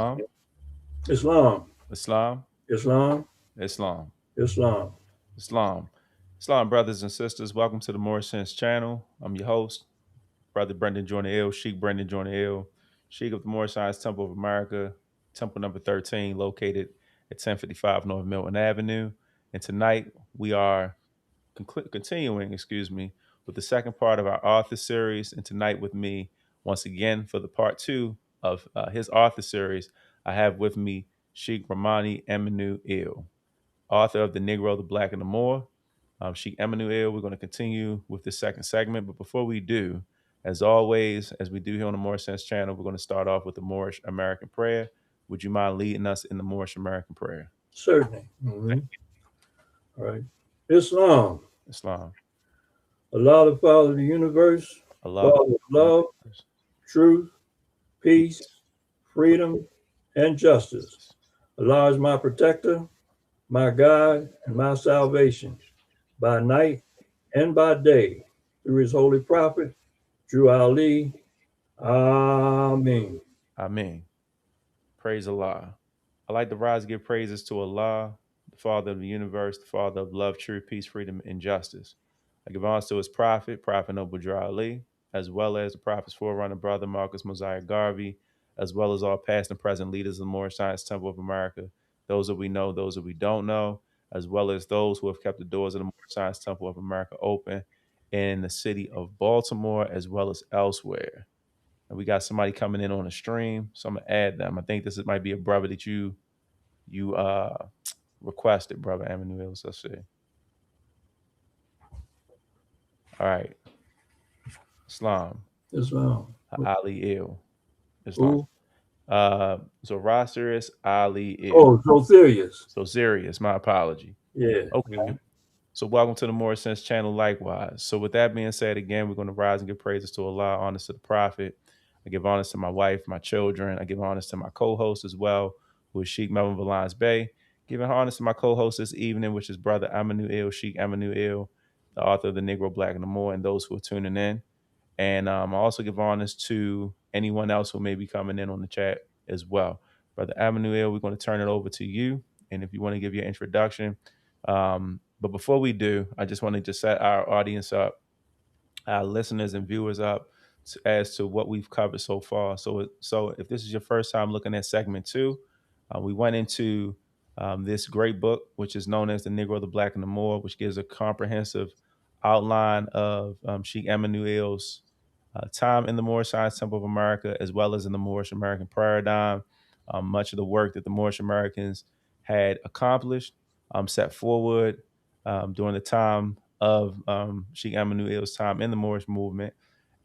Islam, Islam, Islam, Islam, Islam, Islam. Islam. Islam, brothers and sisters, welcome to the Moorish Sense Channel. I'm your host, Brother Brendan Jordan Ill, Sheik Brendan Jordan Ill, Sheik of the Moorish Science Temple of America, Temple number 13, located at 1055 North Milton Avenue. And tonight we are continuing, with the second part of our author series. And tonight with me, once again, for the part two of his author series, I have with me Sheik Rommani Amenu Ill, author of The Negro, the Black, and the Moor. Sheik Amenu Ill, we're going to continue with the second segment. But before we do, as always, as we do here on the Moorish Sense channel, we're going to start off with the Moorish American prayer. Would you mind leading us in the Moorish American prayer? Certainly. All right. Islam, Islam. Allah, the Father of the universe, Allah, Father of love, truth, peace, peace, freedom, and justice. justice. Allah is my protector, my God, and my salvation by night and by day through his holy prophet, Drew Ali. Amen. Amen. Praise Allah. I like to rise, give praises to Allah, the Father of the universe, the Father of love, truth, peace, freedom, and justice. I give honor to his prophet, Prophet Noble Drew Ali, as well as the prophet's forerunner, Brother Marcus Mosiah Garvey, as well as all past and present leaders of the Moorish Science Temple of America, those that we know, those that we don't know, as well as those who have kept the doors of the Moorish Science Temple of America open in the city of Baltimore, as well as elsewhere. And we got somebody coming in on the stream, so I'm gonna add them. I think might be a brother that you requested, brother Emmanuel. Let's see. All right, Islam, Islam. Ali Il, Islam. Who? Zoroastrius Ali Il. Oh, Zotherius. So serious. My apology. Yeah. Okay. So welcome to the Moorish Sense channel likewise. So with that being said, again, we're going to rise and give praises to Allah, honors to the Prophet. I give honors to my wife, my children. I give honors to my co-host as well, who is Sheik Melvin Valance Bey. Giving honors to my co-host this evening, which is Brother Amenu Il, Sheik Amenu Il, the author of The Negro, Black, and the Moor, and those who are tuning in. And I also give honors to anyone else who may be coming in on the chat as well. Brother Amenu Il, we're going to turn it over to you. And if you want to give your introduction, but before we do, I just wanted to set our audience up, our listeners and viewers up as to what we've covered so far. So if this is your first time looking at segment two, we went into this great book, which is known as The Negro, the Black, and the Moor, which gives a comprehensive outline of Sheikh Amenu Il's time in the Moorish Science Temple of America, as well as in the Moorish American paradigm. Much of the work that the Moorish Americans had accomplished, set forward during the time of Sheikh Amenu Il's time in the Moorish movement.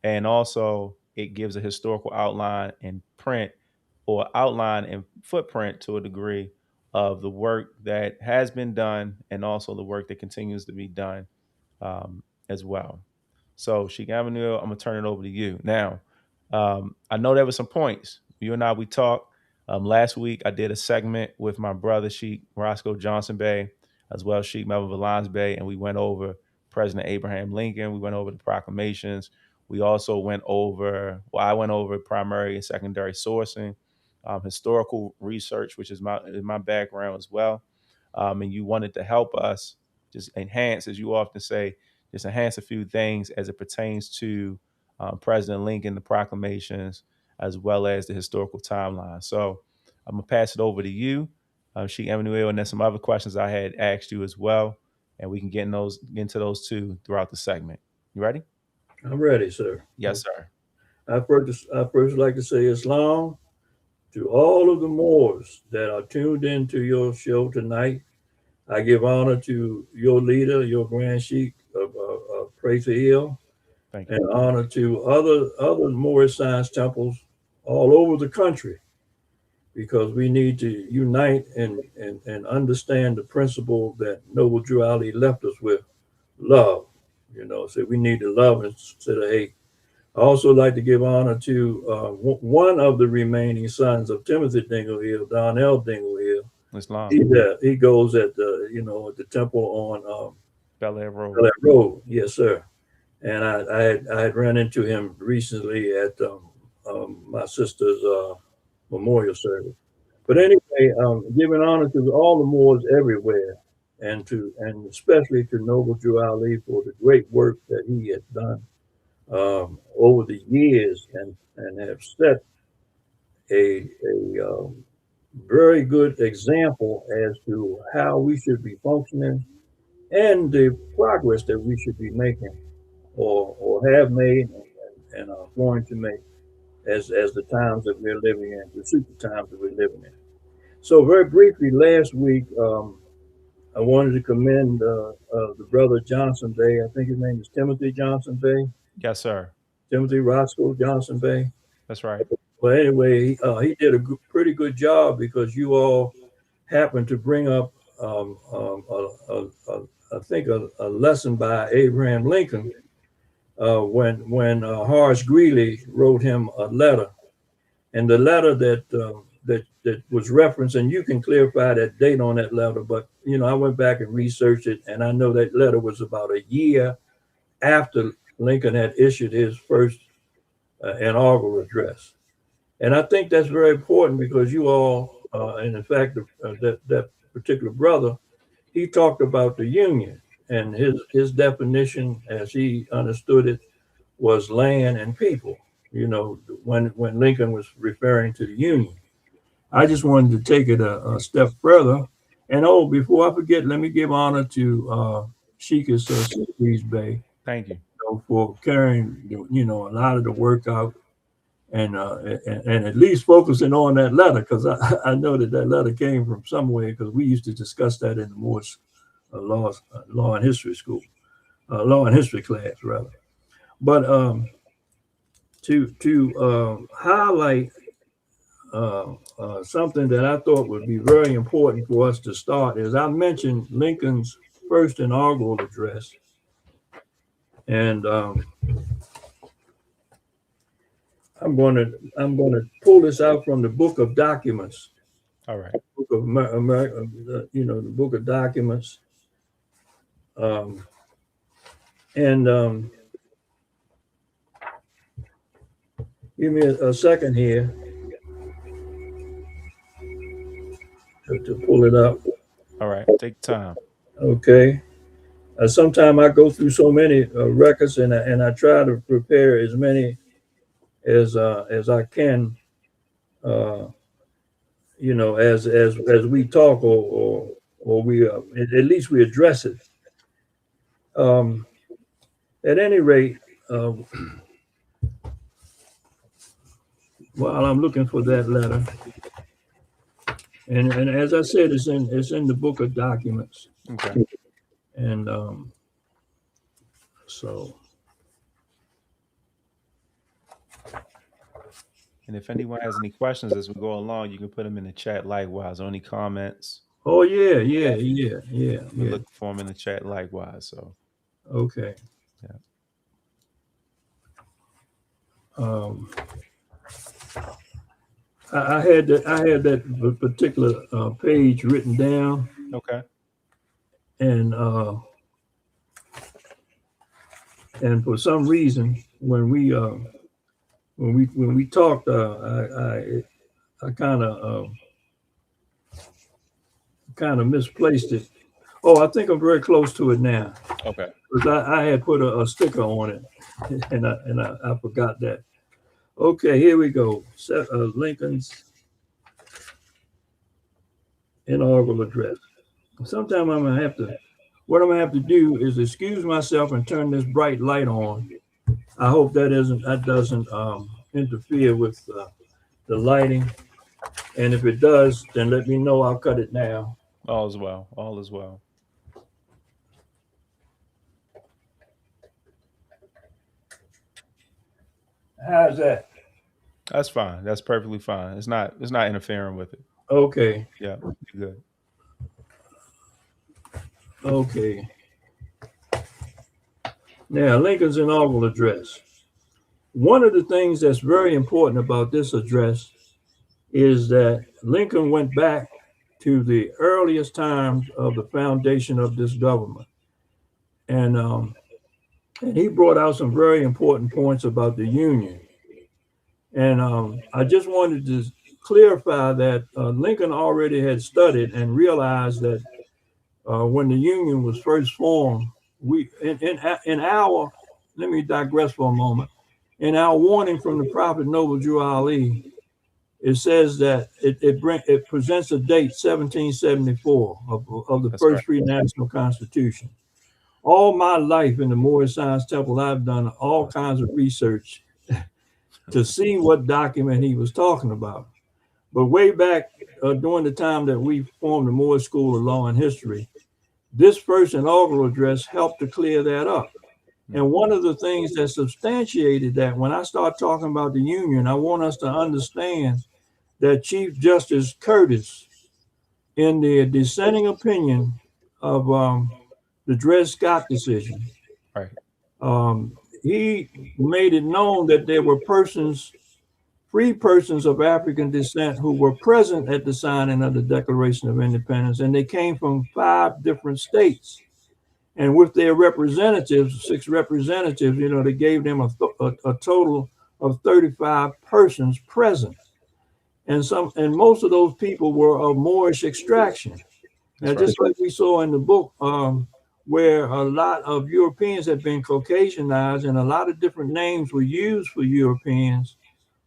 And also, it gives a historical outline and print or outline and footprint to a degree of the work that has been done and also the work that continues to be done as well. So, Sheikh Amenu, I'm going to turn it over to you. Now, I know there were some points. You and I, we talked. Last week, I did a segment with my brother, Sheikh Roscoe Johnson Bey, as well as Sheikh Melvin Valance Bey, and we went over President Abraham Lincoln. We went over the proclamations. We also went over, I went over primary and secondary sourcing, historical research, which is my background as well. And you wanted to help us just enhance, as you often say, just enhance a few things as it pertains to President Lincoln, the proclamations, as well as the historical timeline. So I'm gonna pass it over to you, Sheikh Emmanuel, and then some other questions I had asked you as well, and we can get into those two throughout the segment. You ready? I'm ready, sir. Yes, sir. I first like to say Islam to all of the Moors that are tuned into your show tonight. I give honor to your leader, your Grand Sheik of Praise Hill, Thank you. and honor to other Moorish science temples all over the country because we need to unite and understand the principle that Noble Drew Ali left us with love. So we need to love instead of hate. I also like to give honor to one of the remaining sons of Timothy Dingle Hill, Donnell Dingle Hill. Islam. He goes at the temple on Bel Air Road. Bel Air Road. Yes, sir. And I had run into him recently at my sister's memorial service. But anyway, giving honor to all the Moors everywhere, and especially to Noble Drew Ali for the great work that he has done over the years, and have set a very good example as to how we should be functioning and the progress that we should be making or have made and are going to make as the times that we're living in, the super times that we're living in. So very briefly, last week, I wanted to commend the brother Johnson Bay. I think his name is Timothy Johnson Bay, Yes, sir. Timothy Roscoe Johnson Bay. That's right. But anyway, he did a pretty good job because you all happened to bring up, I think, a lesson by Abraham Lincoln when Horace Greeley wrote him a letter, and the letter that was referenced, and you can clarify that date on that letter. But I went back and researched it, and I know that letter was about a year after Lincoln had issued his first inaugural address. And I think that's very important because you all, and in fact, that particular brother, he talked about the Union, and his definition, as he understood it, was land and people. When Lincoln was referring to the Union, I just wanted to take it a step further. And before I forget, let me give honor to Sheik Bay, Thank you. for carrying a lot of the work out and at least focusing on that letter, because I know that letter came from somewhere, because we used to discuss that in the Moorish law and history school, law and history class rather. But to highlight something that I thought would be very important for us to start is I mentioned Lincoln's first inaugural address, and I'm going to pull this out from the Book of Documents. All right. Book of America, the Book of Documents, and give me a second here to pull it up. All right. Take time. Okay. Sometimes I go through so many records, and I try to prepare as many as I can, as we talk, or we at least we address it. At any rate, while I'm looking for that letter, and as I said, it's in the Book of Documents. Okay. And so. And if anyone has any questions as we go along, you can put them in the chat likewise. Or any comments? Oh yeah. We look for them in the chat likewise. So. Okay. Yeah. I had that particular page written down. Okay. And for some reason, when we talked, I kind of misplaced it. Oh, I think I'm very close to it now. Okay. Because I had put a sticker on it, and I forgot that. Okay, here we go. Lincoln's inaugural address. Sometime what I'm gonna have to do is excuse myself and turn this bright light on. I hope that doesn't interfere with the lighting. And if it does, then let me know. I'll cut it now. All is well. All is well. How's that? That's fine. That's perfectly fine. It's not interfering with it. Okay. Yeah, you're good. Okay. Now, Lincoln's inaugural address. One of the things that's very important about this address is that Lincoln went back to the earliest times of the foundation of this government. And he brought out some very important points about the Union. And I just wanted to clarify that Lincoln already had studied and realized that when the Union was first formed, we in our let me digress for a moment. In our warning from the Prophet Noble Drew Ali, it says that it presents a date 1774 of the That's right. first free national constitution. All my life in the Moorish Science Temple, I've done all kinds of research to see what document he was talking about. But way back during the time that we formed the Moorish School of Law and History, this first inaugural address helped to clear that up. And one of the things that substantiated that, when I start talking about the Union, I want us to understand that Chief Justice Curtis, in the dissenting opinion of the Dred Scott decision, Right. he made it known that there were free persons of African descent who were present at the signing of the Declaration of Independence, and they came from 5 different states. And with their representatives, 6 representatives, they gave them a total of 35 persons present. And most of those people were of Moorish extraction. Now, That's right. just like we saw in the book, where a lot of Europeans had been Caucasianized, and a lot of different names were used for Europeans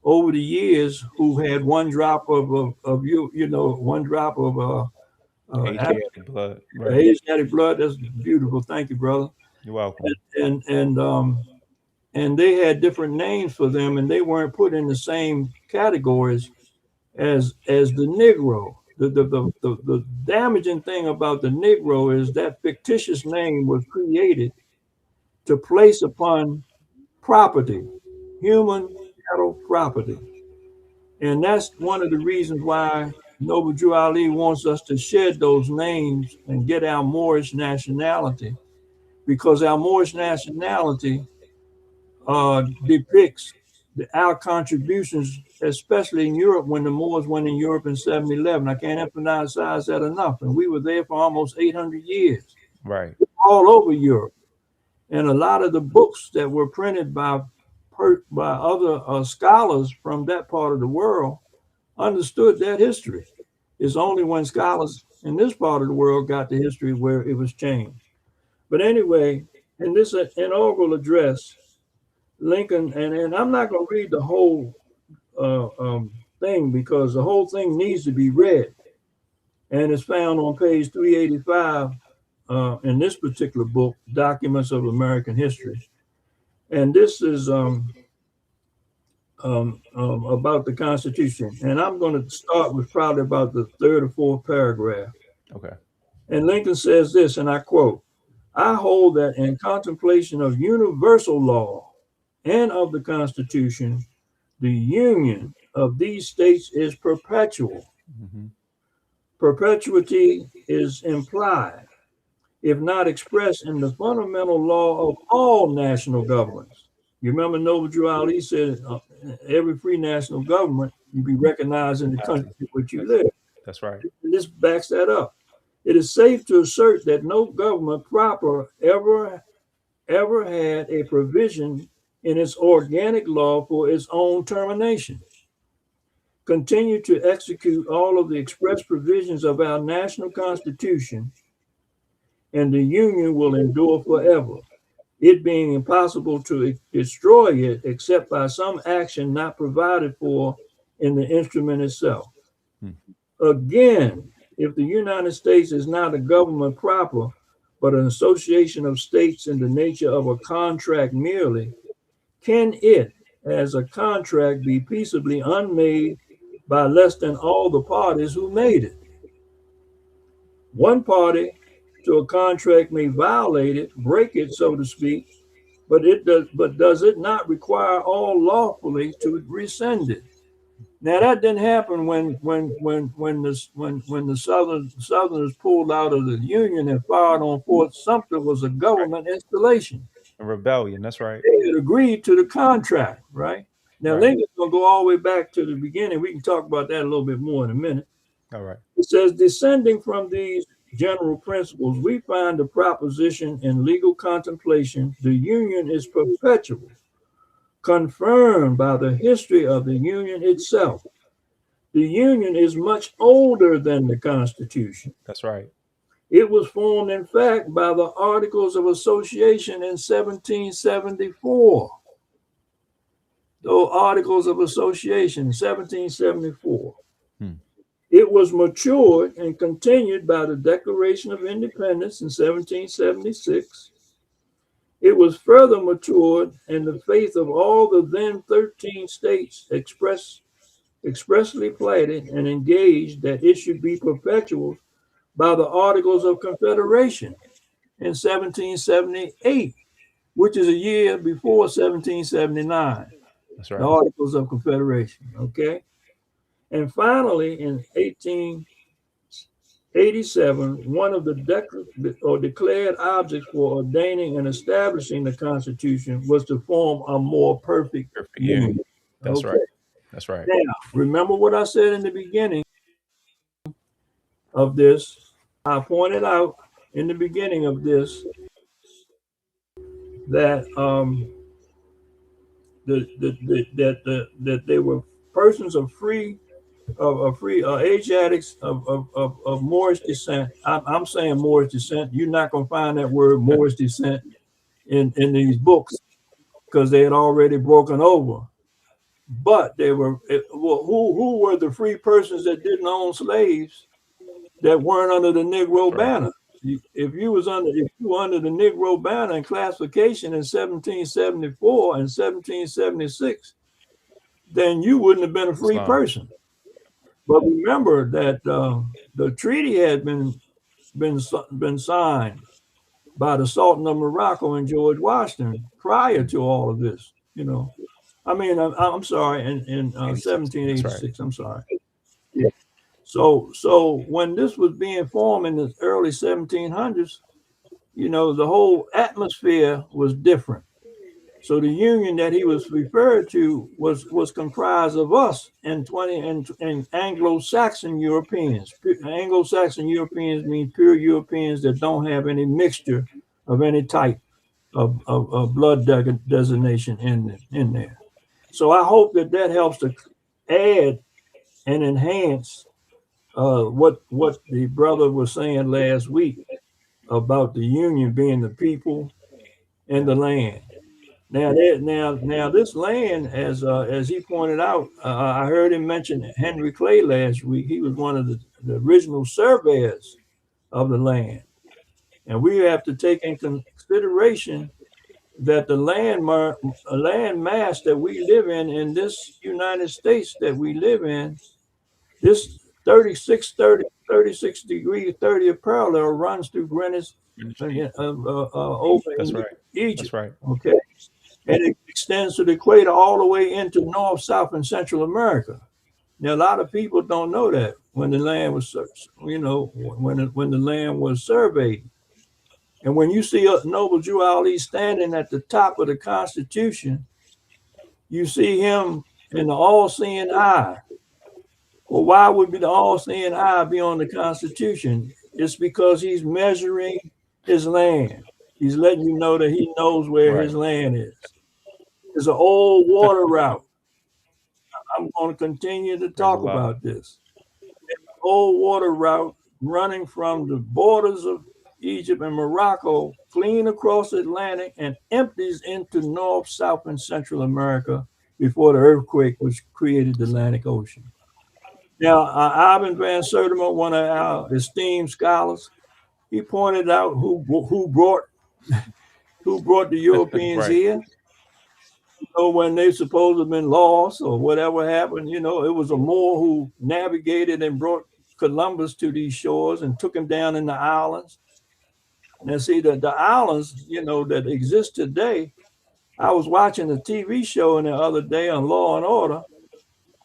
over the years who had one drop of one drop of Asiatic blood. Right. Asiatic blood. That's beautiful. Thank you, brother. You're welcome. And and um, and they had different names for them, and they weren't put in the same categories as the Negro. The damaging thing about the Negro is that fictitious name was created to place upon property, human cattle property. And that's one of the reasons why Noble Drew Ali wants us to shed those names and get our Moorish nationality, because our Moorish nationality depicts our contributions, especially in Europe when the Moors went in Europe in 711. I can't emphasize that enough. And we were there for almost 800 years, Right. all over Europe. And a lot of the books that were printed by other scholars from that part of the world understood that history. It's only when scholars in this part of the world got the history where it was changed. But anyway, in this inaugural address, Lincoln, and I'm not going to read the whole thing, because the whole thing needs to be read. And it's found on page 385 in this particular book, Documents of American History. And this is about the Constitution. And I'm going to start with probably about the 3rd or 4th paragraph. Okay. And Lincoln says this, and I quote, "I hold that in contemplation of universal law and of the Constitution, the union of these states is perpetual. Mm-hmm. Perpetuity is implied, if not expressed, in the fundamental law of all national governments." You remember Noble Drew Ali said, every free national government, you be recognized in the country in which you live. That's right. And this backs that up. "It is safe to assert that no government proper ever had a provision in its organic law for its own termination. Continue to execute all of the express provisions of our national Constitution, and the Union will endure forever, it being impossible to destroy it except by some action not provided for in the instrument itself. Again, if the United States is not a government proper, but an association of states in the nature of a contract merely, can it, as a contract, be peaceably unmade by less than all the parties who made it? One party to a contract may violate it, break it, so to speak, but does it not require all lawfully to rescind it? Now that didn't happen when the Southerners pulled out of the Union and fired on Fort Sumter. Was a government installation. A rebellion. That's right. They had agreed to the contract, right? Now Right. Lincoln's gonna go all the way back to the beginning. We can talk about that a little bit more in a minute. All right. It says, descending from these general principles, we find the proposition in legal contemplation: the Union is perpetual, confirmed by the history of the Union itself. The Union is much older than the Constitution. That's right. It was formed, in fact, by the Articles of Association in 1774. The Articles of Association, 1774. Hmm. It was matured and continued by the Declaration of Independence in 1776. It was further matured in the faith of all the then 13 states expressly planted and engaged that it should be perpetual by the Articles of Confederation in 1778, which is a year before 1779, That's the right. Articles of Confederation. Okay. And finally, in 1887, one of the declared objects for ordaining and establishing the Constitution was to form a more perfect Perfect union. union. That's Okay. right. That's right. Now, remember what I said in the beginning of this? I pointed out in the beginning of this that that they were persons of free Asiatics of Moorish descent. I'm saying Moorish descent. You're not going to find that word Moorish descent in these books because they had already broken over. But they were well, who were the free persons that didn't own slaves that weren't under the Negro That's right. banner? If you were under the Negro banner and classification in 1774 and 1776, then you wouldn't have been a free Islam. person. But remember that the treaty had been signed by the Sultan of Morocco and George Washington prior Hmm. to all of this. I mean, I'm sorry, in 86. That's right. 1786. I'm sorry. Yeah. So when this was being formed in the early 1700s, the whole atmosphere was different. So the union that he was referred to was comprised of us and 20 and Anglo-Saxon Europeans. Anglo-Saxon Europeans mean pure Europeans that don't have any mixture of any type of blood designation in there. So I hope that helps to add and enhance what the brother was saying last week about the union being the people and Yeah. the land. Now, this land, as he pointed out, I heard him mention Henry Clay last week. He was one of the original surveyors of the land, and we have to take in consideration that the land mass that we live in this United States that we live in, this 36 degree 30th parallel runs through Greenwich Ministry. over That's in right. That's Egypt. right. Okay. And it extends to the equator all the way into North, South, and Central America. Now, a lot of people don't know that when the land was, when the land was surveyed, and when you see Noble Drew Ali standing at the top of the Constitution, you see him in the all-seeing eye. Well, why would the all-seeing eye be on the Constitution? It's because he's measuring his land. He's letting you know that he knows where his Right. land is. It's an old water route. I'm going to continue to Praise talk Allah. about this. Old water route running from the borders of Egypt and Morocco, clean across the Atlantic, and empties into North, South, and Central America before the earthquake which created the Atlantic Ocean. Now, Ivan Van Sertima, one of our esteemed scholars, he pointed out who brought the Europeans Right. here. When they supposed to have been lost or whatever happened, it was a Moor who navigated and brought Columbus to these shores and took him down in the islands. Now, see, the islands, that exist today. I was watching a TV show the other day on Law and Order,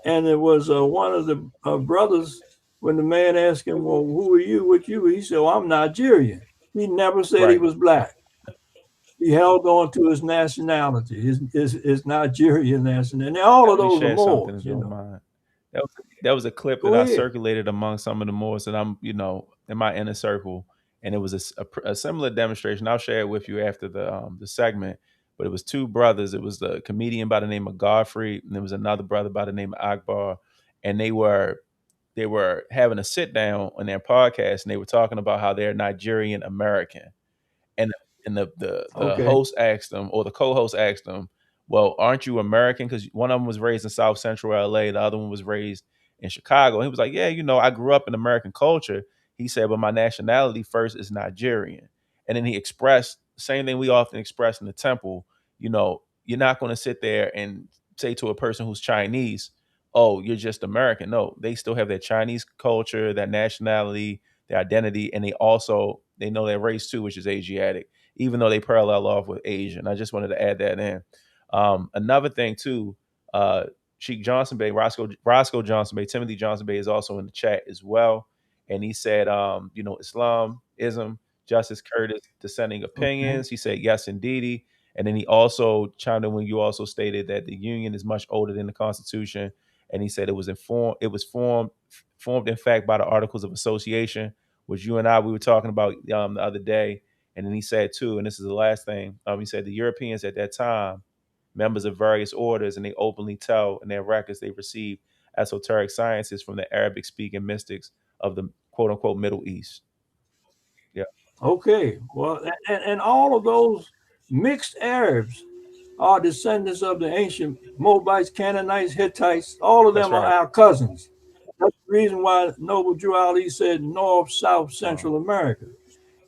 and it was one of the brothers. When the man asked him, "Well, who are you? What you?" He said, "Well, I'm Nigerian." He never said he Right. was black. He held on to his nationality, his Nigerian nationality. And all of Let me those are share something if Moors. you don't mind. That was a clip that Go I ahead. circulated among some of the Moors that I'm, in my inner circle, and it was a similar demonstration. I'll share it with you after the segment. But it was two brothers. It was the comedian by the name of Godfrey, and there was another brother by the name of Akbar, and they were having a sit down on their podcast, and they were talking about how they're Nigerian American, and the Okay. host asked them, or the co-host asked them, well, aren't you American? Because one of them was raised in South Central LA, the other one was raised in Chicago. And he was like, yeah, I grew up in American culture. He said, but my nationality first is Nigerian. And then he expressed the same thing we often express in the temple. You're not going to sit there and say to a person who's Chinese, oh, you're just American. No, they still have their Chinese culture, their nationality, their identity, and they know their race too, which is Asiatic, even though they parallel off with Asian. I just wanted to add that in. Another thing too, Sheik Johnson Bay, Roscoe Johnson Bay, Timothy Johnson Bay is also in the chat as well, and he said, Islam, ism, Justice Curtis, dissenting Okay. opinions. He said yes, indeedy. And then he also chimed in when you also stated that the Union is much older than the Constitution, and he said it was formed in fact by the Articles of Association, which you and we were talking about the other day. And then he said too, and this is the last thing, he said the Europeans at that time, members of various orders, and they openly tell in their records they received esoteric sciences from the Arabic speaking mystics of the quote unquote Middle East. Yeah, Okay. Well, and all of those mixed Arabs are descendants of the ancient Moabites, Canaanites, Hittites. All of that's them are right. our cousins. That's the reason why Noble Drew Ali said North, South, Uh, Central America.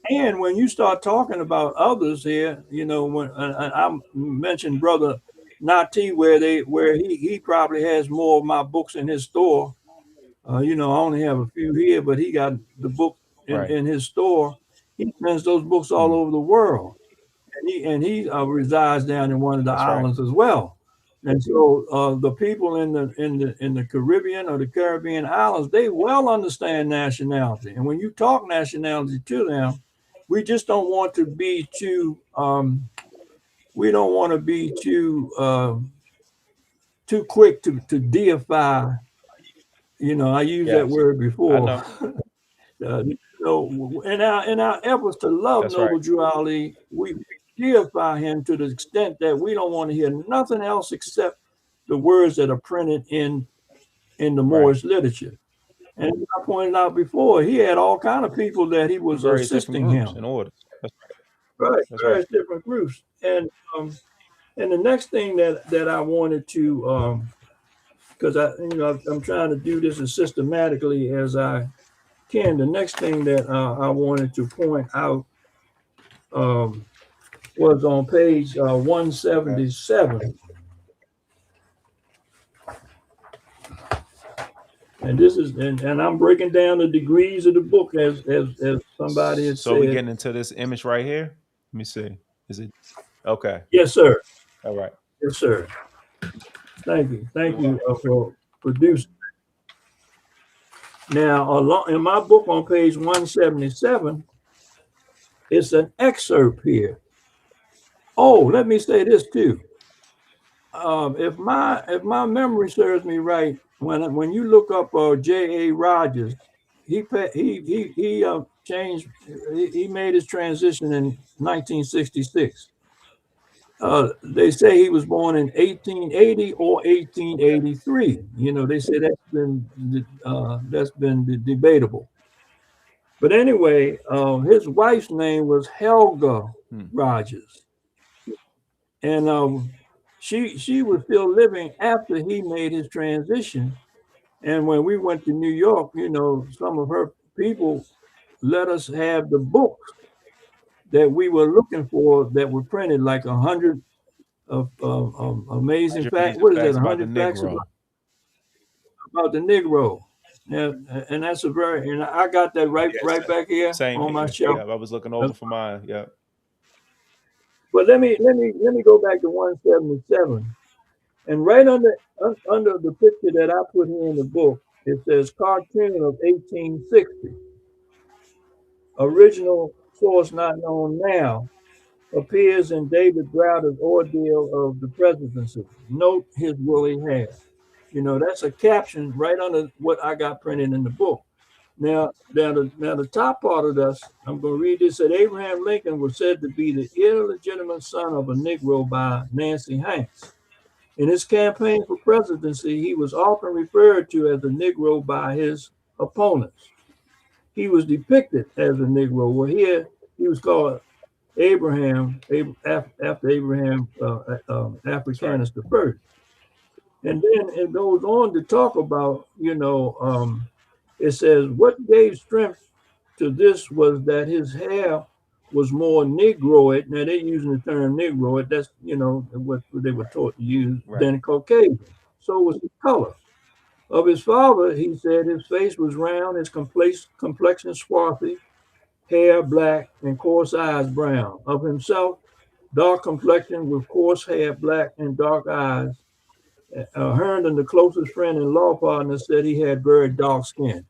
And when you start talking about others here, when I mentioned Brother Nati, where he probably has more of my books in his store. I only have a few here, but he got the book in, right. in his store. He sends those books all Hmm. over the world, and he resides down in one of the That's right. islands as well. And so the people in the Caribbean or the Caribbean islands, they well understand nationality. And when you talk nationality to them, we just don't want to be too we don't want to be too quick to deify. I used that Yes, word I before. know. In our efforts to love That's right. Noble Drew Ali, we deify him to the extent that we don't want to hear nothing else except the words that are printed in the Right. Moorish literature. And as I pointed out before, he had all kind of people that he In was various different assisting groups him. and orders. That's right. Right, That's right. various different groups. And the next thing that I wanted to, because I'm trying to do this as systematically as I can. The next thing that I wanted to point out um, was on page Okay. 177, and and I'm breaking down the degrees of the book as somebody had So we said. getting into this image right here. Let me see. Is it okay? Yes, sir. All right. Yes, sir. Thank you for producing. Now, along in my book on page 177, it's an excerpt here. Oh, let me say this too. If my memory serves me right, when you look up J.A. Rogers, he changed. He made his transition in 1966. They say he was born in 1880 or Okay. 1883. They say that's been debatable. But anyway, his wife's name was Helga Hmm. Rogers, and she was still living after he made his transition. And when we went to New York, some of her people let us have the books that we were looking for that were printed, like 100 of amazing 100 fact. amazing What is that? facts about the 100 facts about, Negro. about the Negro. Yeah, and that's and I got that Yes. right back here Same on my here. shelf. Yeah, I was looking over for mine. Yeah. But let me go back to 177, and right under the picture that I put here in the book, it says cartoon of 1860. Original source not known now, appears in David Browder's Ordeal of the Presidency. Note his woolly hair. That's a caption right under what I got printed in the book. Now the top part of this, I'm going to read this. That Abraham Lincoln was said to be the illegitimate son of a Negro by Nancy Hanks. In his campaign for presidency, he was often referred to as a Negro by his opponents. He was depicted as a Negro. Well, here he was called Abraham, after Abraham That's right. Africanus the first. And then it goes on to talk about, it says, what gave strength to this was that his hair was more negroid. Now they're using the term negroid. That's what they were taught to use Right. than Caucasian. So was the color of his father. He said his face was round, his complexion swarthy, hair black, and coarse eyes brown. Of himself, dark complexion with coarse hair, black and dark eyes. Herndon, the closest friend and law partner, said he had very dark skin.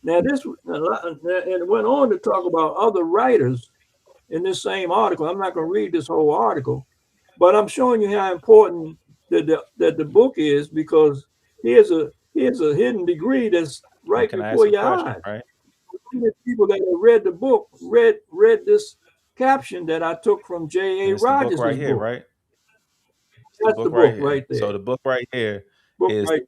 Now, and it went on to talk about other writers in this same article. I'm not going to read this whole article, but I'm showing you how important that the book is, because here's a hidden degree that's And right can I ask before a your question? eyes. Right. People that have read the book read this caption that I took from And J.A. it's the book right Rogers's here, book. right? It's the That's book the right book here. right So there. the book right here Book is right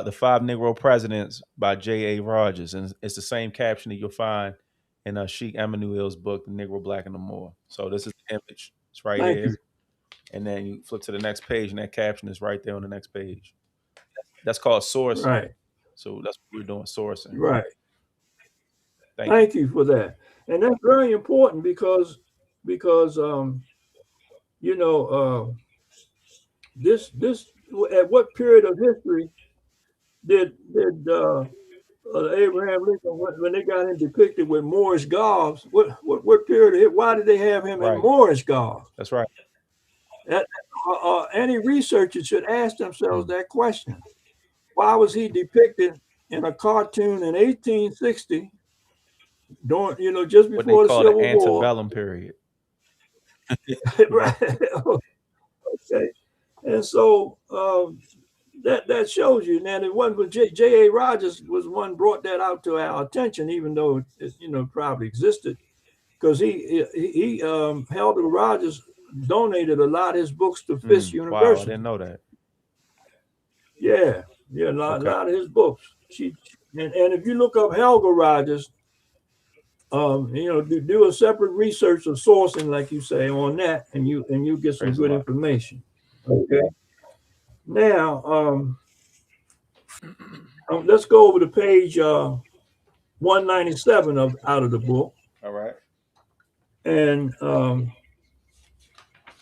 The Five Negro Presidents by J.A. Rogers. And it's the same caption that you'll find in Sheik Amanuel's book, The Negro, Black, and the Moor. So this is the image. It's right there. Thank here. you. And then you flip to the next page, and that caption is right there on the next page. That's called sourcing. Right. So that's what we're doing, sourcing. Right. Thank you. Thank you for that. And that's very important because you know this at what period of history did Abraham Lincoln, when they got him depicted with Moorish garbs, what period why did they have him in Right. Moorish garbs? That's right. That, any researcher should ask themselves Hmm. that question. Why was he depicted in a cartoon in 1860, during, just What they before the call the Civil War? antebellum period. Right. Right. Okay. And so that shows you. Now, it wasn't, but J.A. Rogers was one brought that out to our attention, even though it probably existed, because Helder Rogers donated a lot of his books to Fisk Wow, I didn't University. know that. Yeah, yeah, a Okay. lot of his books. And if you look up Helga Rogers, do a separate research of sourcing, like you say, on that, and you get some Praise a good lot. information. Okay. Now, let's go over to page 197 out of the book, All right. and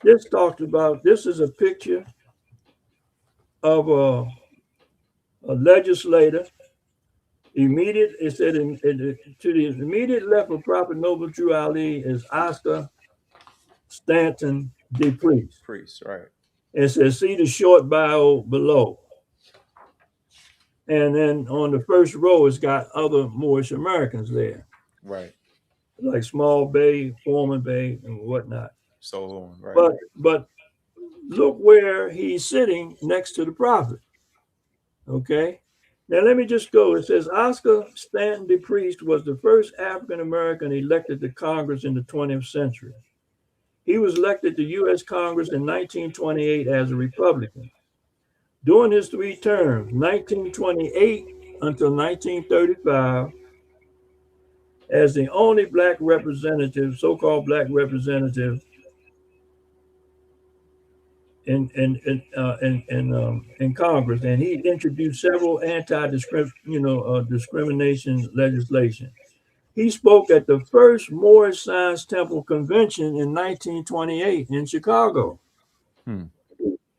this talks about. This is a picture of a legislator. It said to the immediate left of Prophet Noble Drew Ali is Oscar Stanton DePriest. Priest. Right. It says, see the short bio below. And then on the first row, it's got other Moorish Americans there, Right. like Small Bay, Foreman Bay, and whatnot. So on. Right. But look where he's sitting next to the prophet. Okay. Now let me just go. It says Oscar Stanton DePriest was the first African American elected to Congress in the 20th century. He was elected to U.S. Congress in 1928 as a Republican. During his three terms, 1928 until 1935, as the only black representative, so-called black representative in Congress, and he introduced several discrimination legislation. He spoke at the first Moorish Science Temple Convention in 1928 in Chicago. Hmm.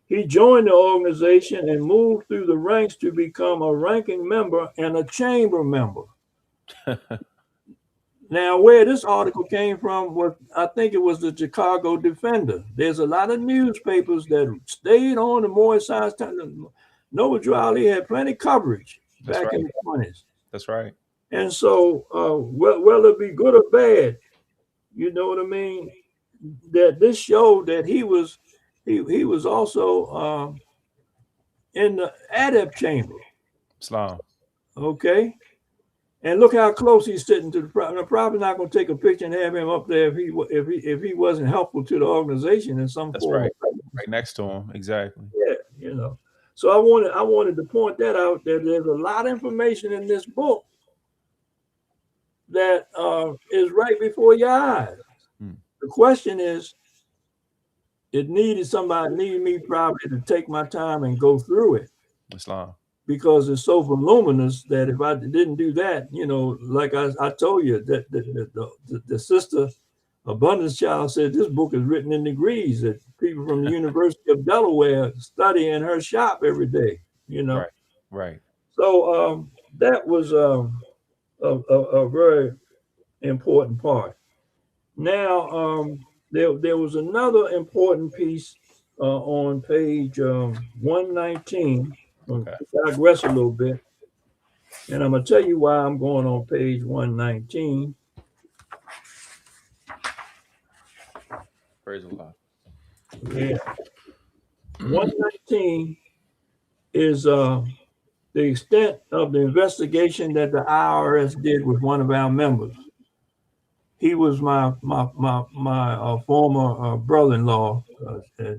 He joined the organization and moved through the ranks to become a ranking member and a chamber member. Now, where this article came from was, I think it was the Chicago Defender. There's a lot of newspapers that stayed on the Moorish Science Temple. Noble Drew Ali had plenty of coverage That's back in right. the 20s. That's right. And so, whether it be good or bad, you know what I mean? That this showed that he was also in the adept chamber. Islam. Okay. And look how close he's sitting to the prophet. The prophet's not going to take a picture and have him up there if he wasn't helpful to the organization in some That's form. right. Right next to him. Exactly. Yeah, you know. So I wanted to point that out, that there's a lot of information in this book that is right before your eyes. Mm. The question is, somebody needed me probably to take my time and go through it, Islam. because it's so voluminous that if I didn't do that, like I told you, that the sister Abundance Child said this book is written in degrees, that people from the University of Delaware study in her shop every day, you know. Right. Right. So that was a very important part. Now, there was another important piece on page 119. I'm Okay. digress a little bit, and I'm going to tell you why I'm going on page 119. Praise Allah. Yeah, 119 is the extent of the investigation that the IRS did with one of our members. He was my former brother-in-law,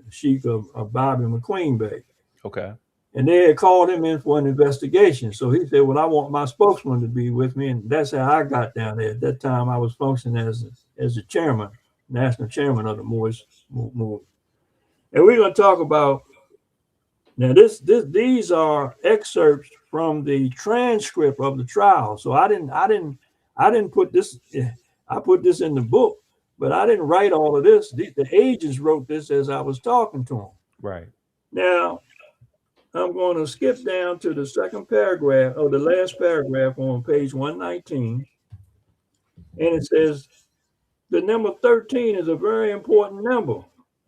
Sheik Bobby McQueen Bay. Okay. And they had called him in for an investigation. So he said, well, I want my spokesman to be with me. And that's how I got down there. At that time, I was functioning as the chairman, national chairman of the Moorish. And we're going to talk about, now these are excerpts from the transcript of the trial. So I didn't put this, I put this in the book, but I didn't write all of this. The agents wrote this as I was talking to them. Right. Now, I'm going to skip down to the second paragraph, or the last paragraph on page 119. And it says, the number 13 is a very important number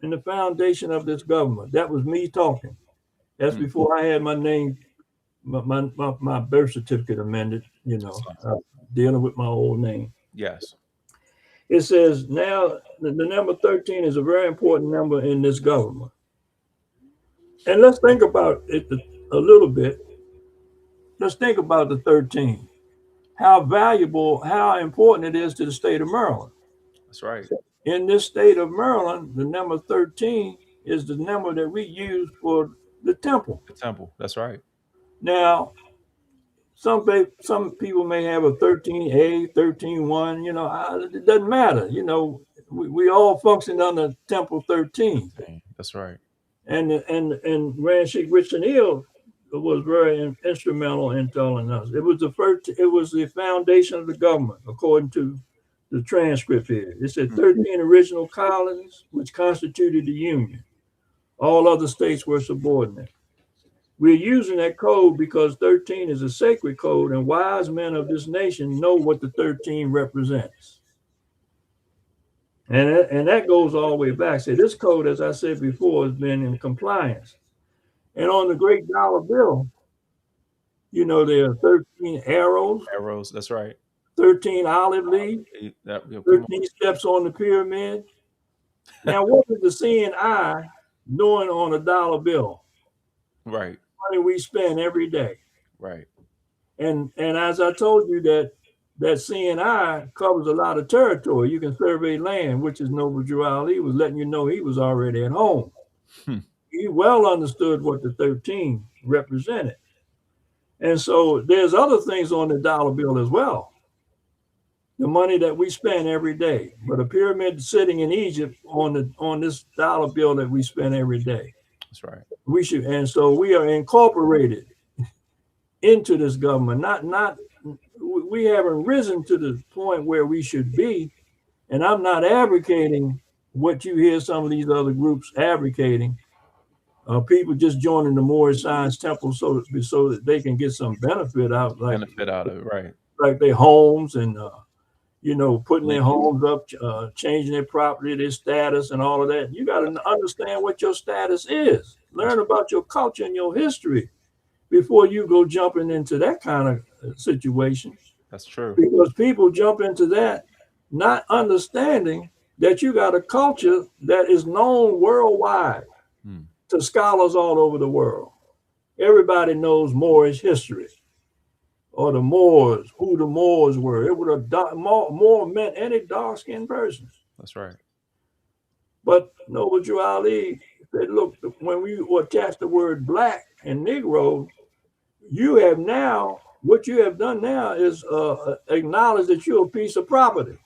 in the foundation of this government. That was me talking. That's Mm. before I had my name, my birth certificate amended, dealing with my old name. Yes. It says, now the number 13 is a very important number in this government. And let's think about it a little bit. Let's think about the 13. How valuable, how important it is to the state of Maryland. That's right. In this state of Maryland, the number 13 is the number that we use for the temple. The temple. That's right. Now, some people may have a 13A, 13-1, it doesn't matter. We all function under Temple 13. That's right. And Grand Sheik Richard Hill was very instrumental in telling us. It was the foundation of the government, according to the transcript here. It said 13 original colonies, which constituted the Union. All other states were subordinate. We're using that code because 13 is a sacred code, and wise men of this nation know what the 13 represents. And that goes all the way back. So this code, as I said before, has been in compliance. And on the great dollar bill, there are 13 arrows. Arrows. That's right. 13 olive leaves. 13 steps on the pyramid. Now, what is the seeing eye doing on a dollar bill? Right. Money we spend every day. Right. And as I told you, that seeing eye covers a lot of territory. You can survey land, which is Noble Drew Ali was letting you know he was already at home. He well understood what the 13 represented. And so there's other things on the dollar bill as well. The money that we spend every day. But a pyramid sitting in Egypt on this dollar bill that we spend every day. That's right. And so we are incorporated into this government. We haven't risen to the point where we should be. And I'm not advocating what you hear some of these other groups advocating. People just joining the Moorish Science Temple so that they can get some benefit out, of it, right? Like their homes and putting their homes up, changing their property, their status, and all of that. You got to understand what your status is. Learn about your culture and your history before you go jumping into that kind of situation. That's true. Because people jump into that not understanding that you got a culture that is known worldwide to scholars all over the world. Everybody knows Moorish history, or the Moors, who the Moors were. It would have Moor meant any dark-skinned person. That's right. But Noble Drew Ali said, look, when we attach the word black and Negro, you have now, what you have done now is acknowledge that you're a piece of property.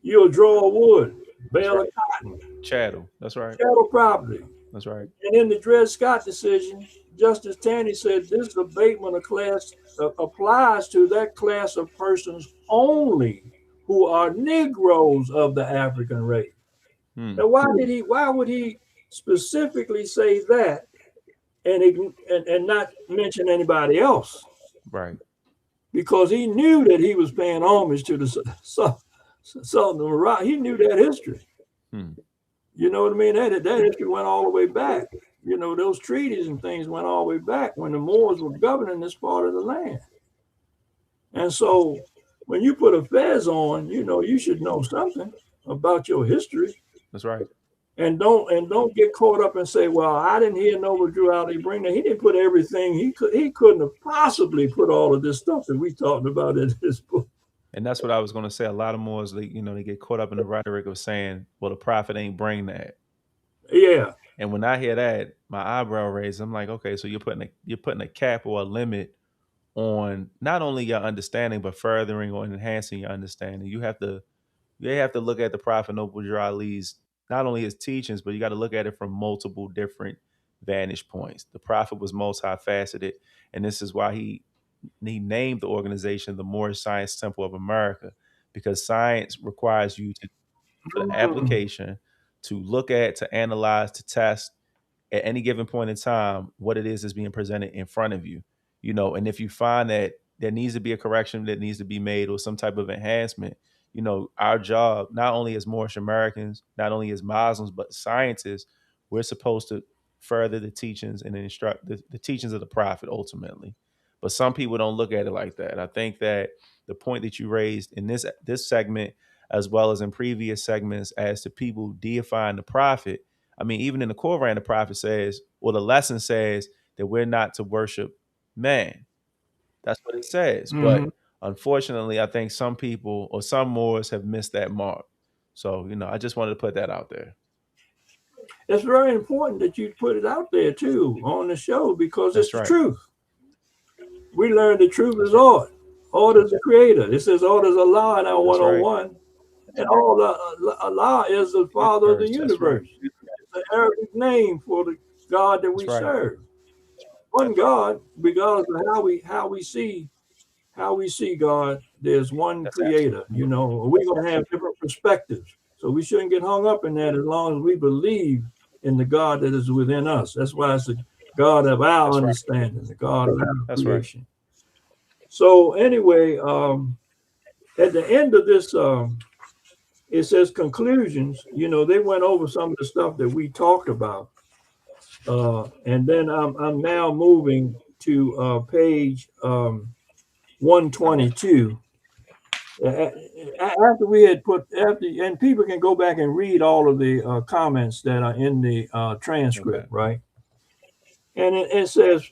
You're a drawer of wood, That's bale right. of cotton, Chattel. That's right. chattel property. That's right. And in the Dred Scott decision, Justice Taney said this abatement of class applies to that class of persons only who are Negroes of the African race. Hmm. Now, why would he specifically say that and not mention anybody else? Right. Because he knew that he was paying homage to the Southern Iraq. He knew that history. Hmm. You know what I mean? That history went all the way back. You know, those treaties and things went all the way back when the Moors were governing this part of the land. And so when you put a fez on, you know, you should know something about your history. That's right. And don't get caught up and say, well, I didn't hear Noble Drew Ali bring that. He didn't put everything he couldn't have possibly put all of this stuff that we talked about in this book. And that's what I was going to say. A lot of Moors, they get caught up in the rhetoric of saying, "Well, the prophet ain't bring that." Yeah. And when I hear that, my eyebrow raises. I'm like, okay, so you're putting a cap or a limit on not only your understanding, but furthering or enhancing your understanding. You have to look at the Prophet Noble Drew Ali's not only his teachings, but you got to look at it from multiple different vantage points. The Prophet was multifaceted, and this is why he named the organization the Moorish Science Temple of America, because science requires you to for the Mm. application to look at, to analyze, to test at any given point in time what it is that's being presented in front of you. And if you find that there needs to be a correction that needs to be made or some type of enhancement, our job, not only as Moorish Americans, not only as Muslims, but scientists, we're supposed to further the teachings and instruct the teachings of the prophet ultimately. But some people don't look at it like that. I think that the point that you raised in this segment, as well as in previous segments, as to people deifying the prophet, I mean, even in the Quran, the prophet says, or the lesson says that we're not to worship man. That's what it says. But Mm-hmm. unfortunately, I think some people or some Moors have missed that mark. So, I just wanted to put that out there. It's very important that you put it out there too on the show because it's That's the right. truth. We learned the truth That's is right. art. Art is the creator. It says art is Allah in our That's right. 101. And Allah is the father of the Universe. That's right. universe. It's an Arabic name for the God that That's we right. serve. One God, regardless of how we see God, there's one That's creator. absolutely You know, we're gonna have different perspectives. So we shouldn't get hung up in that as long as we believe in the God that is within us. That's why it's the God of our that's right. understanding, the God of our That's right. creation. So anyway, at the end of this, it says conclusions. You know, they went over some of the stuff that we talked about, and then I'm now moving to page 122. After we had put after, and people can go back and read all of the comments that are in the Okay. transcript, right? And it says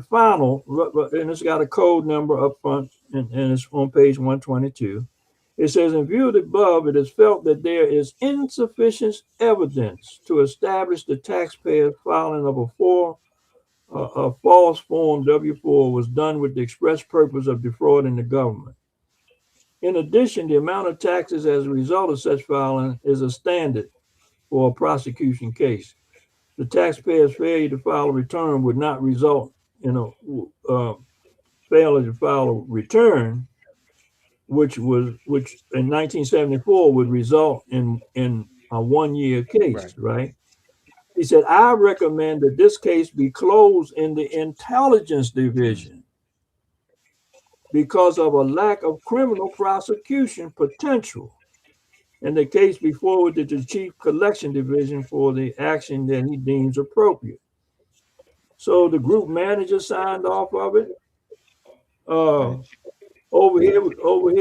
final, and it's got a code number up front, and it's on page 122. It says, in view of the above, it is felt that there is insufficient evidence to establish the taxpayer's filing of a false form W-4 was done with the express purpose of defrauding the government. In addition, the amount of taxes as a result of such filing is a standard for a prosecution case. The taxpayer's failure to file a return would not result in a failure to file a return, which in 1974 would result in a 1 year case, Right. right? He said, I recommend that this case be closed in the intelligence Hmm. division because of a lack of criminal prosecution potential, and the case be forwarded to the chief collection division for the action that he deems appropriate. So the group manager signed off of it. Uh, Right. over here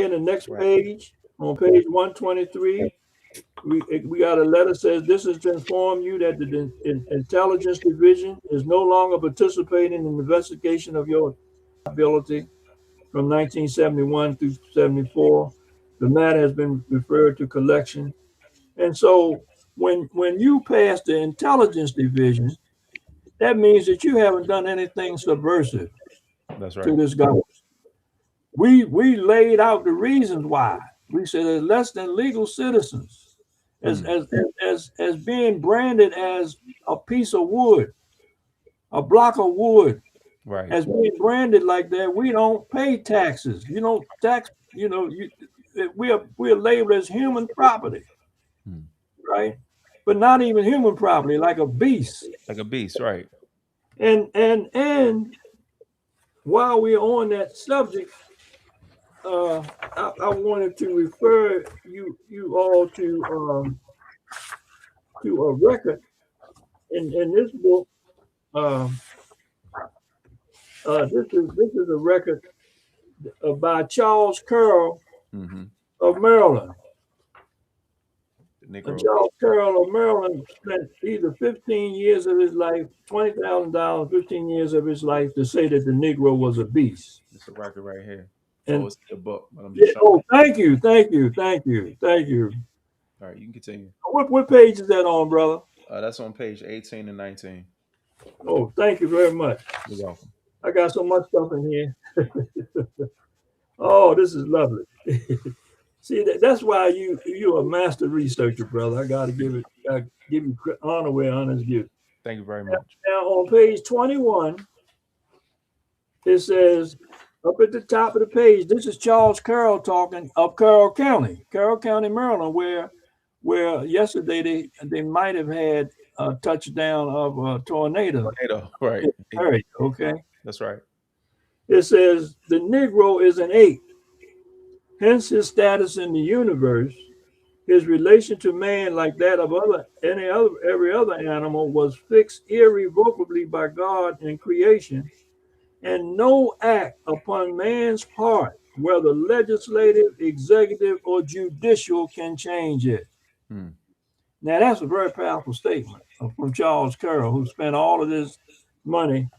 in the next Right. page, on page 123, we got a letter says this is to inform you that the intelligence division is no longer participating in the investigation of your liability from 1971 through 74. The matter has been referred to collection. And so when you pass the intelligence division, that means that you haven't done anything subversive That's to right. this government. We laid out the reasons why. We said as less than legal citizens, as Mm. as as being branded as a piece of wood, a block of wood, Right. as being branded like that, we don't pay taxes. You don't tax. We are labeled as human property, Mm. right? But not even human property, like a beast. Like a beast, right? And while we're on that subject, I wanted to refer you all to a record in this book. Um, this is a record by Charles Curl Mm-hmm. of Maryland. The And Negro. Charles Curl of Maryland spent either 15 years of his life, $20,000, 15 years of his life to say that the Negro was a beast. It's a record right here. Oh, And it's the book, but I'm just yeah, showing. oh, thank you. All right, you can continue. What page is that on, brother? That's on page 18 and 19. Oh, thank you very much. You're welcome. I got so much stuff in here. Oh, this is lovely. See, that's why you're a master researcher, brother. I got to give you honor where honors due. Thank you very much. Now, on page 21, it says up at the top of the page, this is Charles Carroll talking of Carroll County, Maryland, where yesterday they might have had a touchdown of a tornado. Tornado, right? Okay. That's right. It says the Negro is an ape, hence his status in the universe. His relation to man, like that of every other animal, was fixed irrevocably by God in creation, and no act upon man's part, whether legislative, executive, or judicial, can change it. Hmm. Now, that's a very powerful statement from Charles Carroll, who spent all of this money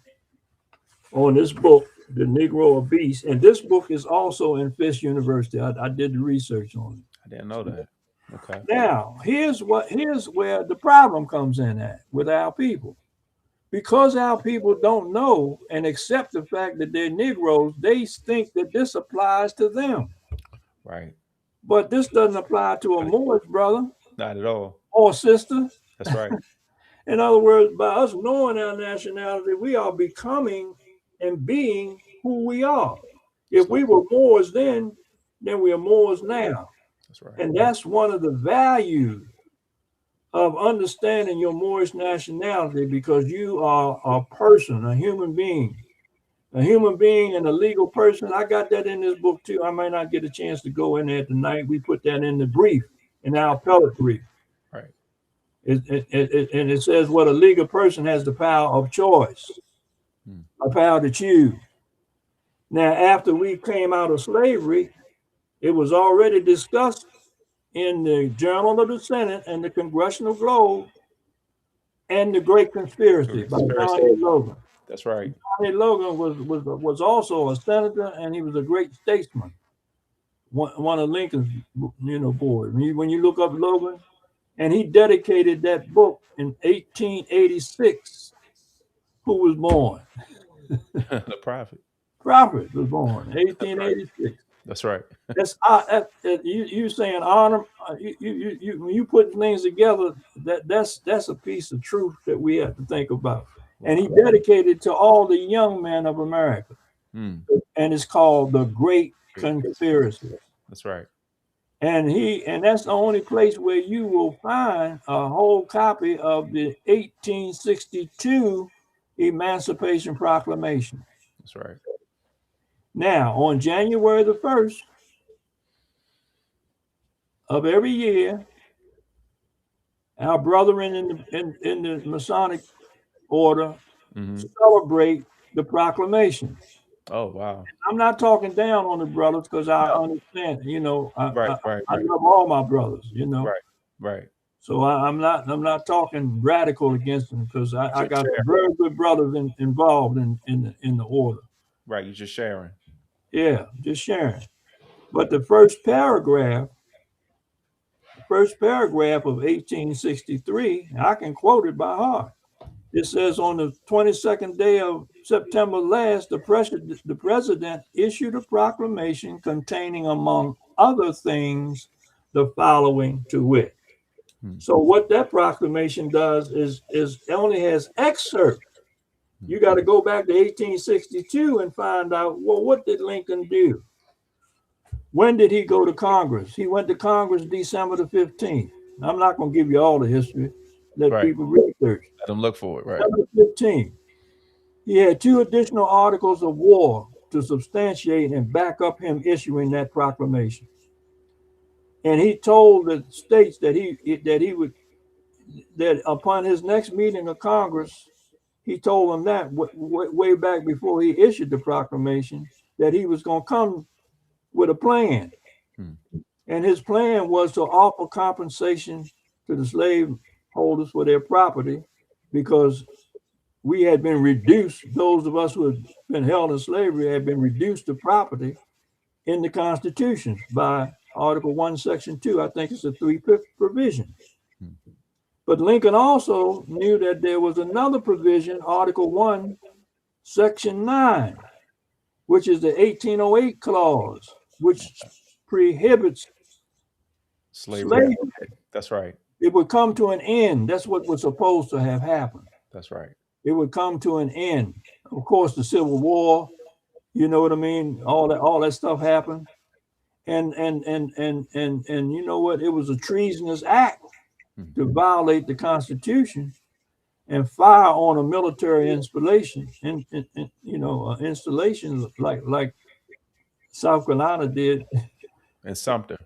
on this book, The Negro of Beast. And this book is also in Fisk University. I did the research on I didn't know that. Okay. it. Now, here's where the problem comes in at with our people. Because our people don't know and accept the fact that they're Negroes, they think that this applies to them. Right. But this doesn't apply to a But Moorish brother not at all. or sister. That's right. In other words, by us knowing our nationality, we are becoming and being who we are. If we were Moors then we are Moors now. That's right. And that's one of the values of understanding your Moorish nationality, because you are a person, a human being. A human being and a legal person. I got that in this book too. I might not get a chance to go in there tonight. We put that in the brief, in our appellate brief. Right. And it says what a legal person has the power of choice, a power to choose. Now, after we came out of slavery, it was already discussed in the Journal of the Senate and the Congressional Globe and the Great Conspiracy by John A. Logan. That's right. John A. Logan was also a senator, and he was a great statesman. One of Lincoln's, boys. When you look up Logan, and he dedicated that book in 1886. Who was born? The prophet. Prophet was born 1886. That's right. That's you saying honor. When you put things together, that's a piece of truth that we have to think about. And he dedicated to all the young men of America, and it's called the Great Conspiracy. That's right. And that's the only place where you will find a whole copy of the 1862 Emancipation Proclamation. That's right. Now, on January the 1st of every year, our brethren in the Masonic order celebrate the proclamation. Oh, wow. I'm not talking down on the brothers, because I understand, I love all my brothers, Right. So I'm not talking radical against them, because I got very good brothers involved in the order. Right. You're just sharing. Yeah, just sharing. But the first paragraph first paragraph of 1863. I can quote it by heart. It says, on the 22nd day of September last, the president issued a proclamation containing, among other things, the following, to wit. Hmm. So what that proclamation does is it only has excerpt. Hmm. You got to go back to 1862 and find out, well, what did Lincoln do? When did he go to Congress? He went to Congress December the 15th. I'm not going to give you all the history. Let Right. people research. Let them look for it. Right. December 15th. He had two additional articles of war to substantiate and back up him issuing that proclamation. And he told the states that he would, that upon his next meeting of Congress, he told them that way back before he issued the proclamation, that he was going to come with a plan. Hmm. And his plan was to offer compensation to the slave holders for their property, because we had been reduced, those of us who had been held in slavery had been reduced to property in the Constitution by Article 1, Section 2. I think it's a 3-5th provision. Hmm. But Lincoln also knew that there was another provision, Article 1, Section 9, which is the 1808 clause, which prohibits Slavery. slavery. That's right. It would come to an end. That's what was supposed to have happened. That's right. It would come to an end. Of course, the Civil War, you know what I mean? All that stuff happened. And you know what? It was a treasonous act Hmm. to violate the Constitution and fire on a military installation, installations like South Carolina did, And Sumter.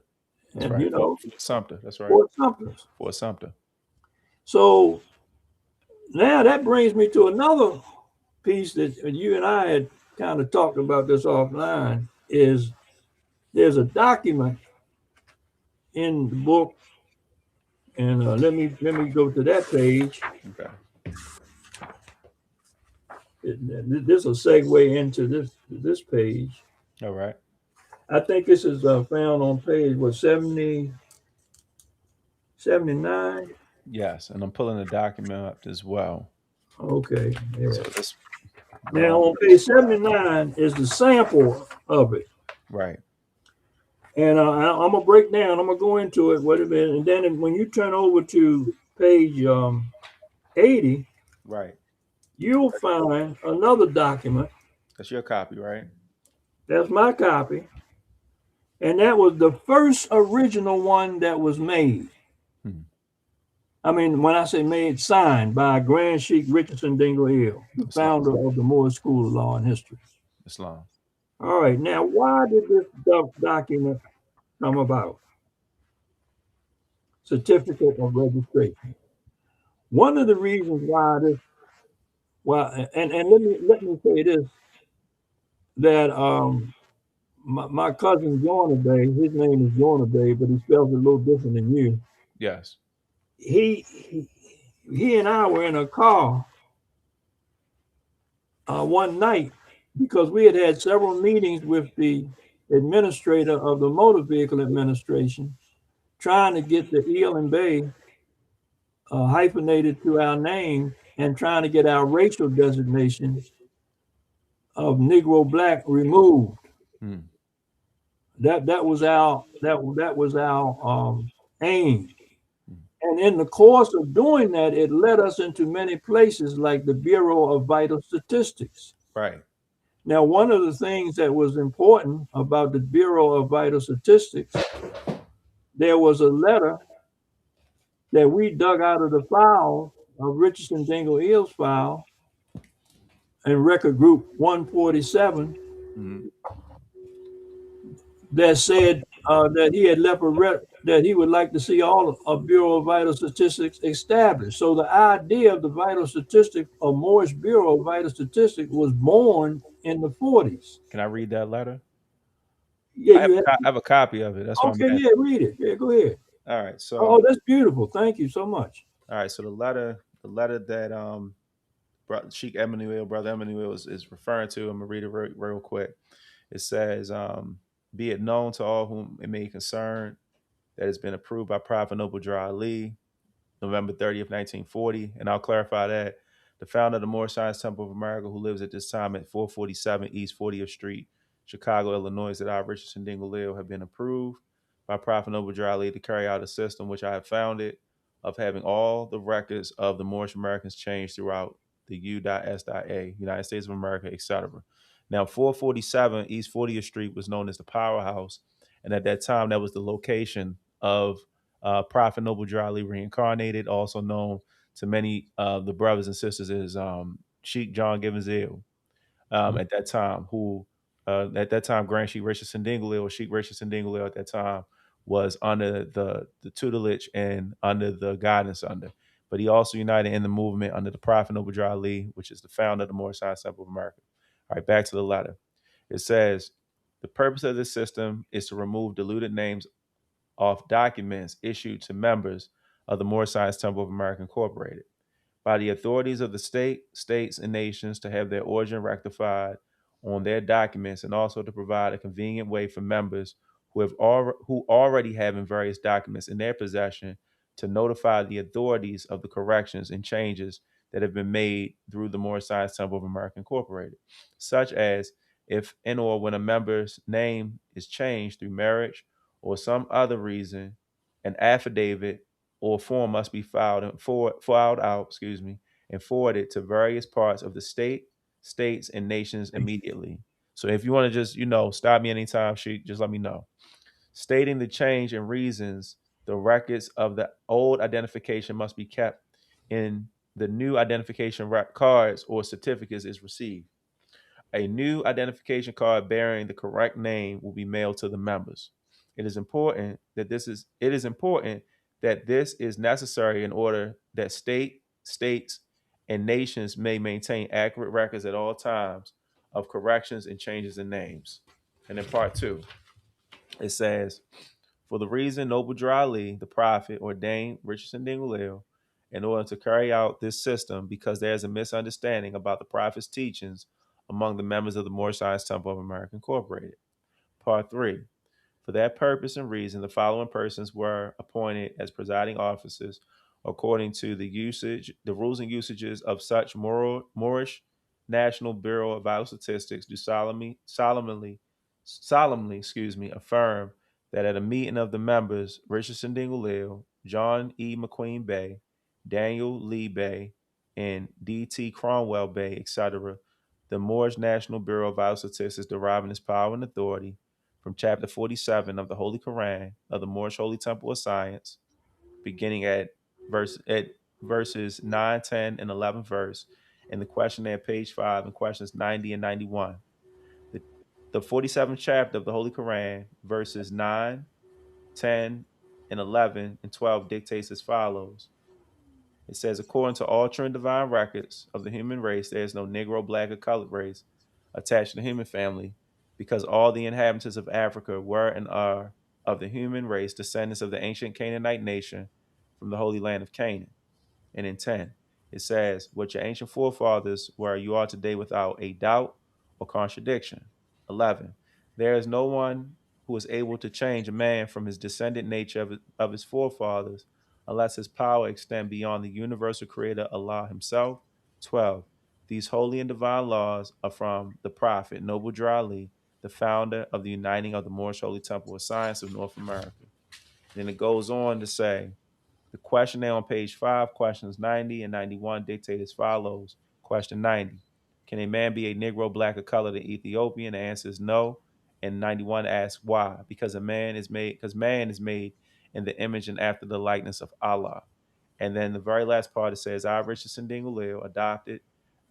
That's and right. Fort Sumter. That's right. Fort Sumter. Fort Sumter. So now that brings me to another piece that you and I had kind of talked about this offline. Is there's a document in the book, and let me go to that page. Okay. This will segue into this page. All right. I think this is found on page 70, 79. Yes, and I'm pulling the document up as well. Okay. Yeah. So this. Now on page 79 is the sample of it. Right. And I'm gonna break down. I'm gonna go into it. What it is, and then when you turn over to page 80, Right. you'll find another document. That's your copy, right? That's my copy, and that was the first original one that was made. Hmm. I mean, when I say made, signed by Grand Sheik Richardson Dingle-Hill, the Islam. founder of the Moorish School of Law and History. Islam. All right, now why did this document come about? Certificate of registration. One of the reasons why this, and let me say this, that my cousin Jonah, his name is Jonah, but he spells it a little different than you. Yes. He and I were in a car one night, because we had several meetings with the administrator of the Motor Vehicle Administration, trying to get the Eel and Bay hyphenated to our name, and trying to get our racial designation of Negro Black removed. Hmm. That was our aim. And in the course of doing that, it led us into many places like the Bureau of Vital Statistics. Right. Now, one of the things that was important about the Bureau of Vital Statistics, there was a letter that we dug out of the file of Richardson Dingle-Hill's file in record group 147, Hmm. that said that he had left that he would like to see all of Bureau of Vital Statistics established. So the idea of the Vital Statistics, or Moorish Bureau of Vital Statistics, was born in the 40s. Can I read that letter? Yeah, I have, you have. I have a copy of it. That's what I'm Okay, asking. yeah, read it. Yeah, go ahead. All right. So Oh, that's beautiful. Thank you so much. all right. So the letter that Sheik Emmanuel, brother Emmanuel, is referring to. I'm gonna read it real quick. It says, "Be it known to all whom it may concern that has been approved by Prophet Noble Drew Ali, November 30th, 1940. And I'll clarify that the founder of the Moorish Science Temple of America, who lives at this time at 447 East 40th Street, Chicago, Illinois, that I, Richardson Dingle, have been approved by Prophet Noble Drew Ali to carry out a system which I have founded of having all the records of the Moorish Americans changed throughout the U.S.A, United States of America, etc. Now, 447 East 40th Street was known as the Powerhouse, and at that time, that was the location of Prophet Noble Drew Ali reincarnated, also known to many of the brothers and sisters as Sheik John Givens Ill at that time, who at that time Grand Sheik Richardson Dingle or Sheik Richardson Dingle at that time was under the tutelage and under the guidance under. But he also united in the movement under the Prophet Noble Drew Ali, which is the founder of the Moorish Science Temple of America. All right, back to the letter. It says the purpose of this system is to remove diluted names off documents issued to members of the Moorish Science Temple of America Incorporated by the authorities of the state, states, and nations to have their origin rectified on their documents, and also to provide a convenient way for members who already have in various documents in their possession to notify the authorities of the corrections and changes that have been made through the Moorish Science Temple of America Incorporated, such as if and or when a member's name is changed through marriage or some other reason, an affidavit or form must be filed out, and forwarded to various parts of the state, states, and nations immediately. So if you want to just, stop me anytime, Sheik, just let me know. Stating the change and reasons, the records of the old identification must be kept in the new identification cards or certificates is received. A new identification card bearing the correct name will be mailed to the members. It is important that this is necessary in order that states, and nations may maintain accurate records at all times of corrections and changes in names. And in part two, it says, for the reason Noble Drew Ali, the prophet, ordained Richardson Dingle in order to carry out this system, because there is a misunderstanding about the prophet's teachings among the members of the Moorish Science Temple of America Incorporated. Part 3. For that purpose and reason, the following persons were appointed as presiding officers according to the rules and usages of such Moorish National Bureau of Vital Statistics do solemnly, affirm that at a meeting of the members, Richardson Dingle, John E. McQueen Bay, Daniel Lee Bay, and D.T. Cromwell Bay, etc., the Moorish National Bureau of Vital Statistics deriving its power and authority from chapter 47 of the Holy Quran of the Moorish Holy Temple of Science, beginning at verses 9, 10, and 11 verse, and the questionnaire page 5 and questions 90 and 91. The, the 47th chapter of the Holy Quran, verses 9, 10, and 11 and 12 dictates as follows. It says, according to all true and divine records of the human race, there is no Negro, black, or colored race attached to the human family, because all the inhabitants of Africa were and are of the human race, descendants of the ancient Canaanite nation from the holy land of Canaan. And in 10, it says, what your ancient forefathers were, you are today without a doubt or contradiction. 11, there is no one who is able to change a man from his descendant nature of his forefathers unless his power extend beyond the universal creator Allah himself. 12, these holy and divine laws are from the prophet Noble Drew Ali, the founder of the uniting of the Moorish Holy Temple of Science of North America. And then it goes on to say, the questionnaire on page 5, questions 90 and 91 dictate as follows. Question 90, can a man be a Negro, black, or colored in Ethiopian? The answer is no. And 91 asks why? Because man is made in the image and after the likeness of Allah. And then the very last part, it says, I, Richardson Dingle, adopted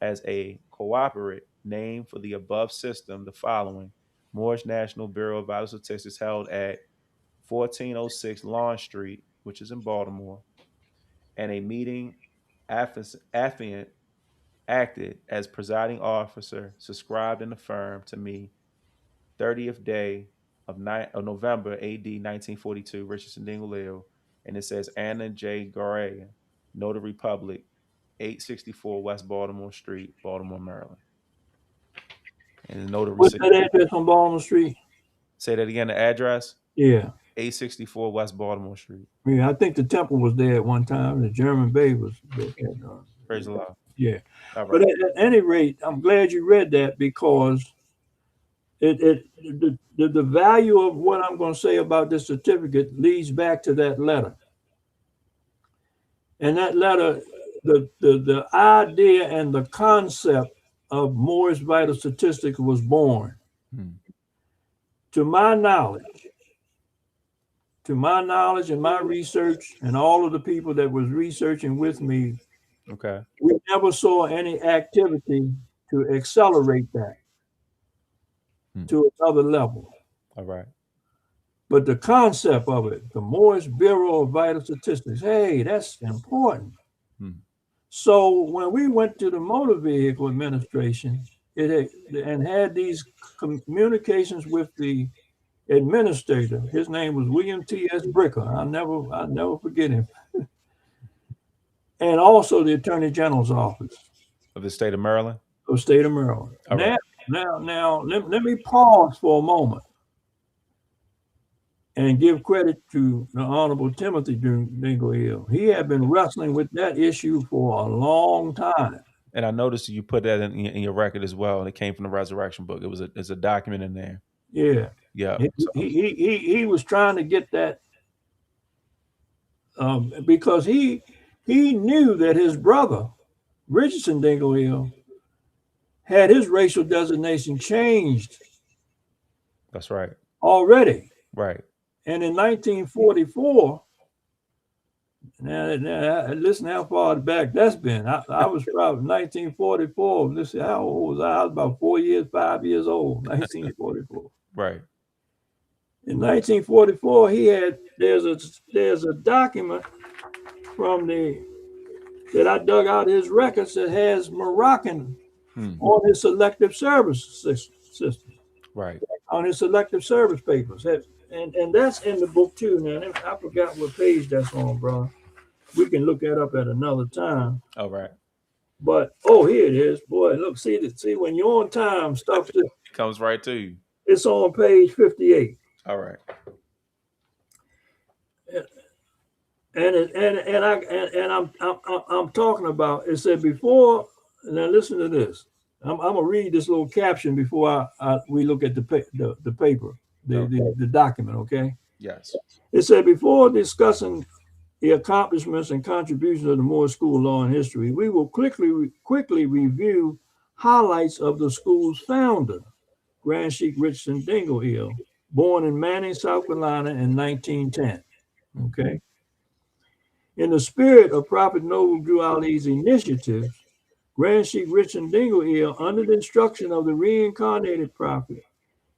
as a cooperate name for the above system the following: Moorish National Bureau of Vital Statistics, held at 1406 Lawn Street, which is in Baltimore, and a meeting affiant acted as presiding officer, subscribed and affirmed to me 30th day of November AD 1942, Richardson Dingle, and it says Anna J. Garay, Notary Public, 864 West Baltimore Street, Baltimore, Maryland. And the notary What's signature. that address on Baltimore Street? Say that again, the address? Yeah. 864 West Baltimore Street. I think the temple was there at one time. The German Bay was there. Praise the Lord. Yeah. All But right. at any rate, I'm glad you read that because the value of what I'm going to say about this certificate leads back to that letter. And that letter, the idea and the concept of Moorish vital statistics was born. Hmm. To my knowledge, and my research, and all of the people that was researching with me, Okay. we never saw any activity to accelerate that to another level. All right. But the concept of it, the Moorish Bureau of Vital Statistics, hey, that's important. Hmm. So when we went to the Motor Vehicle Administration, and had these communications with the administrator, his name was William T.S. Bricker. I'll never forget him. And also the Attorney General's office Of the state of Maryland. of the state of Maryland. All right. Now, let me pause for a moment and give credit to the Honorable Timothy Dingle Hill. He had been wrestling with that issue for a long time. And I noticed you put that in your record as well. And it came from the Resurrection book. It's a document in there. Yeah. Yeah. He was trying to get that because he knew that his brother, Richardson Dingle Hill, had his racial designation changed That's right. already. Right. And in 1944, now listen how far back that's been. I was probably 1944. Listen, how old was I? I was about 5 years old, 1944. Right. In 1944, there's a document from that I dug out his records that has Moroccan on his selective service system. Right. On his selective service papers. And that's in the book too. Now, I forgot what page that's on, bro. We can look that up at another time. All right. But here it is, boy. Look, see when you're on time, stuff It comes right to you. It's on page 58. All right. And I'm talking about. It said before. Now listen to this. I'm gonna read this little caption before we look at the paper, the document. Okay. Yes. It said before discussing the accomplishments and contributions of the Moore School of Law and History, we will quickly review highlights of the school's founder, Grand Sheik Richardson Dingle Hill, born in Manning, South Carolina in 1910. Okay. In the spirit of Prophet Noble Drew Ali's initiatives, Grand Sheik Richardson Dingle Hill, under the instruction of the reincarnated prophet,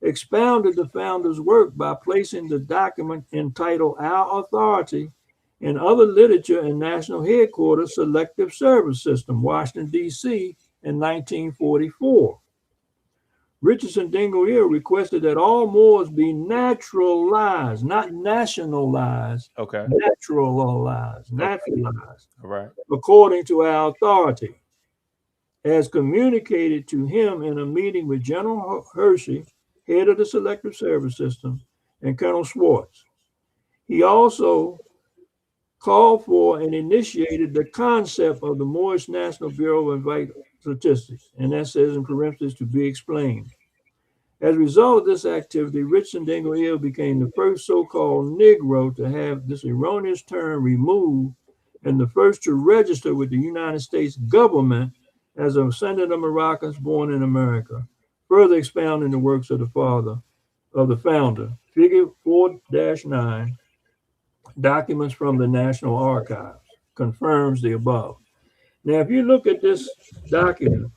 expounded the founder's work by placing the document entitled Our Authority and Other Literature in National Headquarters Selective Service System, Washington, D.C. in 1944. Richardson Dingle Hill requested that all Moors be naturalized, not nationalized, Okay. naturalized, All right. according to our authority, as communicated to him in a meeting with General Hershey, head of the Selective Service System, and Colonel Schwartz. He also called for and initiated the concept of the Moorish National Bureau of Vital Statistics, and that says in parentheses, to be explained. As a result of this activity, Richardson Dingle Hill became the first so-called Negro to have this erroneous term removed and the first to register with the United States government as a descendant of Moroccans born in America, further expounding the works of the founder. Figure 4-9, documents from the National Archives, confirms the above. Now, if you look at this document,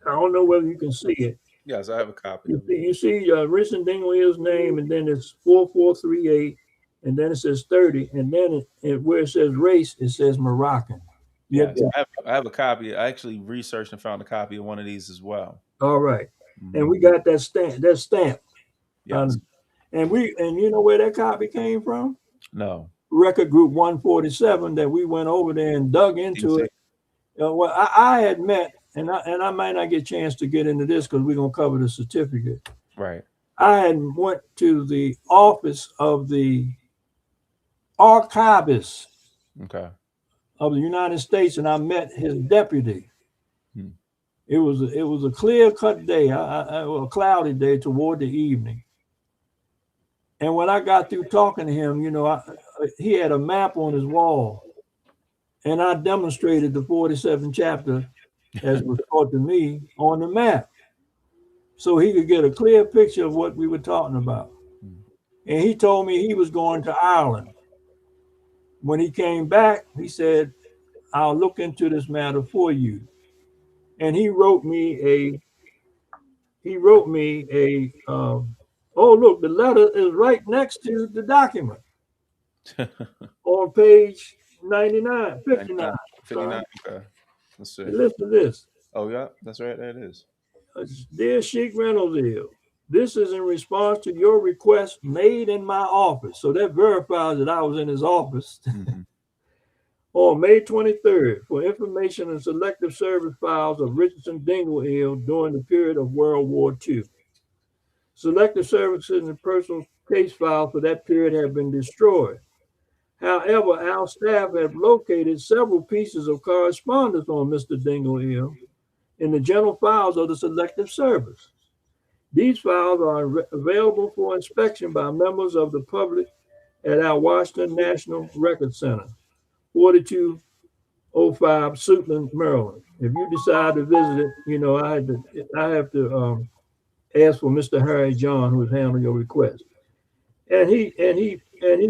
I don't know whether you can see it. Yes, I have a copy. You see Richardson Dingle Hill's name, and then it's 4438, and then it says 30, and then where it says race, it says Moroccan. Yes, I have a copy. I actually researched and found a copy of one of these as well. All right. And we got that stamp. Yes. And you know where that copy came from? No. Record Group 147 that we went over there and dug into it. Well, I had met, and I might not get a chance to get into this because we're gonna cover the certificate. Right. I had went to the office of the archivist Okay. of the United States, and I met his deputy. Hmm. It was a clear cut day, a cloudy day toward the evening. And when I got through talking to him, he had a map on his wall, and I demonstrated the 47th chapter as was taught to me on the map, so he could get a clear picture of what we were talking about. Hmm. And he told me he was going to Ireland. When he came back, he said, "I'll look into this matter for you." And he wrote me a. Oh, look, the letter is right next to the document on page 99, 59. 99, 59. Sorry. Okay. Let's see. Listen to this. Oh, yeah, that's right. There it is. Dear Sheik Reynolds, this is in response to your request made in my office. So that verifies that I was in his office Hmm. on May 23rd for information and selective service files of Richardson Dingle during the period of World War II. Selective services and personal case files for that period have been destroyed. However, our staff have located several pieces of correspondence on Mr. Dingle in the general files of the Selective Service. These files are available for inspection by members of the public at our Washington National Record Center, 4205 Suitland, Maryland. If you decide to visit it, I have to ask for Mr. Harry John, who is handling your request. And he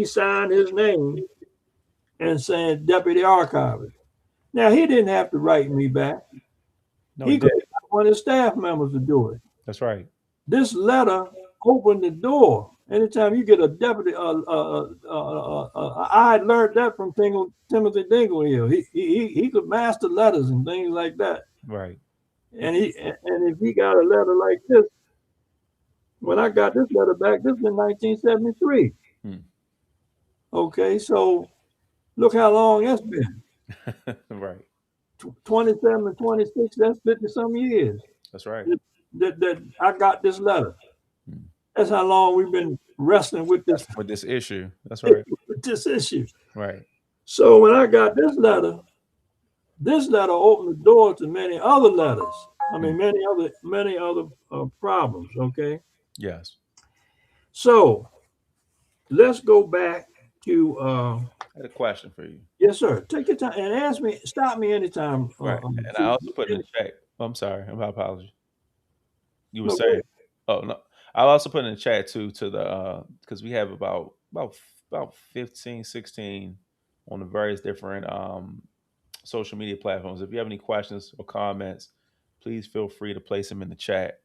signed his name and said Deputy Archivist. Now he didn't have to write me back. No, he He could did. have got one of his staff members to do it. That's right. This letter opened the door. Anytime you get a deputy, I had learned that from Timothy Dingle here. He could master letters and things like that. Right. And if he got a letter like this, when I got this letter back, this was in 1973. Hmm. Okay, so look how long that's been. Right. 27 and 26, that's 50 some years That's right. that I got this letter. Hmm. That's how long we've been wrestling with this With this issue. That's right. with this issue. Right. So when I got this letter opened the door to many other letters. I Hmm. mean, many other problems. Okay, Yes. so let's go back to I had a question for you. yes, sir. Take your time and ask me. Stop me anytime. Right. And I also put in the chat. Oh, I'm sorry. My apology. You were No, go saying. ahead. Oh no. I also put in the chat too to the because we have about 15, 16 on the various different social media platforms. If you have any questions or comments, please feel free to place them in the chat.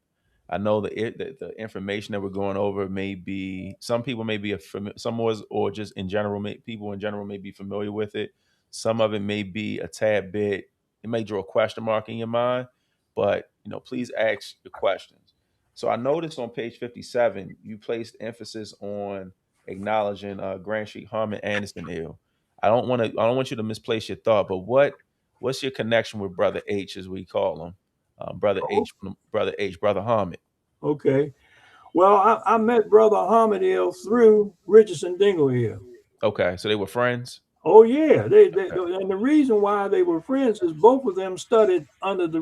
I know the information that we're going over may be some people may be some more or just in general people in general may be familiar with it. Some of it may be a tad bit. It may draw a question mark in your mind, but please ask your questions. So I noticed on page 57 you placed emphasis on acknowledging Grand Sheik Harmon Anderson ill. I don't want you to misplace your thought, but what's your connection with Brother H as we call him, Brother H, Brother Harmon? Okay. Well, I met Brother Hamid through Richardson Dingle. Okay, so they were friends. Oh yeah, Okay. and the reason why they were friends is both of them studied under the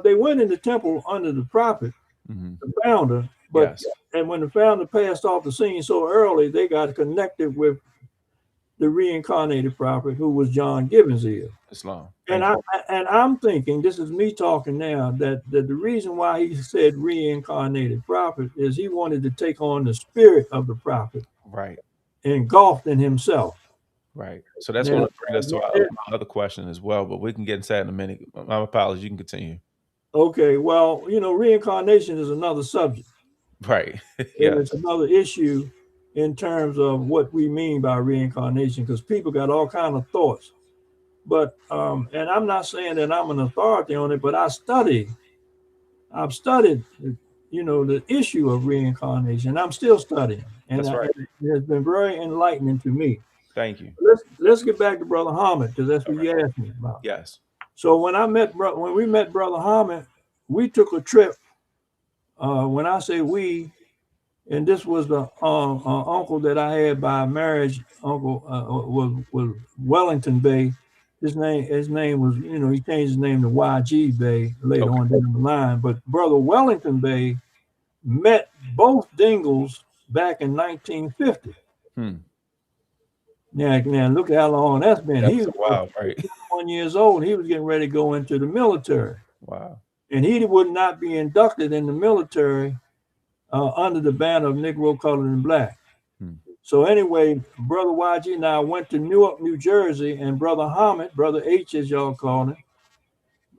they went in the temple under the prophet, Hmm. the founder, but Yes. and when the founder passed off the scene so early, they got connected with the reincarnated prophet who was John Gibbons here. Islam. And Thank I you. and I'm thinking this is me talking now that the reason why he said reincarnated prophet is he wanted to take on the spirit of the prophet Right. engulfed in himself. Right. So that's going Now, to bring us to my other question as well, but we can get into that in a minute. My apologies. You can continue. okay, well, reincarnation is another subject, Right. and Yes. it's another issue in terms of what we mean by reincarnation, because people got all kind of thoughts. But and I'm not saying that I'm an authority on it, but I've studied, the issue of reincarnation. I'm still studying, and That's right. it has been very enlightening to me. Thank you. Let's get back to Brother Hamid because that's All what right. you asked me about. Yes. So when we met Brother Hamid, we took a trip. When I say we, and this was the uncle that I had by marriage. Uncle was Wellington Bay. His name was, he changed his name to YG Bay later Okay. on down the line. But Brother Wellington Bay met both Dingles back in 1950. Hmm. Now look how long that's been. He That's was a while, right? 1 years old. He was getting ready to go into the military, Wow. and he would not be inducted in the military under the banner of Negro, Colored, and Black. Hmm. So anyway, Brother YG and I went to Newark, New Jersey, and Brother Hamid, Brother H as y'all call him,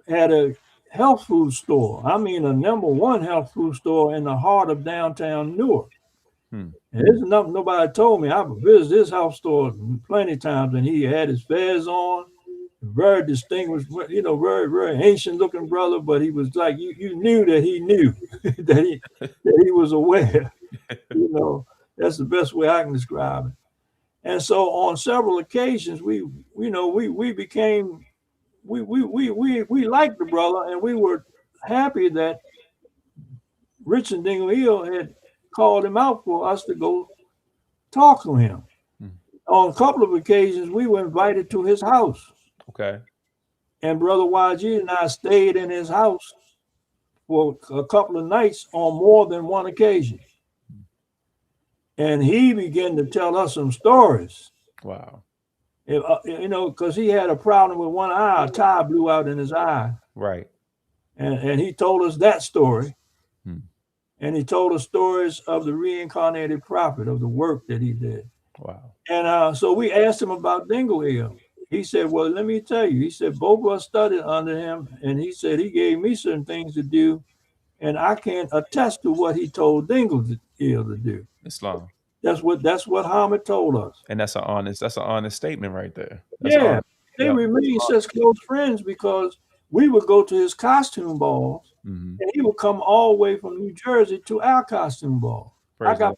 had a health food store. I mean, a number one health food store in the heart of downtown Newark. Hmm. And this is nothing nobody told me. I've visited his health store plenty of times, and he had his fez on. Very distinguished, very, very ancient looking brother, but he was like, you knew that he knew that he was aware. You know, that's the best way I can describe it. And so on several occasions, we became, we liked the brother, and we were happy that Richard Dingle Hill had called him out for us to go talk to him. Hmm. On a couple of occasions, we were invited to his house, Okay. and Brother YG and I stayed in his house for a couple of nights on more than one occasion. And he began to tell us some stories. Wow. Because he had a problem with one eye, a tie blew out in his eye. Right. And he told us that story. Hmm. And he told us stories of the reincarnated prophet, of the work that he did. Wow. And so we asked him about Dingle Hill. He said, well, let me tell you. He said, both of us studied under him. And he said, he gave me certain things to do. And I can attest to what he told Dingle Hill to do. Islam. That's what Hamid told us. And that's an honest statement right there. That's Yeah, honest. they Yeah. remained such close friends because we would go to his costume balls, Mm-hmm. and he would come all the way from New Jersey to our costume ball. I Praise the got Lord.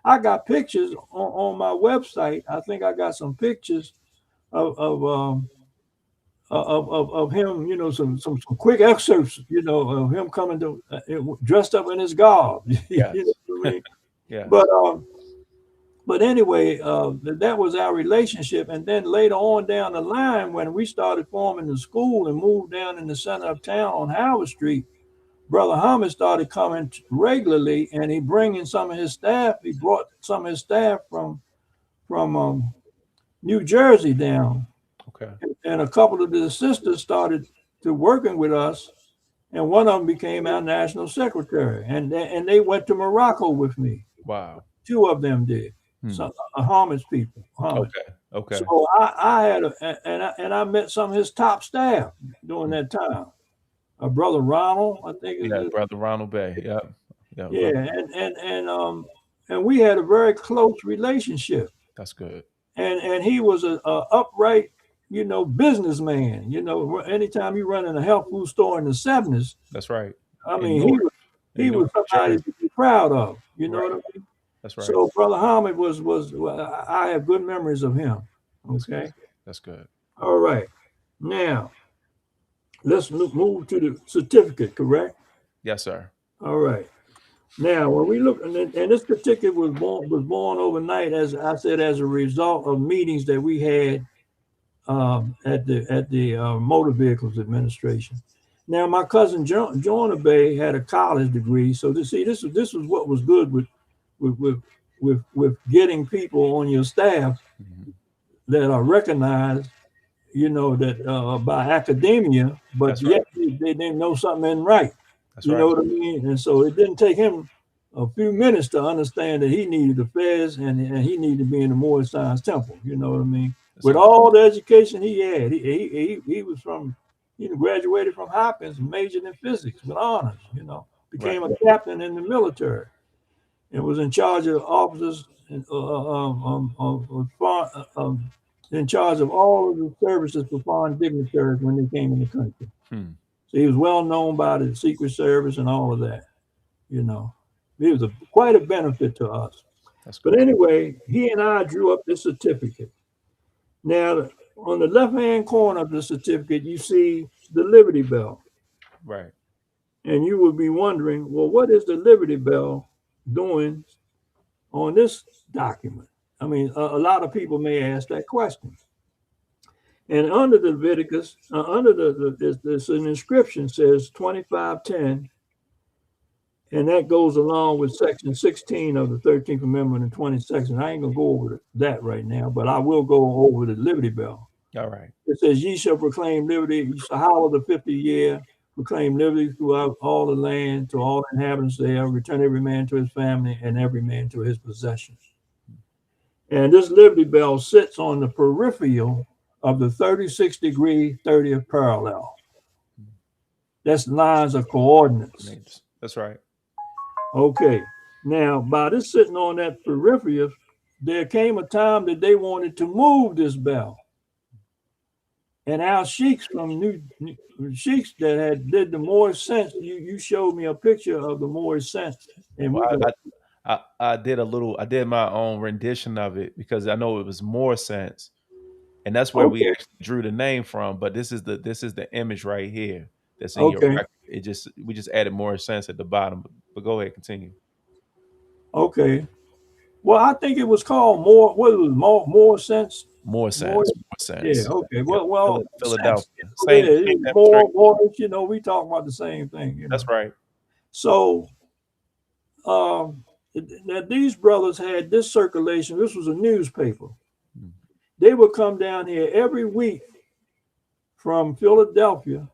I got pictures on my website. I think I got some pictures of of him. Some quick excerpts. Of him coming to dressed up in his garb. You know Yes. what I mean? Yes. But anyway, that was our relationship. And then later on down the line, when we started forming the school and moved down in the center of town on Howard Street, Brother Hamid started coming regularly, and he bringing some of his staff. He brought some of his staff from New Jersey down, Okay. and a couple of the sisters started to working with us, and one of them became our national secretary, and they went to Morocco with me. Wow. Two of them did. Hmm. Some Hamid's people. Hamid. Okay. Okay. So I had I met some of his top staff during that time. Brother Ronald, I think is Yeah, his, brother Ronald Bay. Yep. Yeah, yeah, brother. and we had a very close relationship. That's good. And he was a upright, businessman. Anytime you run in a health food store in the '70s, That's right. I In mean, Newark. he In was Newark, somebody Jersey. to be proud of. You know Right. what I mean? That's right. So Brother Hamid was well, I have good memories of him. That's good. Okay. That's good. All right. Now let's move to the certificate. Correct. Yes, sir. All right. Now, when we look, and this certificate was born overnight, as I said, as a result of meetings that we had at the Motor Vehicles Administration. Now, my cousin Jonah Bay had a college degree, so this was what was good with getting people on your staff Mhm. that are recognized, that by academia, but That's right. yet they didn't know something isn't right. That's You know right. what I mean? And so it didn't take him a few minutes to understand that he needed the feds and he needed to be in the Moorish Science Temple. You know what I mean? That's With good. all the education he had, he was he graduated from Hopkins, majored in physics with honors. Right. Became a captain in the military and was in charge of officers in charge of all of the services for foreign dignitaries when they came in the country. Hmm. So he was well known by the Secret Service and all of that. You know, it was quite a benefit to us. That's But good. anyway, he and I drew up this certificate. Now, on the left-hand corner of the certificate, you see the Liberty Bell. Right. And you would be wondering, well, what is the Liberty Bell doing on this document? I mean, a lot of people may ask that question. And under the Leviticus, under there's an inscription says 2510, and that goes along with section 16 of the 13th Amendment and 20 section. I ain't going to go over that right now, but I will go over the Liberty Bell. All right. It says, ye shall proclaim liberty, ye shall hallow the 50th year, proclaim liberty throughout all the land, to all the inhabitants there, return every man to his family, and every man to his possessions. And this Liberty Bell sits on the peripheral of the 36-degree 30th parallel. That's lines of coordinates. That's right. Okay. Now, by this sitting on that peripheral, there came a time that they wanted to move this bell. And our sheiks from sheiks that had did the Moorish Sense, you showed me a picture of the Moorish Sense. And well, I did my own rendition of it because I know it was More Sense, and that's where we actually drew the name from. But this is the image right here that's in your record. We just added More Sense at the bottom. But go ahead, continue. Okay. Well, I think it was called More. What it was More Sense. More Sense. More Sense. Yeah. Okay. Well, Philadelphia. Same more. You know, we talk about the same thing. You know? That's right. So, now these brothers had this circulation. This was a newspaper. They would come down here every week from Philadelphia.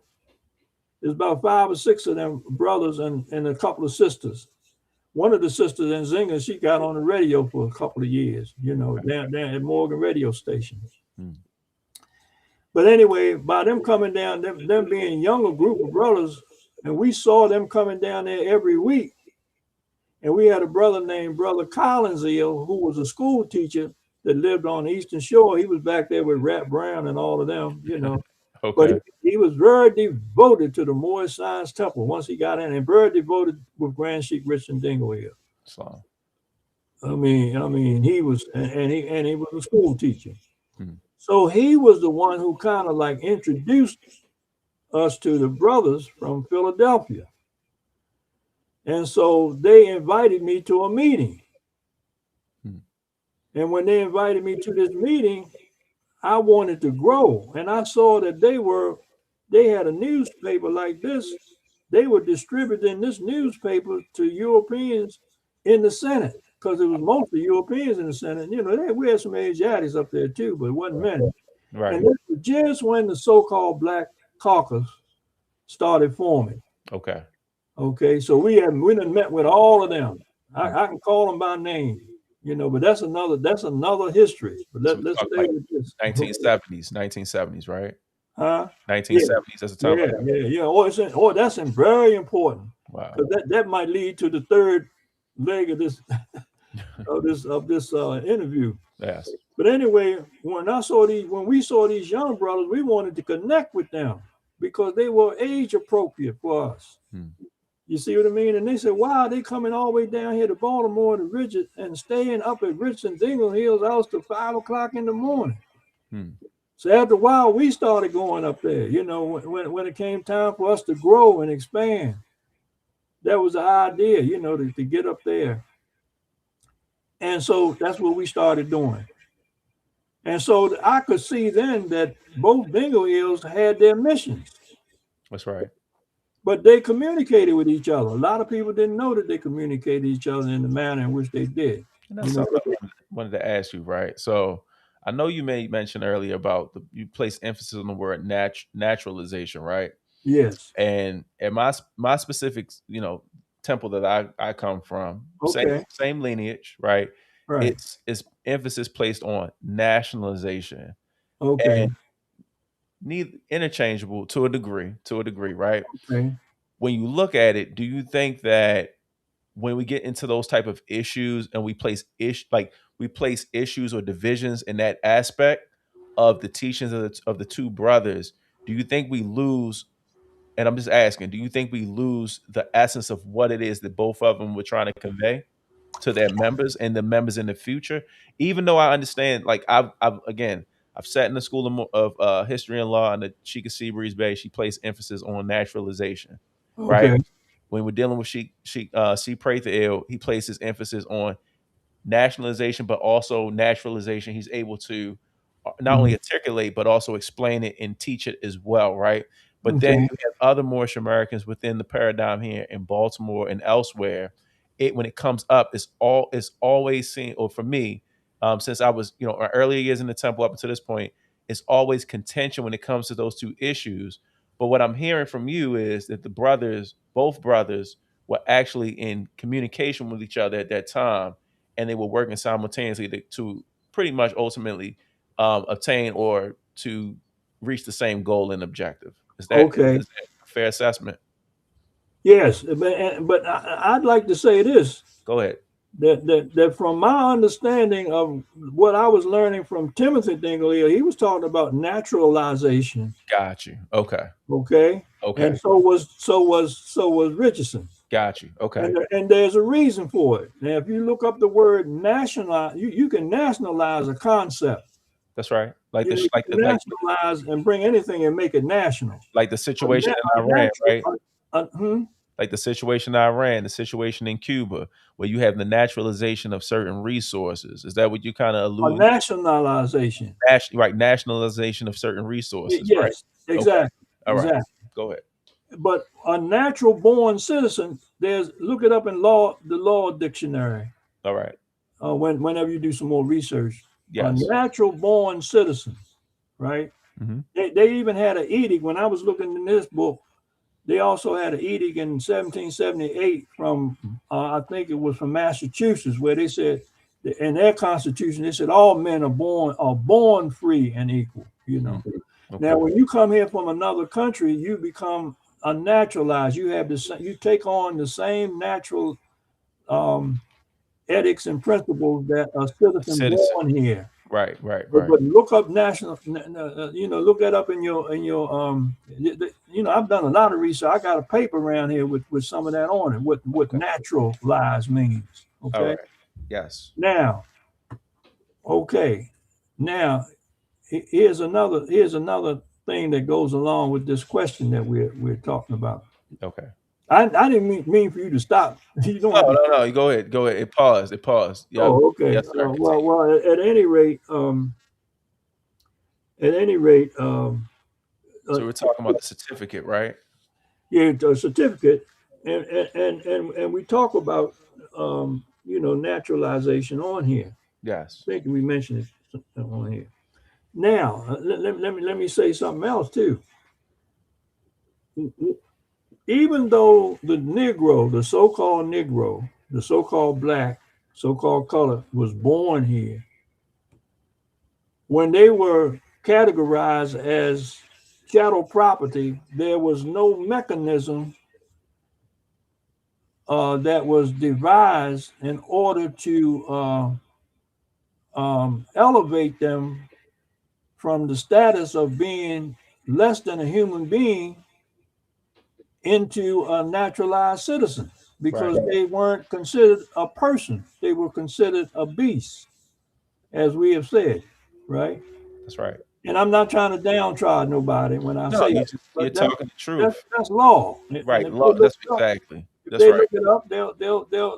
There's about 5 or 6 of them brothers and a couple of sisters. One of the sisters in Zinga, she got on the radio for a couple of years, you know, down at Morgan radio stations. But anyway, by them coming down, them being a younger group of brothers, and we saw them coming down there every week. And we had a brother named Brother Collinsville, who was a school teacher that lived on the Eastern Shore. He was back there with Rat Brown and all of them, you know. Okay. But he was very devoted to the Moorish Science Temple once he got in, and very devoted with Grand Sheik Richard Dingle here. So, I mean, he was, and he was a school teacher. So he was the one who kind of like introduced us to the brothers from Philadelphia. And so they invited me to a meeting. And when they invited me to this meeting, I wanted to grow, and I saw that they had a newspaper like this. They were distributing this newspaper to Europeans in the Senate, because it was mostly Europeans in the Senate. You know, we had some Asiatics up there too, but it wasn't many. Right. And this was just when the so-called Black Caucus started forming. Okay, so we done met with all of them. I can call them by name. You know, but that's another history. But let's stay with this. 1970s, right? Huh? 1970s. That's the time. Yeah. That's very important. Wow. Because that might lead to the third leg of this of this interview. Yes. But anyway, when we saw these young brothers, we wanted to connect with them because they were age appropriate for us. You see what I mean? And they said, wow, they coming all the way down here to Baltimore to Richard and staying up at Richard Dingle Hills house till 5 o'clock in the morning. So after a while, we started going up there, you know, when it came time for us to grow and expand. That was the idea, you know, to get up there. And so that's what we started doing. And so I could see then that both Dingle Hills had their missions. That's right. But they communicated with each other. A lot of people didn't know that they communicated with each other in the manner in which they did. And that's something I wanted to ask you, right? So I know you made mention earlier about you place emphasis on the word naturalization, right? Yes. And at my specific, you know, temple that I come from, same lineage, right? It's emphasis placed on nationalization. Okay. And interchangeable to a degree, right? Okay. When you look at it, do you think that when we get into those type of issues and we place issues or divisions in that aspect of the teachings of the two brothers, do you think we lose? And I'm just asking, do you think we lose the essence of what it is that both of them were trying to convey to their members and the members in the future? Even though I understand, like I've sat in the school of history and law in the Sheik of Seabreeze Bay. She placed emphasis on naturalization, right? When we're dealing with Sheik C. Prathael, he places emphasis on nationalization, but also naturalization. He's able to not only articulate, but also explain it and teach it as well, right? But then Okay. you have other Moorish Americans within the paradigm here in Baltimore and elsewhere. It when it comes up, it's always seen, or for me, since I was, our earlier years in the temple up until this point, it's always contention when it comes to those two issues. But what I'm hearing from you is that the brothers, both brothers, were actually in communication with each other at that time, and they were working simultaneously to pretty much ultimately obtain or to reach the same goal and objective. Okay. Is that a fair assessment? Yes, but I'd like to say this, Go ahead. that from my understanding of what I was learning from Timothy Dingley, he was talking about naturalization. Got you. Okay. Okay, and Okay. so was Richardson. Got you. Okay. And there's a reason for it. Now, if you look up the word nationalize, you can nationalize a concept. That's right. Like You the know, you like can the like nationalize and bring anything and make it national. like the A, situation na- in a Iran, natural, right? hmm? Like the situation in Iran, the situation in Cuba, where you have the naturalization of certain resources. Is that what you kind of A alluding to? nationalization. Right, nationalization of certain resources, right? Yes, Okay. exactly, All right. exactly. Go ahead. But a natural born citizen, there's look it up in the law dictionary. All right. Whenever you do some more research, a Yes. natural born citizen, right? Hmm. They even had an edict when I was looking in this book. They also had an edict in 1778 from, I think it was from Massachusetts, where they said, in their constitution, they said all men are born free and equal. You know. Now, Okay. when you come here from another country, you become unnaturalized. You have you take on the same natural um, ethics and principles that a A citizen citizen. born here. Right. Right. But, Right. but look up look that up I've done a lot of research. I got a paper around here with some of that on it. What Okay. natural lies means. All Okay. right. Yes. Now, okay. Now, here's another thing that goes along with this question that we're talking about. Okay. I didn't mean for you to stop. You don't No, have to. no, no. You go ahead. Go ahead. It paused. It paused. Yep. Oh, okay. Yes, sir. Continue. Well, at any rate, uh, So we're talking about the certificate, right? yeah, a certificate, and we talk about naturalization on here. Yes. I think we mentioned it on here. Now, let me say something else too. Even though the Negro, the so-called black, so-called color, was born here, when they were categorized as chattel property, there was no mechanism that was devised in order to elevate them from the status of being less than a human being into a naturalized citizen, Right. because they weren't considered a person. They were considered a beast, as we have said, right? That's right. And I'm not trying to downtrod nobody when I No, say that, you're but talking the truth. that's law. And Right. That's exactly. if That's they right. look it up,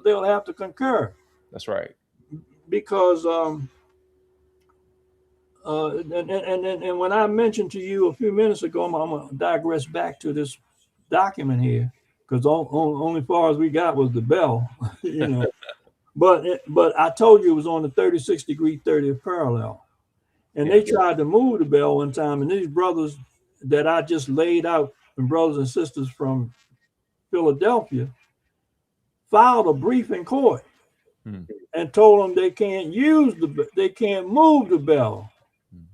they'll have to concur, That's right. because and when I mentioned to you a few minutes ago, I'm going to digress back to this document here, because only far as we got was the bell, you know. But I told you it was on the 36-degree 30th parallel, and they Yes. tried to move the bell one time, and these brothers that I just laid out, and brothers and sisters from Philadelphia, filed a brief in court Hmm. and told them they can't move the bell Hmm.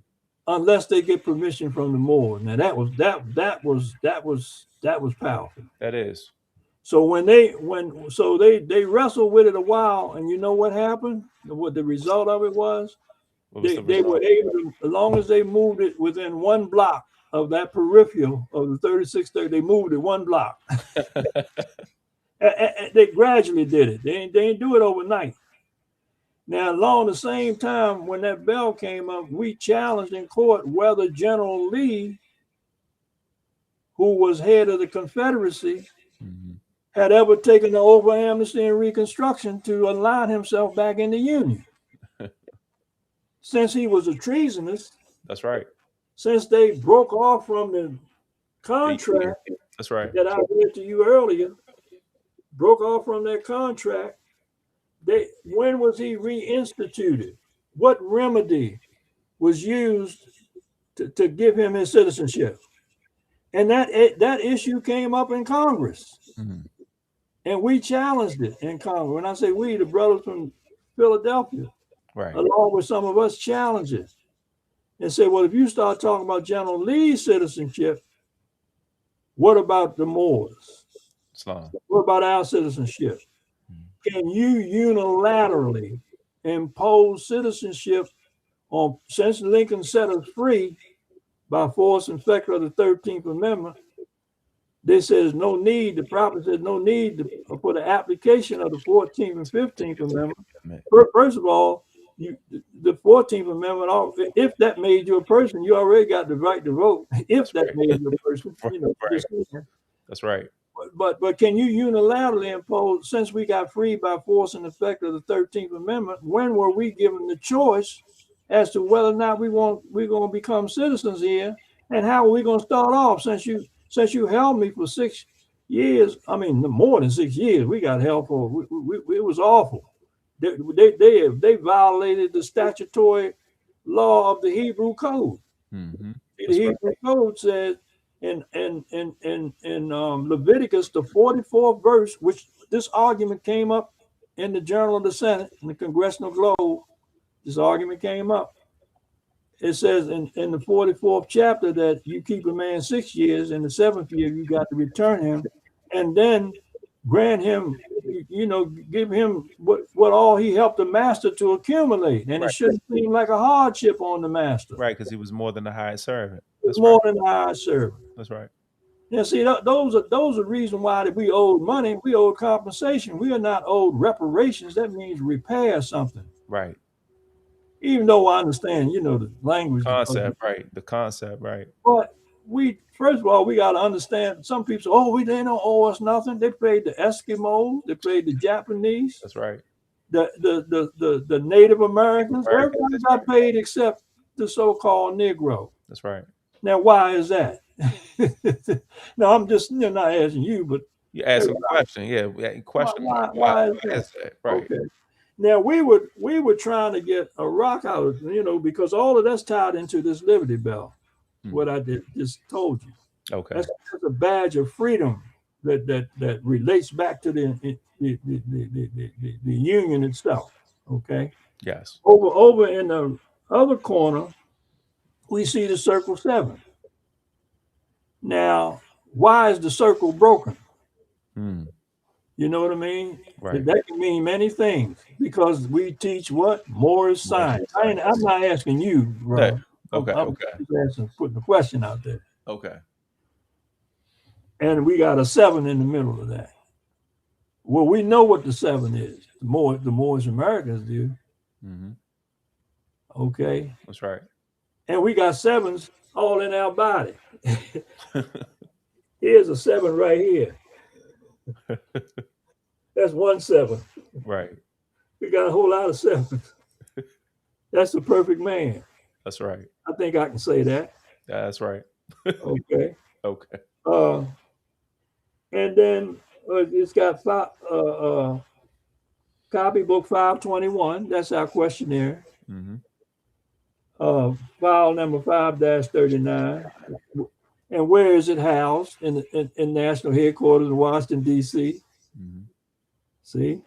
unless they get permission from the Moor. Now that was powerful. That is. So they wrestled with it a while, and you know what happened? What the result of it was? What was They the they were result? able to, as long as they moved it within one block of that peripheral of the 3630, they moved it one block. They gradually did it. They ain't do it overnight. Now, along the same time, when that bell came up, we challenged in court whether General Lee, who was head of the Confederacy, Mhm. had ever taken the oath of amnesty and reconstruction to align himself back in the Union. Since he was a treasonous, That's right. since they broke off from the The union. contract That's right. that I read to you earlier, broke off from their contract, when was he reinstituted? What remedy was used to give him his citizenship? And that issue came up in Congress. Mm-hmm. And we challenged it in Congress. When I say we, the brothers from Philadelphia, Right. along with some of us, challenged it and said, well, if you start talking about General Lee's citizenship, what about the Moors? Islam. What about our citizenship? Mm-hmm. Can you unilaterally impose citizenship on, since Lincoln set us free by force and effect of the 13th Amendment? They says no need, the prophet says no need for the application of the 14th and 15th Amendment. First of all, the 14th Amendment, if that made you a person, you already got the right to vote. If that made you a person, Right. That's right. But can you unilaterally impose, since we got free by force and effect of the 13th Amendment, when were we given the choice as to whether or not we're going to become citizens here, and how are we going to start off? Since you held me for 6 years, I mean more than 6 years, we got held for. It was awful. They violated the statutory law of the Hebrew Code. Mm-hmm. The Hebrew Code says in Leviticus, the 44th verse, which this argument came up in the Journal of the Senate, in the Congressional Globe, this argument came up. It says in the 44th chapter that you keep a man 6 years, in the 7th year you got to return him, and then grant him, give him what all he helped the master to accumulate. And it shouldn't seem like a hardship on the master. Right, because he was more than a hired servant. That's more than a hired servant. That's right. Yeah, see, those are reasons why that we owed money, we owed compensation. We are not owed reparations. That means repair something. Right. Even though I understand, the language. Concept, right. The concept, right. But first of all, we got to understand, some people say, they don't owe us nothing. They paid the Eskimos, they paid the Japanese. That's right. The Native Americans. Everybody got paid except the so-called Negro. That's right. Now, why is that? No, I'm just not asking you, but you asking a question. Yeah, question. Why is that? Right. Okay. Now we were trying to get a rock out, because all of that's tied into this Liberty Bell. What I just told you. Okay. That's a badge of freedom that relates back to the Union itself. Okay. Yes. Over in the other corner, we see the circle 7. Now, why is the circle broken? You know what I mean? Right. That can mean many things, because we teach what? Moorish science. I'm not asking you, bro. Okay. I'm putting the question out there. Okay. And we got a 7 in the middle of that. Well, we know what the 7 is. The Moorish Americans do. Mm-hmm. Okay. That's right. And we got 7s all in our body. Here's a 7 right here. That's 1 7. Right. We got a whole lot of 7s. That's the perfect man. That's right. I think I can say that. That's right. Okay. Okay. And then it's got copybook 521. That's our questionnaire. Mm-hmm. File number 5-39. And where is it housed? In national headquarters in Washington, D.C. Mm-hmm. See?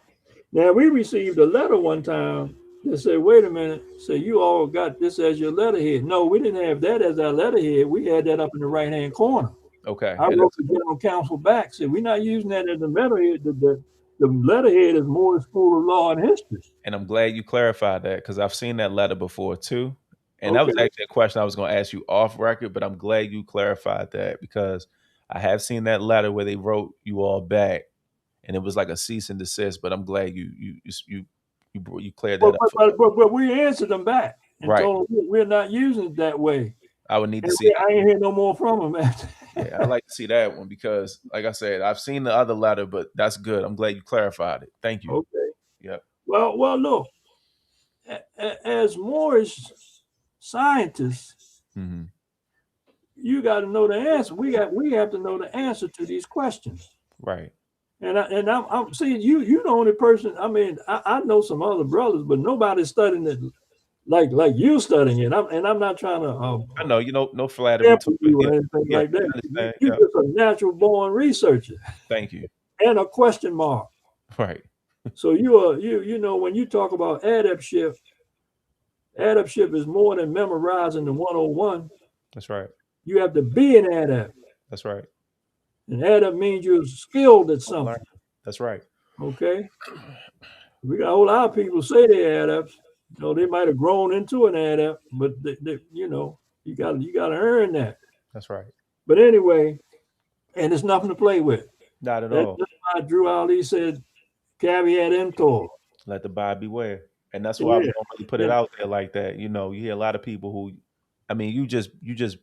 Now, we received a letter one time that said, wait a minute, so you all got this as your letterhead. No, we didn't have that as our letterhead. We had that up in the right-hand corner. Okay. I wrote the general counsel back, said, we're not using that as the letterhead. The letterhead is Moorish School of Law and History. And I'm glad you clarified that, because I've seen that letter before too. And that was actually a question I was going to ask you off record, but I'm glad you clarified that, because I have seen that letter where they wrote you all back, and it was like a cease and desist. But I'm glad you cleared that up. But we answered them back and told them we're not using it that way. I would need to see. I ain't hear no more from them after. Yeah, I like to see that one because, like I said, I've seen the other letter, but that's good. I'm glad you clarified it. Thank you. Okay. Yep. Well, look, as Moorish scientists, Hmm. you got to know the answer. We have to know the answer to these questions. Right. I'm seeing you the only person. I mean, I know some other brothers, but nobody's studying it like you studying it. I'm not trying to I know, no flattery to pamper it. you Yeah. or anything Yeah. like that. I understand. You Yep. just a natural born researcher Thank you. and a question mark. Right. So you know when you talk about adeptship is more than memorizing the 101. That's right. You have to be an adept. That's right. And adept means you're skilled at Learn. something. That's right. Okay. We got a whole lot of people say they're adepts. You know, they might have grown into an adept, but you know, you got to earn that. That's right. But anyway, and it's nothing to play with. Not at all. That's why Drew Ali said caveat emptor. Let the buyer beware. And that's why we Yeah. don't really put it And out there like that. You hear a lot of people who, I mean, you just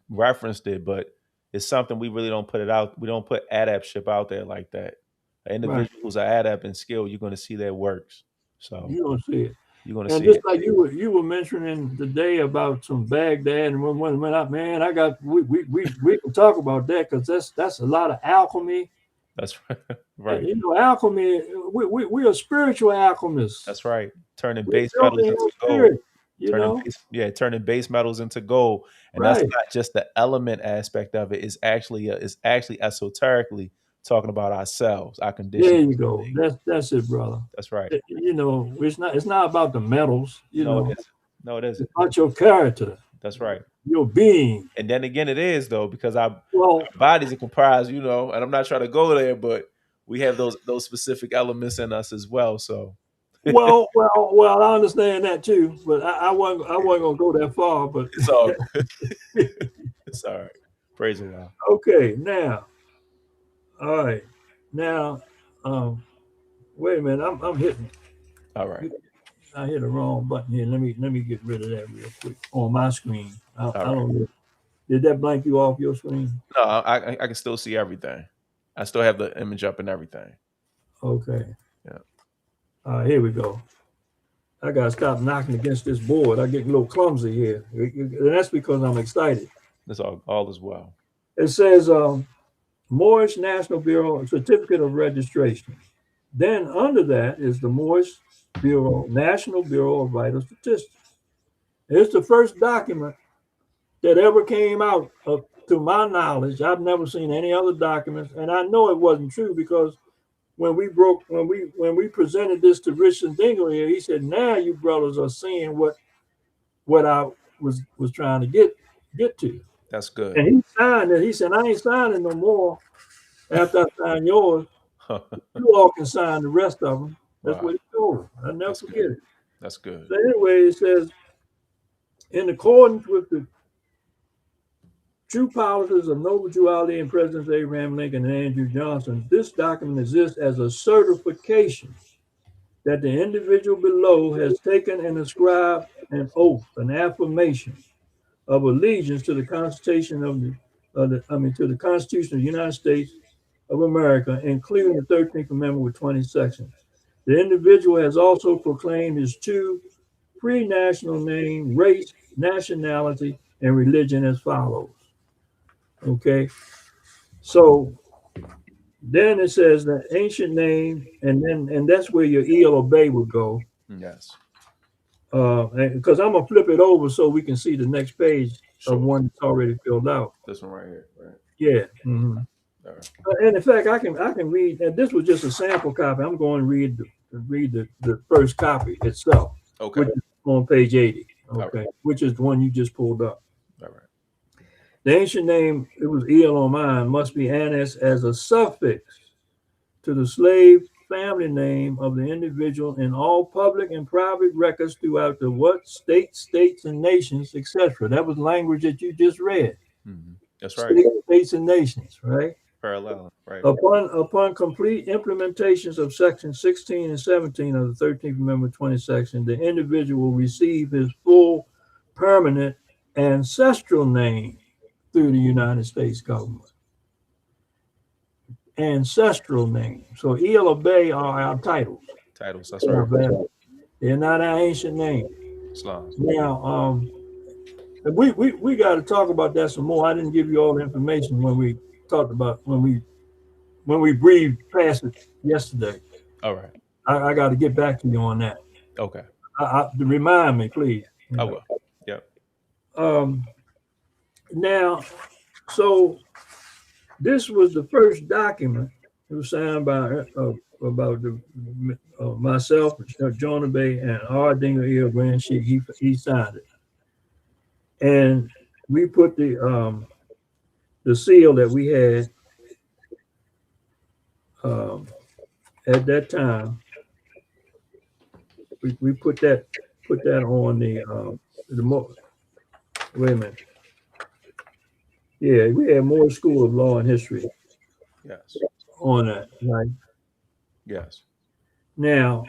referenced it, but it's something we really don't put it out. We don't put adaptship out there like that. An right, individual who's an adept in skill, you're going to see their works. So you don't see it. you're going to And see just it. like you were mentioning today about some Baghdad, and when I man, I got we can talk about that because that's a lot of alchemy. That's right. And, Right. you know, alchemy. We are spiritual alchemists. That's right. Turning We're base metals building into our gold. spirit. You know, Turning base metals into gold. And that's right? not just the element aspect of it. It's actually esoterically talking about ourselves, our There condition. you go. That's it, brother. That's right. You know, it's not about the metals. You No, it know, isn't. No, it it's isn't. about your character, That's right. your being. And then again, it is though, because our Well, bodies are comprised, and I'm not trying to go there, but we have those specific elements in us as well. So well. I understand that too, but I wasn't gonna go that far. But it's all good. It's all right. Praise the Lord. okay, now, all right, now, um, wait a minute. I'm hitting. All right. I hit the wrong button here. Let me get rid of that real quick on my screen. All I right. don't know. Did that blank you off your screen? No, I can still see everything. I still have the image up and everything. Okay. Yeah. All right, here we go. I gotta stop knocking against this board. I get a little clumsy here, and that's because I'm excited. That's all as well. It says Moorish National Bureau Certificate of Registration. Then under that is the Moorish Bureau National Bureau of Vital Statistics. It's the first document that ever came out to my knowledge. I've never seen any other documents, and I know it wasn't true because when we presented this to Richard Dingle here, he said, "Now you brothers are seeing what I was trying to get to." That's good. And he signed it. He said, "I ain't signing no more after I sign yours. You all can sign the rest of them." That's Wow. what he told him. I'll never That's good. forget it. That's good. So anyway, it says, in accordance with the true policies of Noble Drew Ali and Presidents Abraham Lincoln and Andrew Johnson, this document exists as a certification that the individual below has taken and ascribed an oath, an affirmation of allegiance to the Constitution to the Constitution of the United States of America, including the 13th Amendment with 20 sections. The individual has also proclaimed his true pre-national name, race, nationality, and religion as follows. Okay, so then it says the ancient name, and that's where your eel or bay would go. Yes. Because I'm gonna flip it over so we can see the next page of Sure. one that's already filled out. This one right here. Right. Yeah. Mm-hmm. All right. And in fact, I can read. And this was just a sample copy. I'm going to read the first copy itself, Okay. which is on page 80. All Okay, right. which is the one you just pulled up. All right. The ancient name, it was eel on mine, must be annexed as a suffix to the slave family name of the individual in all public and private records throughout the what states and nations, etc. That was language that you just read. Mm-hmm. That's right. States and nations, right? Parallel. Right. Upon complete implementations of section 16 and 17 of the 13th Amendment 20 section, the individual will receive his full permanent ancestral name through the United States government. ancestral names. So El or Bay are our titles. Titles. That's right. They're not our ancient names. Islam. Now, we got to talk about that some more. I didn't give you all the information when we talked about when we breathed past it yesterday. All right. I got to get back to you on that. Okay. Remind me, please. I will. Yep. Um, now, so this was the first document. It was signed by about myself, Jonah Bay, and R. Dingle E. Grand Sheik. He signed it, and we put the seal that we had um, at that time. We put that on wait a minute. Yeah, we had Moorish School of Law and History Yes. on that, right? Yes. Now,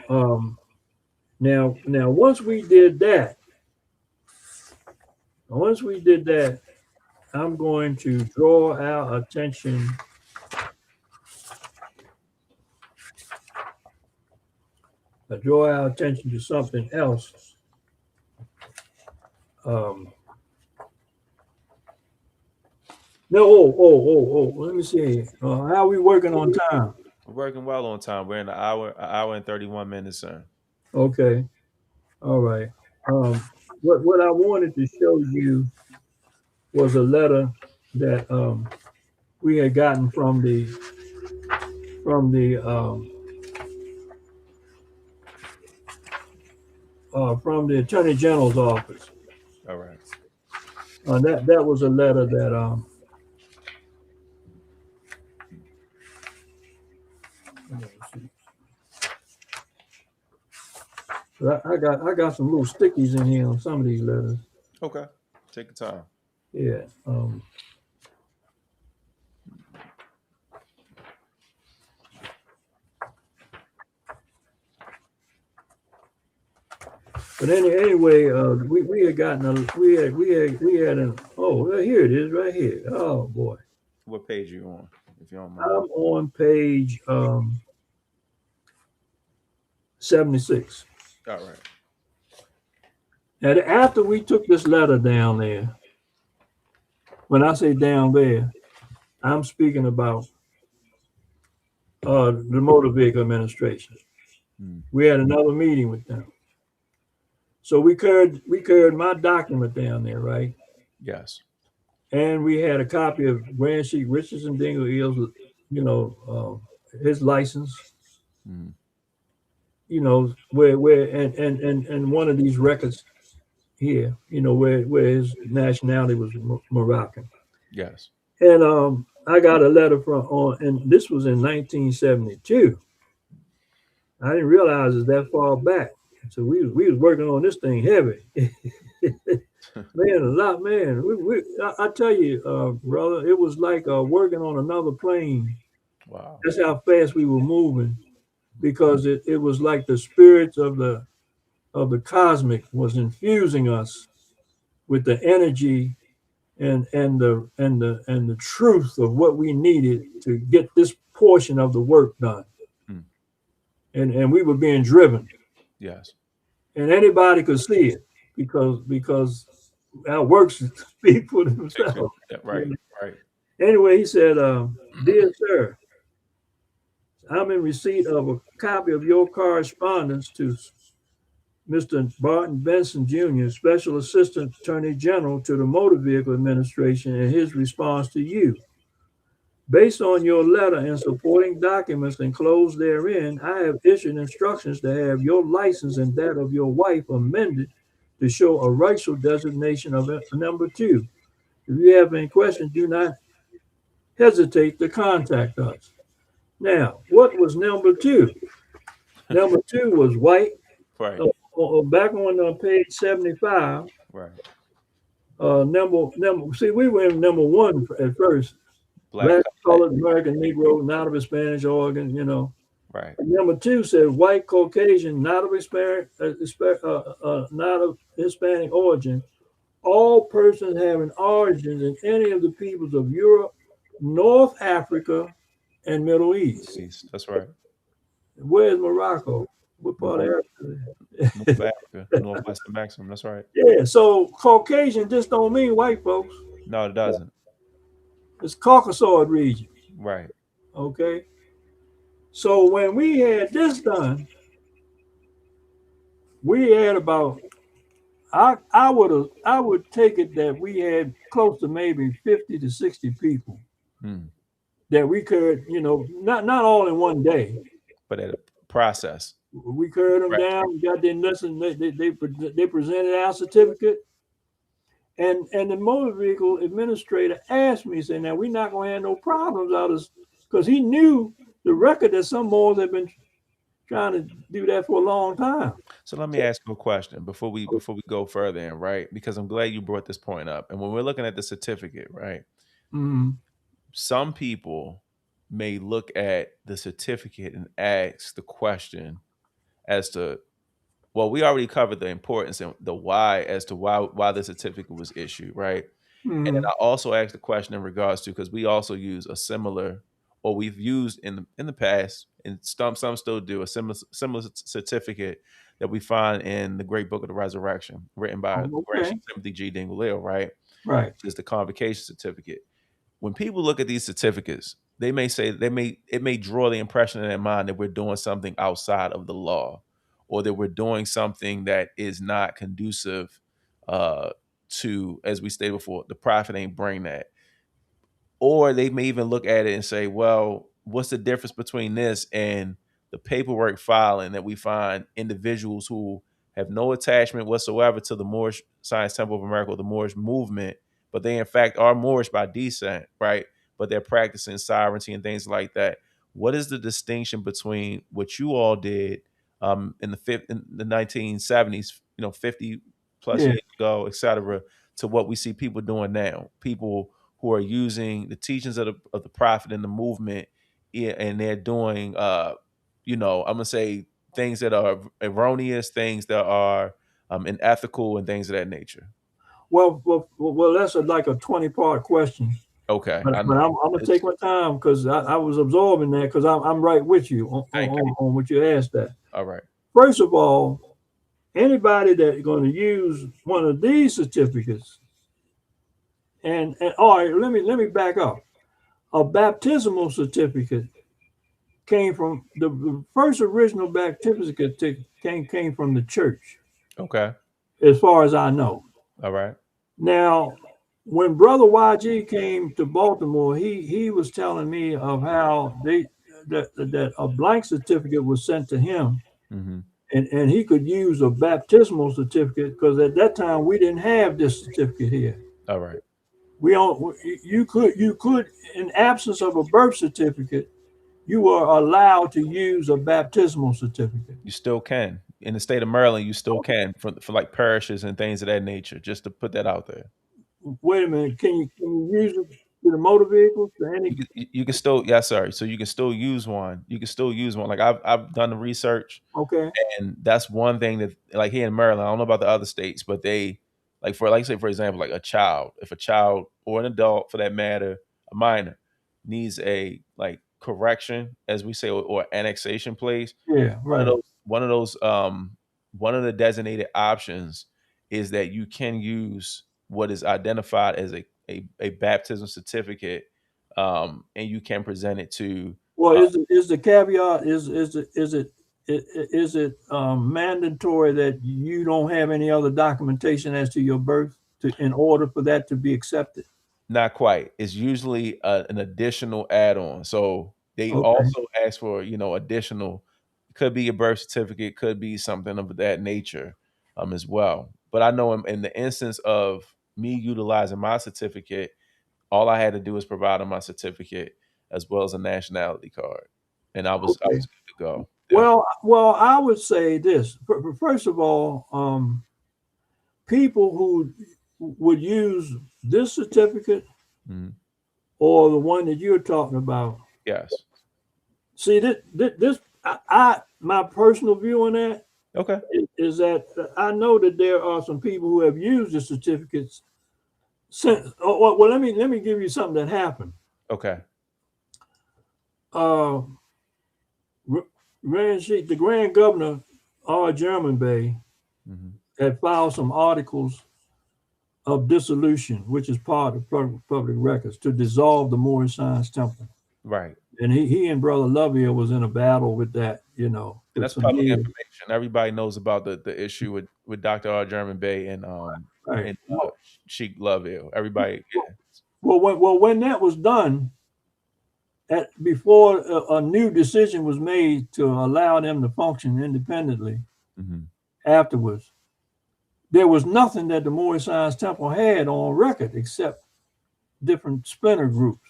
now, once we did that, I'm going to draw our attention to something else. No, let me see. How are we working on time? We're working well on time. We're in an hour and 31 minutes, sir. Okay, all right. What I wanted to show you was a letter that we had gotten from the Attorney General's office. All right. That was a letter that I got some little stickies in here on some of these letters. Okay. Take your time. Yeah. But anyway, we had gotten we had an well, here it is right here. Oh boy, What page are you on, if you don't mind? I'm on page 76. All right. And after we took this letter down there, when I say down there, I'm speaking about the Motor Vehicle Administration. We had another meeting with them. So we carried my document down there, right? Yes. And we had a copy of Grand Sheik Richardson Dingle Eels, his license. Where and one of these records here, where his nationality was Moroccan. Yes. And I got a letter and this was in 1972. I didn't realize it's that far back. So we was working on this thing heavy. Man, a lot, man. I tell you, brother, it was like working on another plane. Wow. That's how fast we were moving, because it was like the spirits of the cosmic was infusing us with the energy and the truth of what we needed to get this portion of the work done. And we were being driven. Yes. And anybody could see it because our works speak for themselves. Right. Right. Anyway, he said, "Dear sir, I'm in receipt of a copy of your correspondence to Mr. Barton Benson Jr., Special Assistant Attorney General to the Motor Vehicle Administration, and his response to you. Based on your letter and supporting documents enclosed therein, I have issued instructions to have your license and that of your wife amended to show a racial designation of number 2. If you have any questions, do not hesitate to contact us." Now, what was number 2? Number 2 was white. Right. Back on page 75. Right. See, we were in number 1 at first. Black, colored, American, Negro, not of Spanish origin, Right. Number 2 said white, Caucasian, not of Hispanic origin. All persons having origins in any of the peoples of Europe, North Africa, and Middle East. East. That's right. Where's Morocco? What part of North, North Africa? Africa, Northwestern maximum. That's right. Yeah, so Caucasian just don't mean white folks. No, it doesn't. It's Caucasoid region. Right. Okay. So when we had this done, we had about I would take it that we had close to maybe 50 to 60 people Mm. that we could, not all in one day. But at a process. We carried them Right. down, we got their lesson, they presented our certificate. And the motor vehicle administrator asked me, saying, now we're not gonna have no problems out of this, because he knew the record that some Moors have been trying to do that for a long time. So let me ask you a question before we go further in, right? Because I'm glad you brought this point up. And when we're looking at the certificate, right? Mm, Some people may look at the certificate and ask the question as to, well, we already covered the importance and the why as to why the certificate was issued, right? And then mm, I also asked the question in regards to, because we also use a similar, or we've used in the past, and some still do, a similar certificate that we find in the Great Book of the Resurrection, written by the great okay, Timothy G. Dingley, right? right. Which is the convocation certificate. When people look at these certificates, they may say it may draw the impression in their mind that we're doing something outside of the law, or that we're doing something that is not conducive uh, to, as we stated before, the prophet ain't bring that. Or they may even look at it and say, well, what's the difference between this and the paperwork filing that we find individuals who have no attachment whatsoever to the Moorish Science Temple of America or the Moorish movement, but they in fact are Moorish by descent, right? But they're practicing sovereignty and things like that. What is the distinction between what you all did in the 1970s, 50 plus Yeah. years ago, et cetera, to what we see people doing now? People who are using the teachings of the prophet and the movement, and they're doing, I'm gonna say things that are erroneous, things that are unethical, and things of that nature. Well, that's like a 20-part question. Okay, But, I but know. I'm gonna take It's my time because I was absorbing that because I'm right with you thank you. on what you asked that. All right. First of all, anybody that's going to use one of these certificates, and all right, let me back up. A baptismal certificate came from the first original baptismal certificate came from the church, Okay. as far as I know. All right. Now, when Brother YG came to Baltimore, he was telling me of how that a blank certificate was sent to him, Mm-hmm. and he could use a baptismal certificate because at that time we didn't have this certificate here. All right. We don't. You could in absence of a birth certificate, you are allowed to use a baptismal certificate. You still can in the state of Maryland. You still can for like parishes and things of that nature. Just to put that out there. Wait a minute, can you use it to the motor vehicles to any? You can still, yeah, sorry. So you can still use one. You can still use one. Like I've done the research, Okay, and that's one thing that, like here in Maryland, I don't know about the other states, but they, like say for example, like a child, if a child or an adult for that matter, a minor, needs a like correction, as we say, or annexation place, yeah, one of right. those one of those one of the designated options is that you can use what is identified as a baptism certificate, and you can present it to. Well, uh, is the caveat is it mandatory that you don't have any other documentation as to your birth in order for that to be accepted? Not quite. It's usually an additional add-on. So they Okay, also ask for, additional. Could be a birth certificate, could be something of that nature, as well. But I know in the instance of me utilizing my certificate, all I had to do was provide them my certificate as well as a nationality card, and I okay. was good to go. Yeah. Well, I would say this. First of all, people who would use this certificate Mhm. or the one that you're talking about. Yes. See, this I my personal view on that Okay. is that I know that there are some people who have used the certificates since. Oh, well, let me give you something that happened. Okay. uh, the Grand Governor, R. German Bay, Hmm. had filed some articles of dissolution, which is part of public records, to dissolve the Moorish Science Temple. Right. And he and Brother Lovia was in a battle with that, And with that's some public years. information. Everybody knows about the issue with Dr. R. German Bay Right. and Sheik Lovell. Everybody, yeah. When that was done, before a new decision was made to allow them to function independently Hmm. afterwards, there was nothing that the Moorish Science Temple had on record except different splinter groups.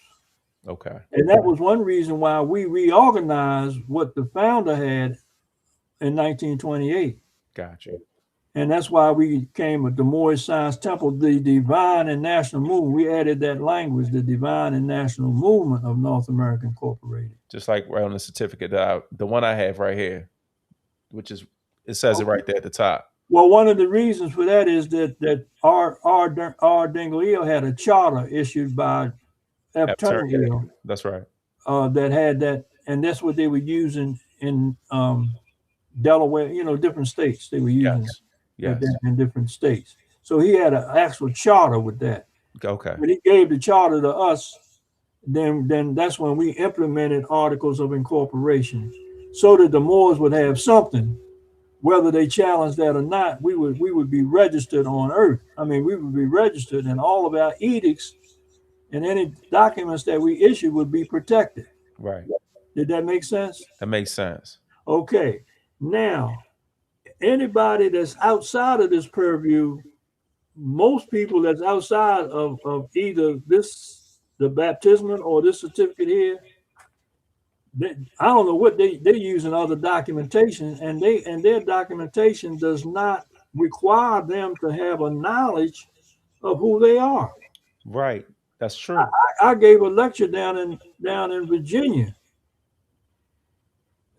Okay. And that was one reason why we reorganized what the founder had in 1928. Got you. And that's why we came with the Moorish Science Temple, the divine and national movement. We added that language, the divine and national movement of North America Incorporated. Just like right on the certificate the one I have right here, which is it says it right there at the top. Well, one of the reasons for that is that R. Dingle Eel had a charter issued by F. Turner Yeah, Eel that's right. that had that, and that's what they were using in Delaware, different states. They were using Yes. Yes. that in different states. So he had an actual charter with that. Okay. When he gave the charter to us, then that's when we implemented articles of incorporation, so that the Moors would have something, whether they challenged that or not. We would be registered on Earth. I mean, we would be registered, and all of our edicts and any documents that we issue would be protected. Right. Did that make sense? That makes sense. Okay. Now, anybody that's outside of this purview, most people that's outside of either the baptismal or this certificate here, I don't know what they use in other documentation, and their documentation does not require them to have a knowledge of who they are. Right. That's true. I gave a lecture down in Virginia.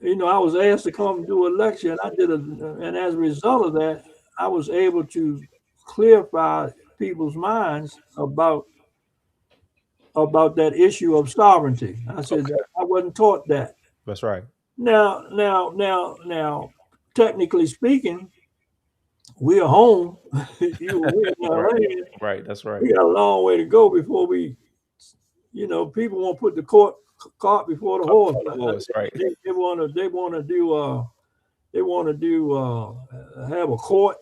I was asked to come and do a lecture, and and as a result of that, I was able to clarify people's minds about that issue of sovereignty. I said Okay. that I wasn't taught that. That's right. Now, technically speaking, we are home. We're in our Right. land. Right. That's right. We got a long way to go before people won't put the cart before the horse. Of course. Right. They want to have a court,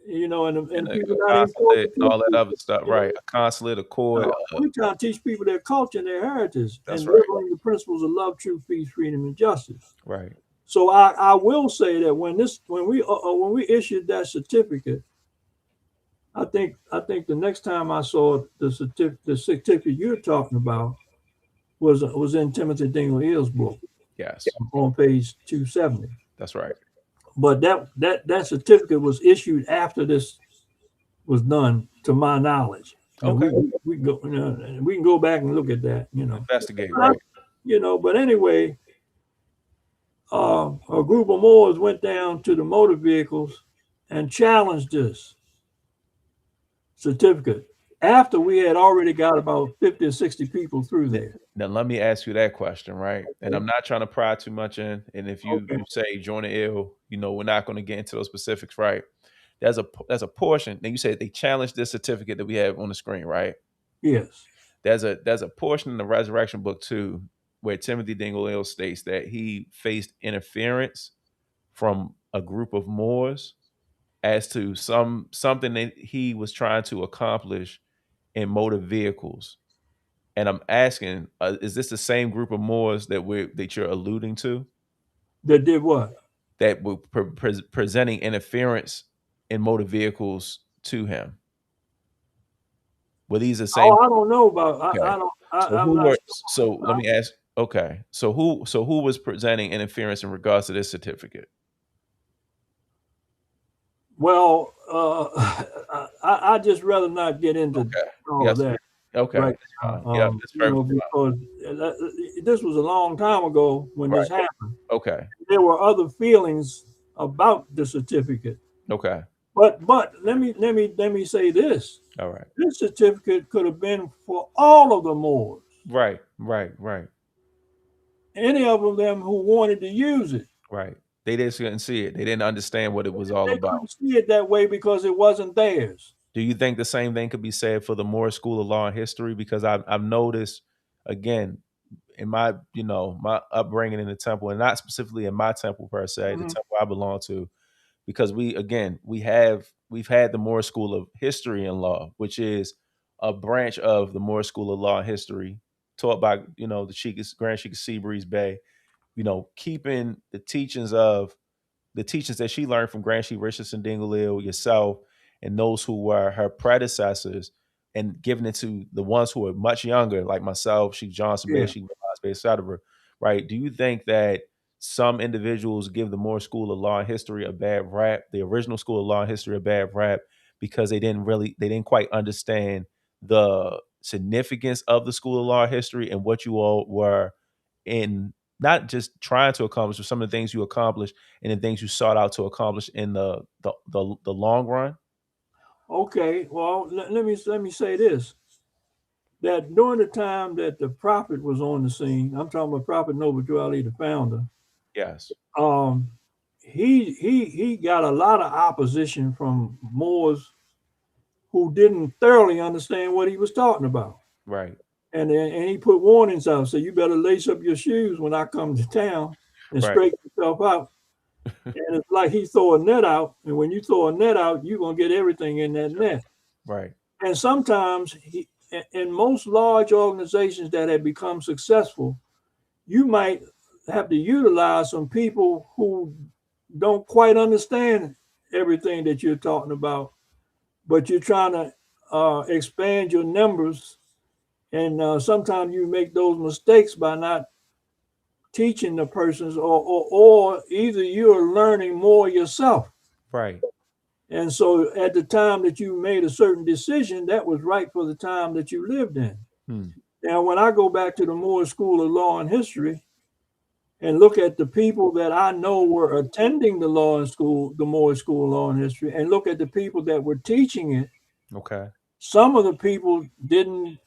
and And people a not in court. consulate, all that other stuff. Right. A consulate, a court. We trying to teach people their culture and their heritage, That's and right. live on the principles of love, truth, peace, freedom, and justice. Right. So I will say that when we issued that certificate, I think the next time I saw the certificate you're talking about was in Timothy Dingle Eel's book Yes. on page 270. That's right. But that certificate was issued after this was done, to my knowledge. Okay. We can go back and look at that. Investigate. Right. But anyway, a group of Moors went down to the motor vehicles and challenged this certificate after we had already got about 50 or 60 people through there. Now let me ask you that question, right? And I'm not trying to pry too much in. And if you Okay. say join the ill, we're not going to get into those specifics, right? There's a portion. Now you said they challenged this certificate that we have on the screen, right? Yes. There's a portion in the Resurrection book too, where Timothy Dingle Ill states that he faced interference from a group of Moors as to something that he was trying to accomplish in motor vehicles. And I'm asking, is this the same group of Moors that you're alluding to That did what? that were presenting interference in motor vehicles to him? Were these the same? Oh, I don't know about. Okay. I don't. So I'm who not were? sure. So let me ask. Okay. So who was presenting interference in regards to this certificate? Well, I just rather not get into Okay. all Yes. of that Okay. right That's now. fine. Yeah. That's perfectly fine. Because this was a long time ago when Right. this happened. Okay. There were other feelings about the certificate, Okay. but let me say this: All right. this certificate could have been for all of the Moors. Right. Right. Right. any of them who wanted to use it. Right. They just couldn't see it. They didn't understand what it was all They about. couldn't see it that way because it wasn't theirs. Do you think the same thing could be said for the Moorish School of Law and History? Because I've noticed, again, in my my upbringing in the temple, and not specifically in my temple per se, the Mhm. temple I belong to, because we've had the Moorish School of History and Law, which is a branch of the Moorish School of Law and History, taught by the Grand Sheik Seabreeze Bay. Keeping the teachings that she learned from Grand Sheik Richardson Dingley, yourself, and those who were her predecessors, and giving it to the ones who are much younger, like myself, Sheik Johnson Bay, Yeah. Sheik Ross Bay, etc. Right? Do you think that some individuals give the Moore School of Law and History a bad rap, the original School of Law and History a bad rap, because they didn't quite understand the significance of the School of Law and History and what you all were in, not just trying to accomplish, but some of the things you accomplished and the things you sought out to accomplish in the long run? Okay. Well, let me say this: that during the time that the prophet was on the scene, I'm talking about Prophet Noble Drew Ali, the founder. Yes. Um, he got a lot of opposition from Moors who didn't thoroughly understand what he was talking about. Right. And he put warnings out. So you better lace up your shoes when I come to town and Right. straighten yourself out. And it's like he throw a net out, and when you throw a net out, you're gonna get everything in that net. Right. And sometimes in most large organizations that have become successful, you might have to utilize some people who don't quite understand everything that you're talking about, but you're trying to expand your numbers. And sometimes you make those mistakes by not teaching the persons, or either you're learning more yourself. Right. And so at the time that you made a certain decision, that was right for the time that you lived in. Hmm. Now, when I go back to the Moorish School of Law and History and look at the people that I know were attending the Moorish School of Law and History, and look at the people that were teaching it, Okay. some of the people didn't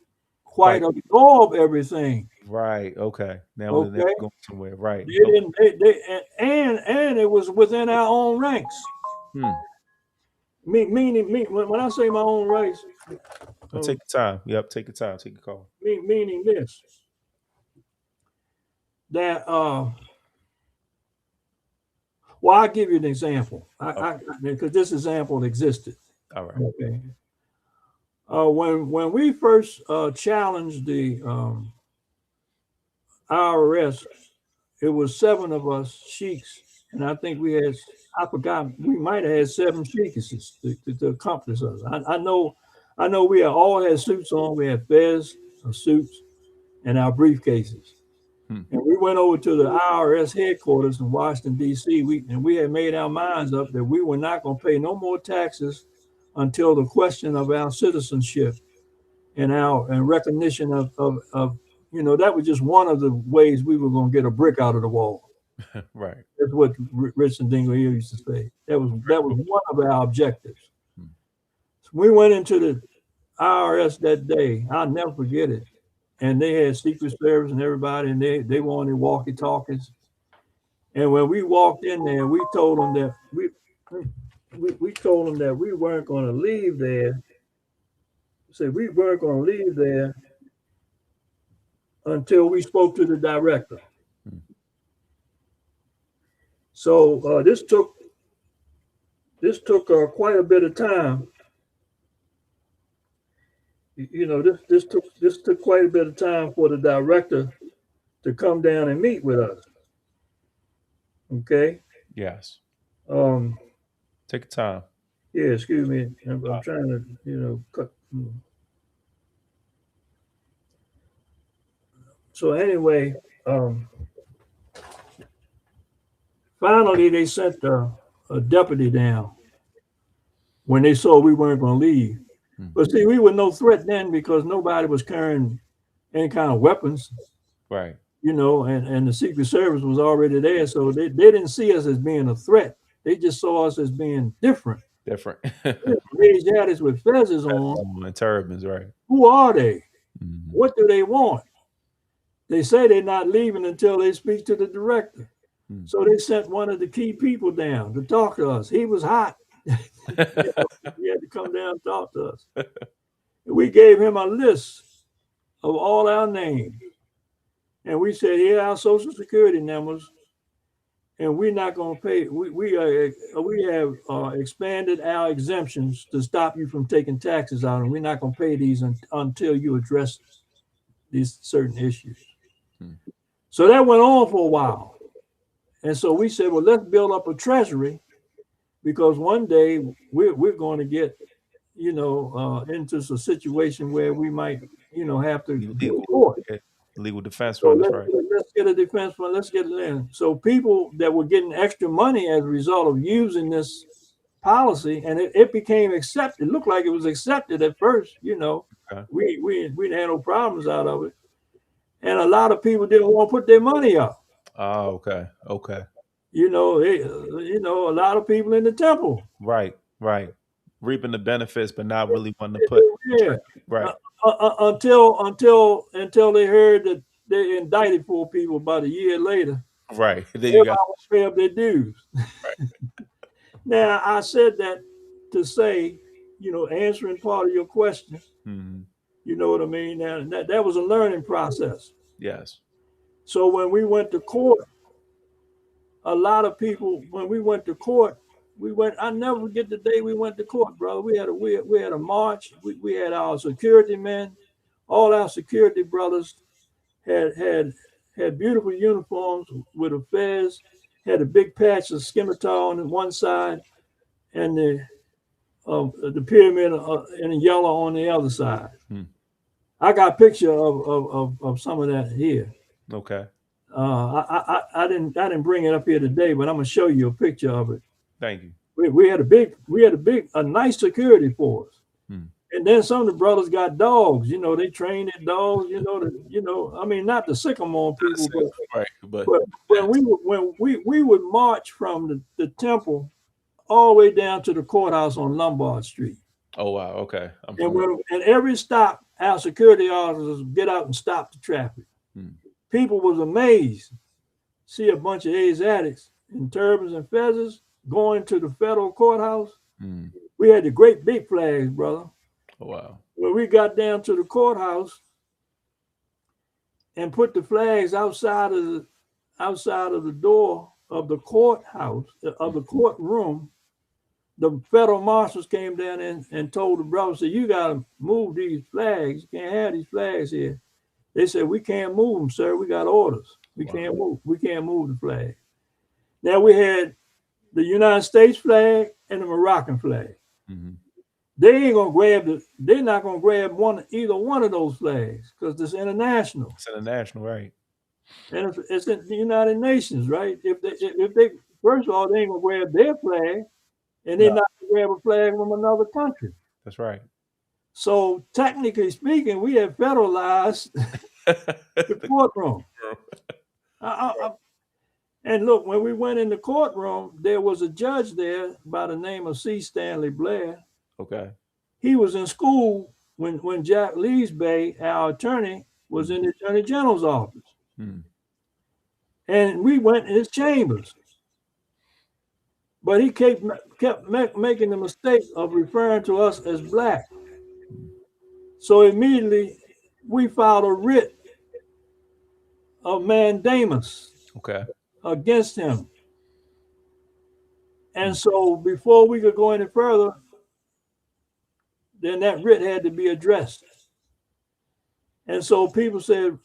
quite Quite absorb everything. right. Okay. Now Okay, we're going somewhere. Right. they Okay. didn't. And it was within our own ranks. Hmm. When I say my own ranks, I'll um, take your time. Yep. Take your time. Take your call. meaning this, that well, I'll give you an example. Okay. Because this example existed. All right. Okay. When we first challenged the IRS, it was seven of us sheiks, and I think we had, I forgot, we might have had seven sheiks to accomplish us. I know we all had suits on. We had fez, suits, and our briefcases. Hmm. And we went over to the IRS headquarters in Washington, D.C. We had made our minds up that we were not going to pay no more taxes until the question of our citizenship and our and recognition of that was just one of the ways we were going to get a brick out of the wall. Right. That's what Richard Dingley used to say. That was one of our objectives. Hmm. So we went into the IRS that day. I'll never forget it. And they had Secret Service and everybody, and they wanted walkie talkies. And when we walked in there, we told them that we told them that we weren't going to leave there. Said we weren't going to leave there until we spoke to the director. Hmm. So this took quite a bit of time. This took quite a bit of time for the director to come down and meet with us. Okay. Yes. Um, Take your time. yeah. Excuse me. I'm Uh, trying to cut. So anyway, finally they sent a deputy down when they saw we weren't going to leave. hmm. But see, we were no threat then because nobody was carrying any kind of weapons, Right. and the Secret Service was already there. So they didn't see us as being a threat. They just saw us as being different. Different. Asiatics with feathers on. And turbans. Right. Who are they? Hmm. What do they want? They say they're not leaving until they speak to the director. Hmm. So they sent one of the key people down to talk to us. He was hot. You know, he had to come down and talk to us. We gave him a list of all our names. And we said, here are our social security numbers, and we're not going to pay. We have expanded our exemptions to stop you from taking taxes out, and we're not going to pay these until you address these certain issues. Hmm. So that went on for a while. And so we said, well, let's build up a treasury because one day we're going to get, into a situation where we might, have to go to Legal, court. yeah, legal defense So fund. That's right. let's get a defense fund. Let's get it in. So people that were getting extra money as a result of using this policy, and it became accepted. It looked like it was accepted at first. Okay. We didn't have no problems out of it, and a lot of people didn't want to put their money up. Oh, okay. Okay. A lot of people in the temple. Right. Right. Reaping the benefits, but not really wanting to put. Yeah. Right. Until they heard that they indicted 4 people about a year later. Right. Then you Everybody got. was pay up their dues. Now I said that to say, answering part of your question. Hmm. You know what I mean? Now that was a learning process. Yes. So when we went to court, a lot of people when we went to court, we went. I never forget the day we went to court, brother. We had a march. We had our security men, all our security brothers had had had beautiful uniforms with a fez, had a big patch of scimitar on one side, and the pyramid in yellow on the other side. Hmm. I got a picture of some of that here. Okay. I didn't bring it up here today, but I'm gonna show you a picture of it. Thank you. We had a nice security force. Hmm. And then some of the brothers got dogs. They train their dogs. I mean, not to sick them on people, Right. But but when we would march from the temple all the way down to the courthouse on Lombard Street, oh wow. Okay. I'm and familiar. every stop, our security officers get out and stop the traffic. Hmm. People was amazed see a bunch of Asiatics in turbans and feathers going to the federal courthouse. Hmm. We had the great big flags, brother. Oh wow. When we got down to the courthouse and put the flags outside of the door of the courthouse of the courtroom, the federal marshals came down and told the brothers, "Said you got to move these flags. You can't have these flags here." They said, "We can't move them, sir. We got orders. We Wow. can't move. We can't move the flag." Now we had the United States flag and the Moroccan flag. Hmm. They're not gonna grab either one of those flags because it's international It's international, right? and it's in the United Nations, right? If they first of all they ain't gonna grab their flag and they're No, not gonna grab a flag from another country. that's right. So technically speaking, we have federalized the courtroom. I, I, and look, when we went in the courtroom, there was a judge there by the name of C. Stanley Blair. Okay. He was in school when Jack Leesbay, our attorney, was in the attorney general's office. Hmm. And we went in his chambers. But he kept making the mistake of referring to us as black. So immediately we filed a writ of mandamus Okay. against him. And so before we could go any further, then that writ had to be addressed. And so people said,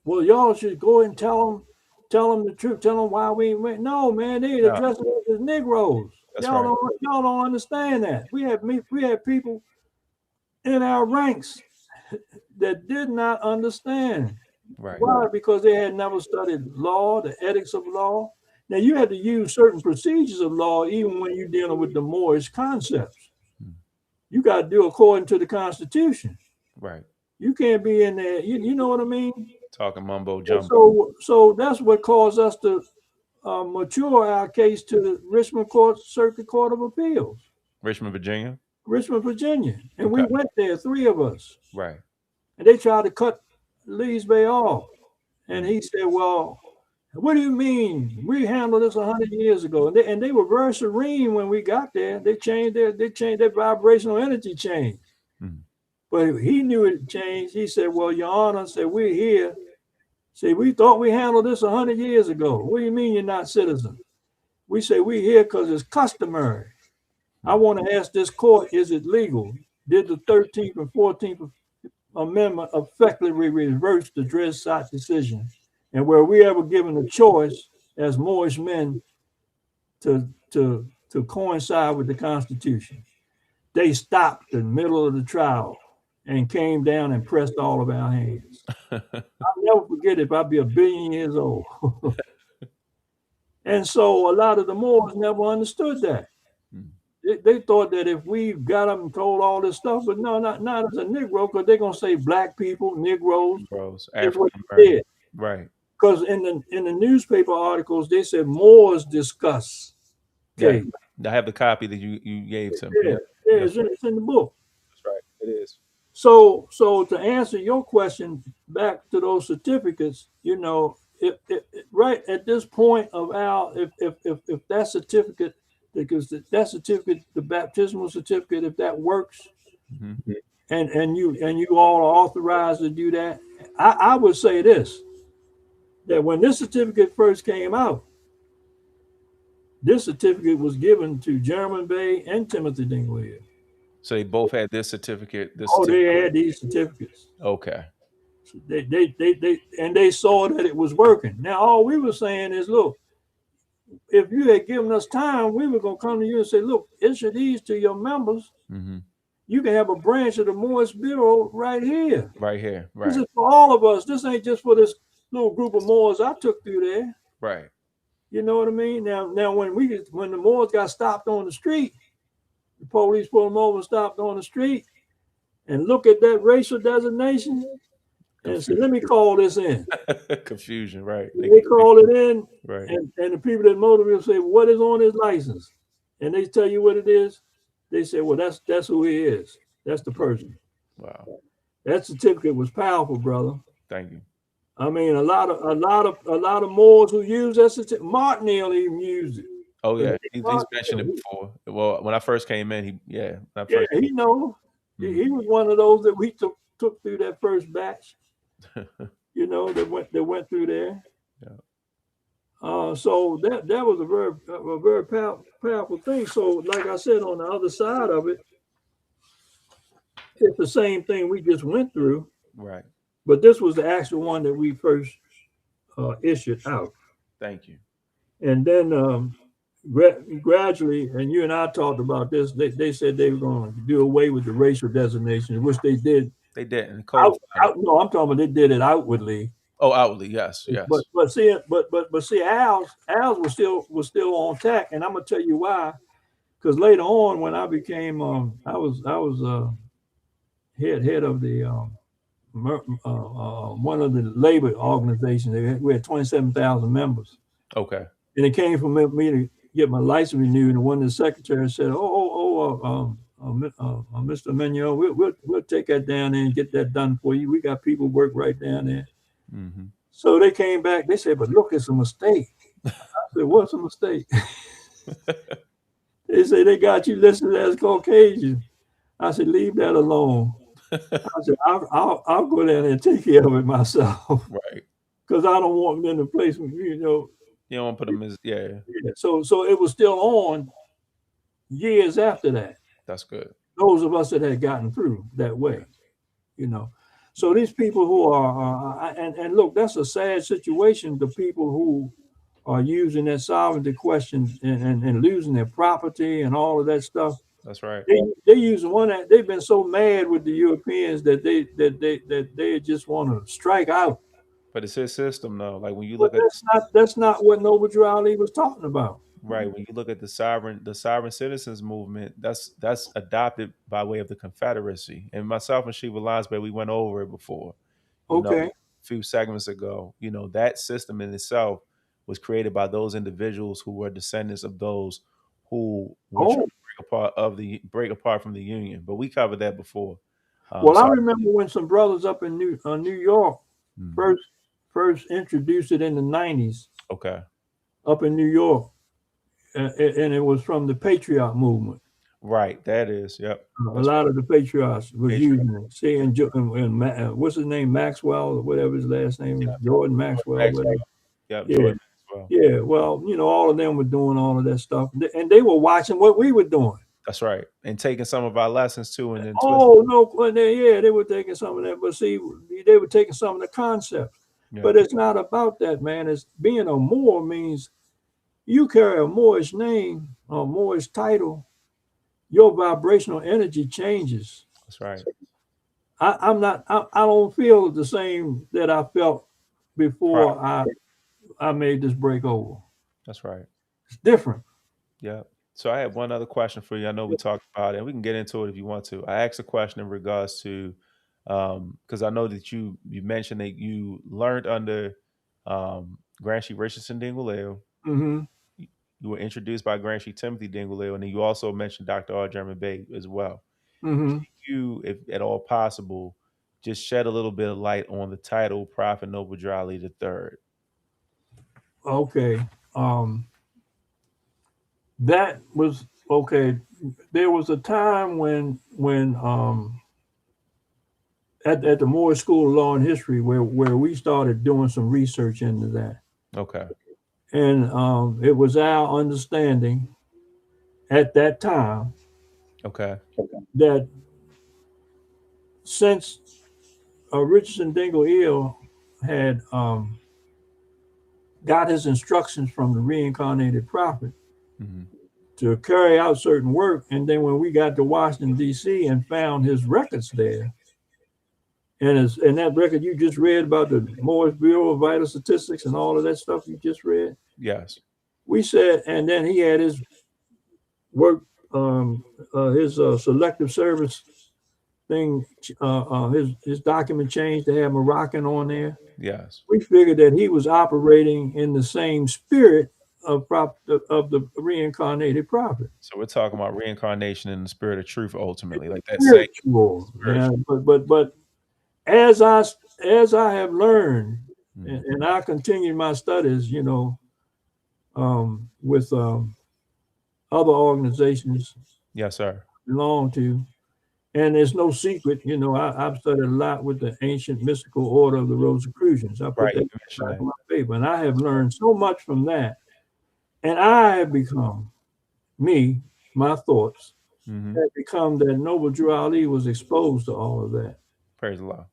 well, y'all should go and tell them the truth, tell them why we went. No, man, they No, addressing us as Negroes. that's right. Y'all don't understand that. We have people in our ranks that did not understand. Right. Why? Because they had never studied law, the ethics of law. Now you have to use certain procedures of law even when you're dealing with the Moorish concepts. Hmm. You got to do according to the Constitution. Right. You can't be in there. You know what I mean? Talking mumbo And jumbo. so that's what caused us to mature our case to the Richmond Circuit Court of Appeals, Richmond, Virginia. Richmond, Virginia. And we Okay. went there, 3 of us. Right. And they tried to cut Leesbay off. And he said, "Well, what do you mean? We handled this 100 years ago." And they were very serene when we got there. They changed their vibrational energy change. Mm. But he knew it changed. He said, "Well, Your Honor," said, "we're here. Say, we thought we handled this 100 years ago. What do you mean you're not citizens?" We say, "We here because it's customary." I Mm. want to ask this court, is it legal? Did the 13th and 14th Amendment effectively reverse the Dred Scott decision? And were we ever given a choice as Moorish men to coincide with the Constitution? They stopped in the middle of the trial and came down and pressed all of our hands. I'll never forget it if I be a billion years old. And so a lot of the Moors never understood that. Mm. They thought that if we got them and told all this stuff, but no, not as a Negro, because they're gonna say black people, Negroes. Bros, Is what African they American. did. Right. Because in the newspaper articles, they said Moors discuss Yeah. case. I have the copy that you gave to me. Yeah, Yeah. yeah, That's right. it's in the book. That's right. It is. So to answer your question, back to those certificates, right at this point of our, if that certificate, because that certificate, the baptismal certificate, if that works, Hmm. and you all are authorized to do that, I would say this, that when this certificate first came out, this certificate was given to German Bay and Timothy Dingley. So they both had this certificate. This Oh, they certificate. had these certificates. Okay. They saw that it was working. Now all we were saying is, look, if you had given us time, we were gonna come to you and say, look, issue these to your members. Hmm. You can have a branch of the Moorish Bureau right here. Right here. This Right. is for all of us. This ain't just for this little group of Moors I took through there. Right. You know what I mean? Now when the Moors got stopped on the street, the police pulled them over and stopped on the street and look at that racial designation and said, Confusion. let me call this in. Confusion. Right. They call it in, Right. and the people that motivate say, what is on his license? And they tell you what it is. They say, well, that's who he is. That's the person. Wow. That certificate was powerful, brother. Thank you. I mean, a lot of Moors who use that certificate. Martinelli even used it. Oh yeah, he's mentioned it Martinelli, before. Well, when I first came in, when I yeah, first came. he knows. Mhm. He was one of those that we took through that first batch. That went through there. Yeah. So that was a very powerful thing. So, like I said, on the other side of it, it's the same thing we just went through, Right. but this was the actual one that we first issued out, Thank you. and then gradually, and you and I talked about this. They said they were going to do away with the racial designation, which they did. They didn't Out, codify it. no, I'm talking about they did it outwardly. Oh, outwardly, yes, But yes. see, Al's was still on tack, and I'm gonna tell you why. Because later on, when I became, I was head of the one of the labor organizations. We had 27,000 members, Okay. and it came from me to get my license renewed. And one of the secretaries said, Mr. Amenu, we'll take that down there and get that done for you. We got people work right down there. Hmm. So they came back. They said, but look, it's a mistake. I said, what's a mistake? They say they got you listed as Caucasian. I said, leave that alone. I said, I'll go down there and take care of it myself Right. because I don't want them to place me. You don't want to put them as yeah. So it was still on years after that. That's good. Those of us that had gotten through that way, you know. So these people who are and look, that's a sad situation. The people who are using that sovereignty question and losing their property and all of that stuff. That's right. They use one that they've been so mad with the Europeans that they just want to strike out. But it's his system though. Like when you But look at that's not what Noble Drew Ali was talking about. right, when you look at the sovereign citizens movement, that's adopted by way of the Confederacy. And myself and Shiva Lonsberry, we went over it before, a Okay. few segments ago. That system in itself was created by those individuals who were descendants of those who were trying Oh, to break apart from the Union. But we covered that before. well, I So remember when some brothers up in New York mhm. first first introduced it in the 90s Okay. up in New York, and it was from the patriot movement. Right. That is. Yep. A That's lot of the patriots was Patriot. using it. See, what's his name, Maxwell, or whatever his last name is, Jordan Maxwell, Maxwell. whatever. Yep. Yeah, Jordan Maxwell. yeah. Well, all of them were doing all of that stuff, and they were watching what we were doing. That's right. And taking some of our lessons too, and then twisting. Oh no, well, yeah, they were taking some of that, but see, they were taking some of the concepts. Yeah. But it's not about that, man. It's being a Moor means you carry a Moorish name, a Moorish title. Your vibrational energy changes. That's right. I'm not. I don't feel the same that I felt Pride. before I made this break over. That's right. It's different. Yeah. So I have one other question for you. I know we talked about it, and we can get into it if you want to. I asked a question in regards to because I know that you mentioned that you learned under Grand Sheik Richardson Dingwaleo. Mm-hmm. You were introduced by Grand Sheik Timothy Dingwaleo, and then you also mentioned Dr. R. German Bay as well. Mm-hmm. You, if at all possible, just shed a little bit of light on the title Prophet Noble Drew Ali the Third. Okay. That was okay. There was a time when at the Moorish School of Law and History where we started doing some research into that, Okay. and it was our understanding at that time Okay. that since Richardson Dingle had got his instructions from the reincarnated prophet Hmm. to carry out certain work, and then when we got to Washington D.C. and found his records there, and that record you just read about the Moorish Bureau of Vital Statistics and all of that stuff you just read, Yes. we said, and then he had his work, his selective service thing, his document changed to have Moroccan on there. Yes. We figured that he was operating in the same spirit of the reincarnated prophet. So we're talking about reincarnation in the spirit of truth, ultimately, like that same Spiritual, yeah. spiritual. But as I have learned, Mhm. and I continue my studies, with other organizations Yes, sir. I belong to, and there's no secret, I've studied a lot with the ancient mystical order of the Rosicrucians. I put Right. that You in the mentioned back that. of my paper, and I have learned so much from that, and I have become me, my thoughts Hmm. have become that Noble Drew Ali was exposed to all of that. Praise the Lord.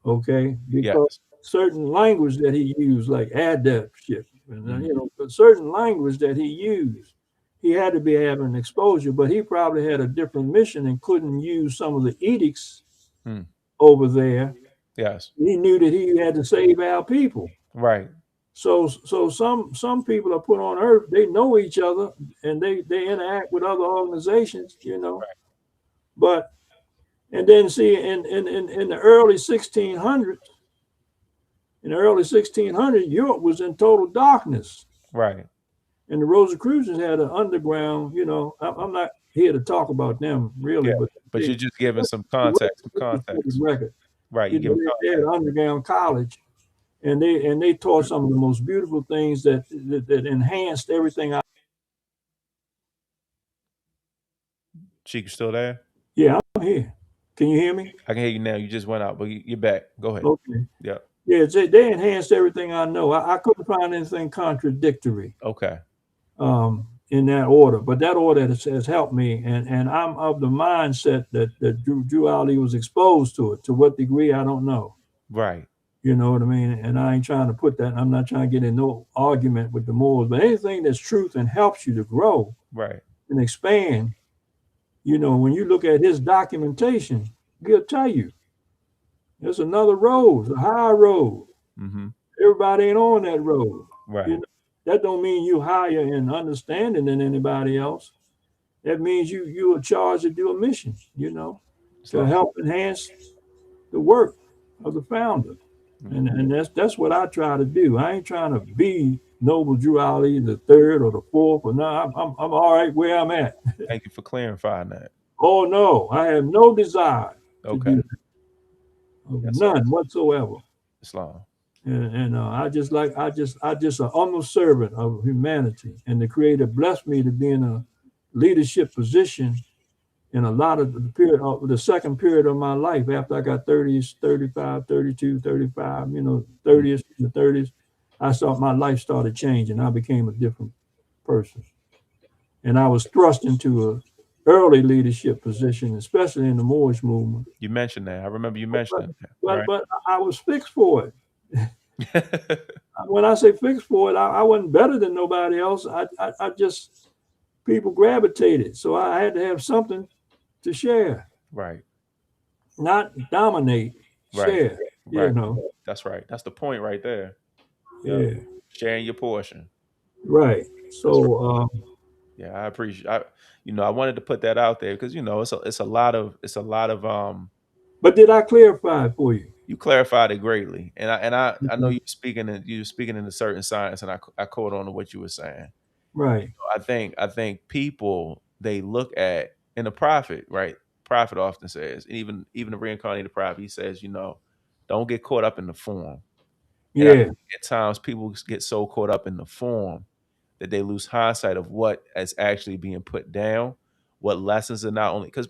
Okay, because Yes. certain language that he used, like adeptship, and Hmm. but certain language that he used, he had to be having exposure, but he probably had a different mission and couldn't use some of the edicts Mm. over there. Yes. He knew that he had to save our people. Right. So some people are put on earth, they know each other and they interact with other organizations, but and then see in the early 1600s, Europe was in total darkness. Right. And the Rosicrucians had an underground, I'm not here to talk about them Yeah. really, but But they you're just giving some context. Some context. record. Right. You give them They had an context. underground college, and they taught some of the most beautiful things that enhanced everything. Sheik, you still there? Yeah, I'm here. Can you hear me? I can hear you now. You just went out, but you're back. Go ahead. Okay. Yeah. Yeah, they enhanced everything I know. I couldn't find anything contradictory Okay. in that order, but that order has helped me, and I'm of the mindset that Drew Ali was exposed to it. To what degree, I don't know. Right. You know what I mean? And I ain't trying to put that. I'm not trying to get in no argument with the Moors, but anything that's truth and helps you to grow Right. and expand. When you look at his documentation, he'll tell you there's another road, a high road. Mm-hmm. Everybody ain't on that road. You Right. know, that don't mean you higher in understanding than anybody else. That means you are charged to do a mission, to Islam. help enhance the work of the founder. Mhm. And that's what I try to do. I ain't trying to be Noble Drew Ali the third or the fourth, or no, I'm all right where I'm at. Thank you for clarifying that. Oh no, I have no desire to Okay. do that. Yes, sir. None whatsoever. Islam. And I just an almost servant of humanity, and the Creator blessed me to be in a leadership position in a lot of the period of the second period of my life after I got 30s, 35, 32, 35, 30s, in the 30s. I saw my life started changing. I became a different person. And I was thrust into a early leadership position, especially in the Moorish movement. You mentioned that. I remember you But mentioning that. but Right. but I was fixed for it. When I say fixed for it, I wasn't better than nobody else. I just people gravitated, so I had to have something to share, Right. not dominate, Right. share. You Right. know, That's right. That's the point right there. Yep. yeah, Sharing your portion. right. That's right. So, Yeah, I appreciate. I wanted to put that out there because it's a lot of but did I clarify it for you? you clarified it greatly, and I know Mhm. you speaking in a certain science, and I caught on to what you were saying. Right, I think people they look at in the prophet, right? Prophet often says, and even the reincarnated prophet, he says, don't get caught up in the form. And I yeah, think at times people get so caught up in the form that they lose hindsight of what is actually being put down, what lessons are not only because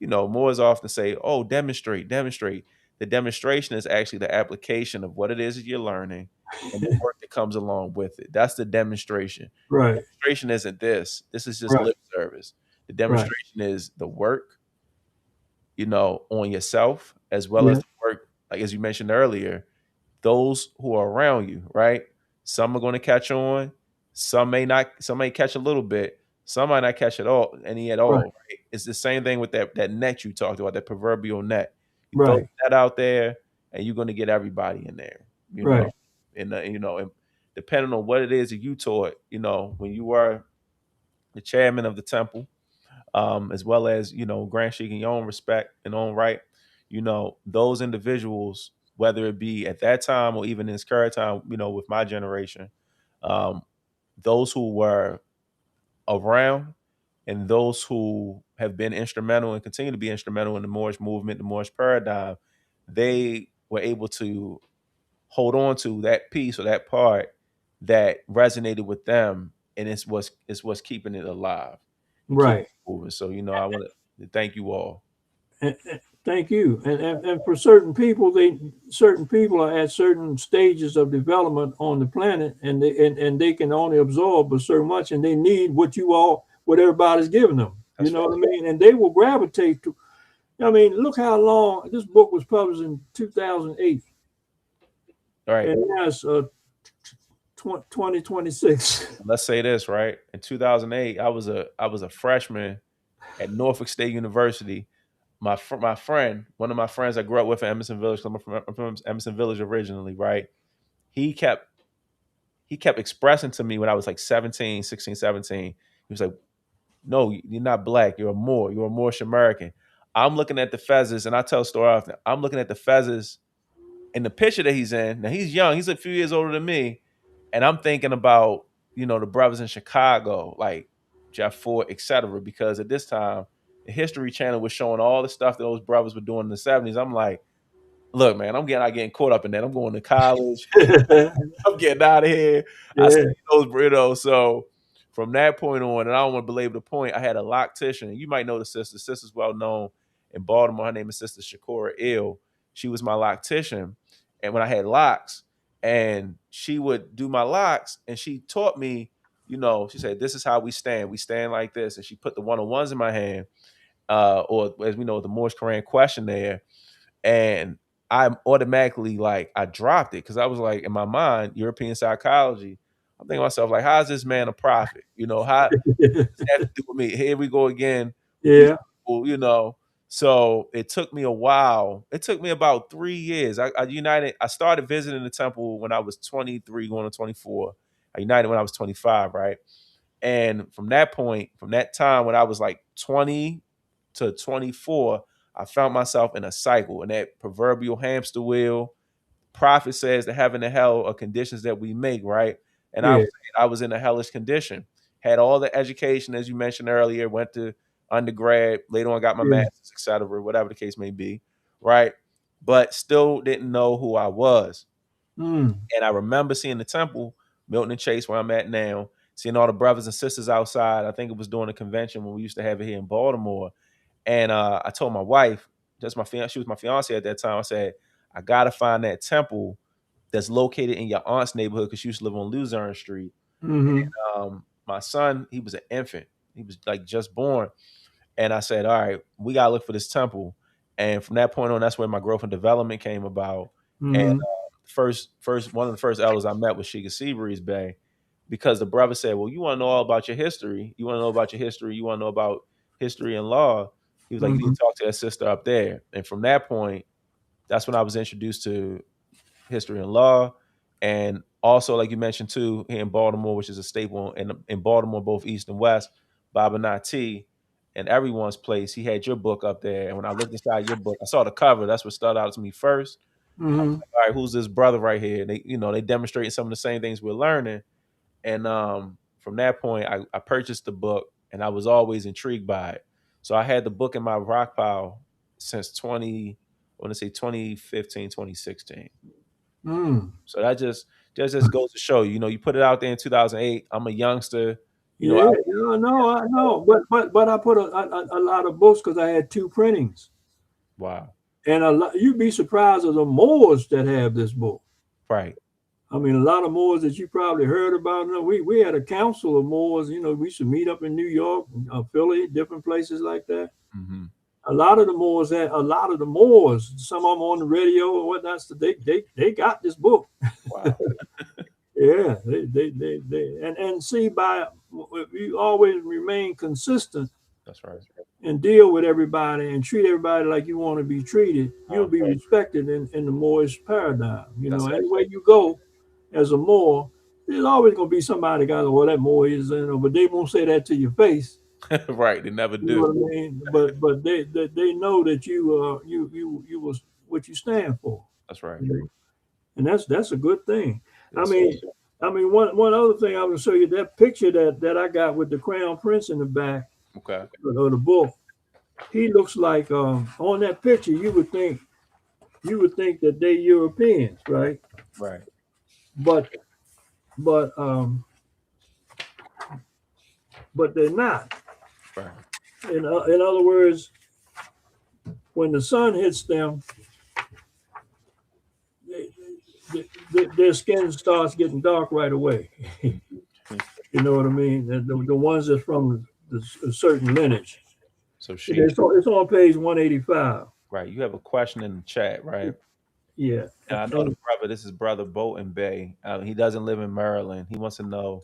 Moors often say, "Oh, demonstrate, demonstrate." The demonstration is actually the application of what it is that you're learning and the work that comes along with it. That's the demonstration. The right, demonstration isn't this. This is just right, lip service. The right, demonstration is the work, on yourself as well as yeah, the work, like as you mentioned earlier, those who are around you, right? Some are going to catch on. Some may not. Some may catch a little bit. Some might not catch any at right, all. Right? It's the same thing with that net you talked about, that proverbial net. You throw right, that out there, and you're going to get everybody in there. You know, right, and depending on what it is that you taught, when you were the chairman of the temple, as well as Grand Sheik in your own respect and own right, those individuals, whether it be at that time or even in this current time, with my generation, um, those who were around and those who have been instrumental and continue to be instrumental in the Moorish movement, the Moorish paradigm, they were able to hold on to that piece or that part that resonated with them, and it's what's keeping it alive and keep right. it moving. So I want to thank you all. Thank you. And for certain people, certain people are at certain stages of development on the planet, and they can only absorb a certain much, and they need what everybody's giving them. You That's know right. what I mean? And they will gravitate to. I mean, look how long this book was published in 2008, All right. and now it's 2026. Let's say this, right? In 2008, I was a freshman at Norfolk State University. My friend, one of my friends I grew up with in Emerson Village, 'cause I'm from Emerson Village originally, right? He kept he kept expressing to me when I was like 17, 16, 17. He was like, "No, you're not black. You're a Moor. You're a Moorish American." I'm looking at the fezzes, and I tell a story often. I'm looking at the fezzes in the picture that he's in. Now he's young. He's a few years older than me, and I'm thinking about the brothers in Chicago, like Jeff Ford, etc. Because at this time, the History Channel was showing all the stuff that those brothers were doing in the '70s. I'm like, look, man, not getting caught up in that. I'm going to college. I'm getting out of here. I see Yeah, those Britos. So from that point on, and I don't want to belabor the point, I had a loctician. You might know the sister. Sister's well known in Baltimore. Her name is Sister Shakura Ill. She was my loctician. And when I had locks, and she would do my locks, and she taught me, she said, "This is how we stand. We stand like this." And she put the 101s in my hand, or as we know, the Moorish Quran question there, and I'm automatically like I dropped it because I was like in my mind European psychology. I'm thinking to myself like, how is this man a prophet? How does that have to do with me? Here we go again with these yeah, people. So it took me a while. It took me about 3 years. I united. I started visiting the temple when I was 23, going to 24. I united when I was 25, right? And from that point, from that time when I was like 20 to 24, I found myself in a cycle, in that proverbial hamster wheel. Prophet says that heaven and hell are conditions that we make, right? And yeah, I was in a hellish condition. Had all the education, as you mentioned earlier, went to undergrad, later on got my yeah, master's, etc., whatever the case may be, right? But still didn't know who I was. Mm. And I remember seeing the temple, Milton and Chase, where I'm at now, seeing all the brothers and sisters outside. I think it was during a convention when we used to have it here in Baltimore. And I told my wife, that's my fiance, she was my fiance at that time. I said, I gotta find that temple that's located in your aunt's neighborhood because she used to live on Luzerne Street. Mm-hmm. My son, he was an infant. He was like just born. And I said, all right, we gotta look for this temple. And from that point on, that's where my growth and development came about. And Mm-hmm. first one of the first elders I met was Sheik Rommani Bay, because the brother said, well, you want to know all about your history. You want to know about your history. You want to know about history and law. He was like, you need Mm-hmm. to talk to that sister up there. And from that point, that's when I was introduced to history and law. And also, like you mentioned too, here in Baltimore, which is a staple in Baltimore, both East and West, Baba Nati, and everyone's place. He had your book up there. And when I looked inside your book, I saw the cover. That's what stood out to me first. I was Mm-hmm. like, all right, who's this brother right here? And they demonstrating some of the same things we're learning. And from that point, I purchased the book, and I was always intrigued by it. So I had the book in my rock pile since I want to say 2015, 2016. Mm. So that just goes to show you, you put it out there in 2008. I'm a youngster, Yeah, out yeah, I know, but I put a lot of books because I had two printings, wow, and a lot, you'd be surprised at the Moors that have this book. right, I mean, a lot of Moors that you probably heard about. You know, we had a council of Moors. You know, we used to meet up in New York, Philly, different places like that. hmm A lot of the Moors had a lot of the Moors. Some of them on the radio or whatnot. So they got this book. wow, Yeah, and see by if you always remain consistent that's right. and deal with everybody and treat everybody like you want to be treated, you'll Uh, be respected in the Moorish paradigm. You know, that's anywhere you go as a Moor, there's always going to be somebody that goes, well, that Moor is, but they won't say that to your face. right. They never You know do. what I mean? But they know that you was what you stand for. That's right. You know? And that's a good thing. I Yes, sir. mean, one other thing I was show you that picture that I got with the Crown Prince in the back Okay. of the book. He looks like on that picture you would think that they Europeans, right? Right. But but um but they're not. Right. In other words, when the sun hits them, they, their skin starts getting dark right away. Mhm. You know what I mean? The ones that's from a certain lineage. So she, It's on page 185. right. You have a question in the chat, right? Yeah. And I know the brother. This is brother Bolton Bay. He doesn't live in Maryland. He wants to know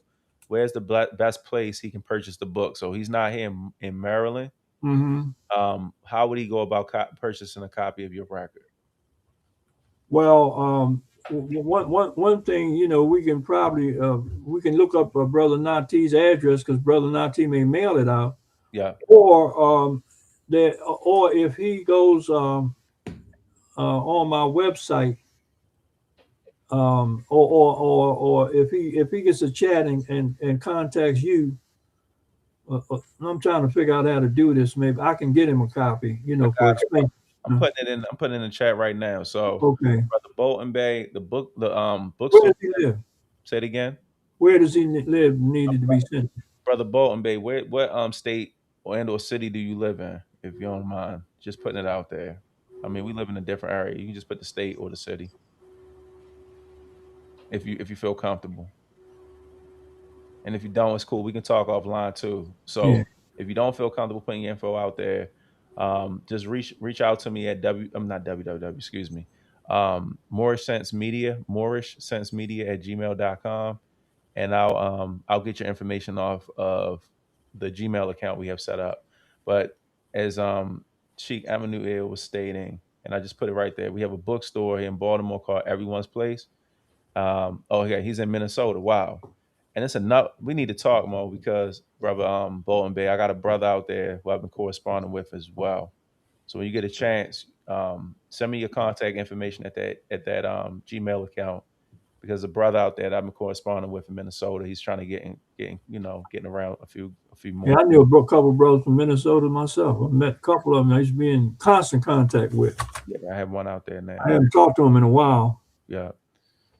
where's the best place he can purchase the book. So he's not here in Maryland. Hmm. How would he go about purchasing a copy of your record? Well, one thing, we can look up Brother Nati's address because Brother Nati may mail it out, Yeah. or or if he goes on my website, or if he gets a chat and contacts you. I'm trying to figure out how to do this. Maybe I can get him a copy, I for got it. expense. I'm putting it in. I'm putting it in the chat right now. So, Okay. brother Bolton Bay, the Where bookstore. does he live? Say it again, Where does he live? Needed to be sent. brother Bolton Bay. Where what state or city do you live in? If you don't mind, just putting it out there. I mean, we live in a different area. You can just put the state or the city if you feel comfortable. And if you don't, it's cool. We can talk offline too. Yeah. So if you don't feel comfortable putting your info out there, just reach out to me at I'm not www, excuse me. Moorish Sense Media at gmail.com. And I'll get your information off of the Gmail account we have set up. But as Sheik Amenu was stating, and I just put it right there, we have a bookstore here in Baltimore called Everyone's Place. Oh yeah, he's in Minnesota. Wow. And it's enough. We need to talk more because brother Bolton Bay, I got a brother out there who I've been corresponding with as well. So when you get a chance, send me your contact information at that Gmail account because the brother out there that I've been corresponding with in Minnesota, he's trying to getting around a few Yeah, more. I knew a couple of brothers from Minnesota myself. I met a couple of them. I used to be in constant contact with. Yeah, I have one out there I now. haven't talked to them in a while. Yeah.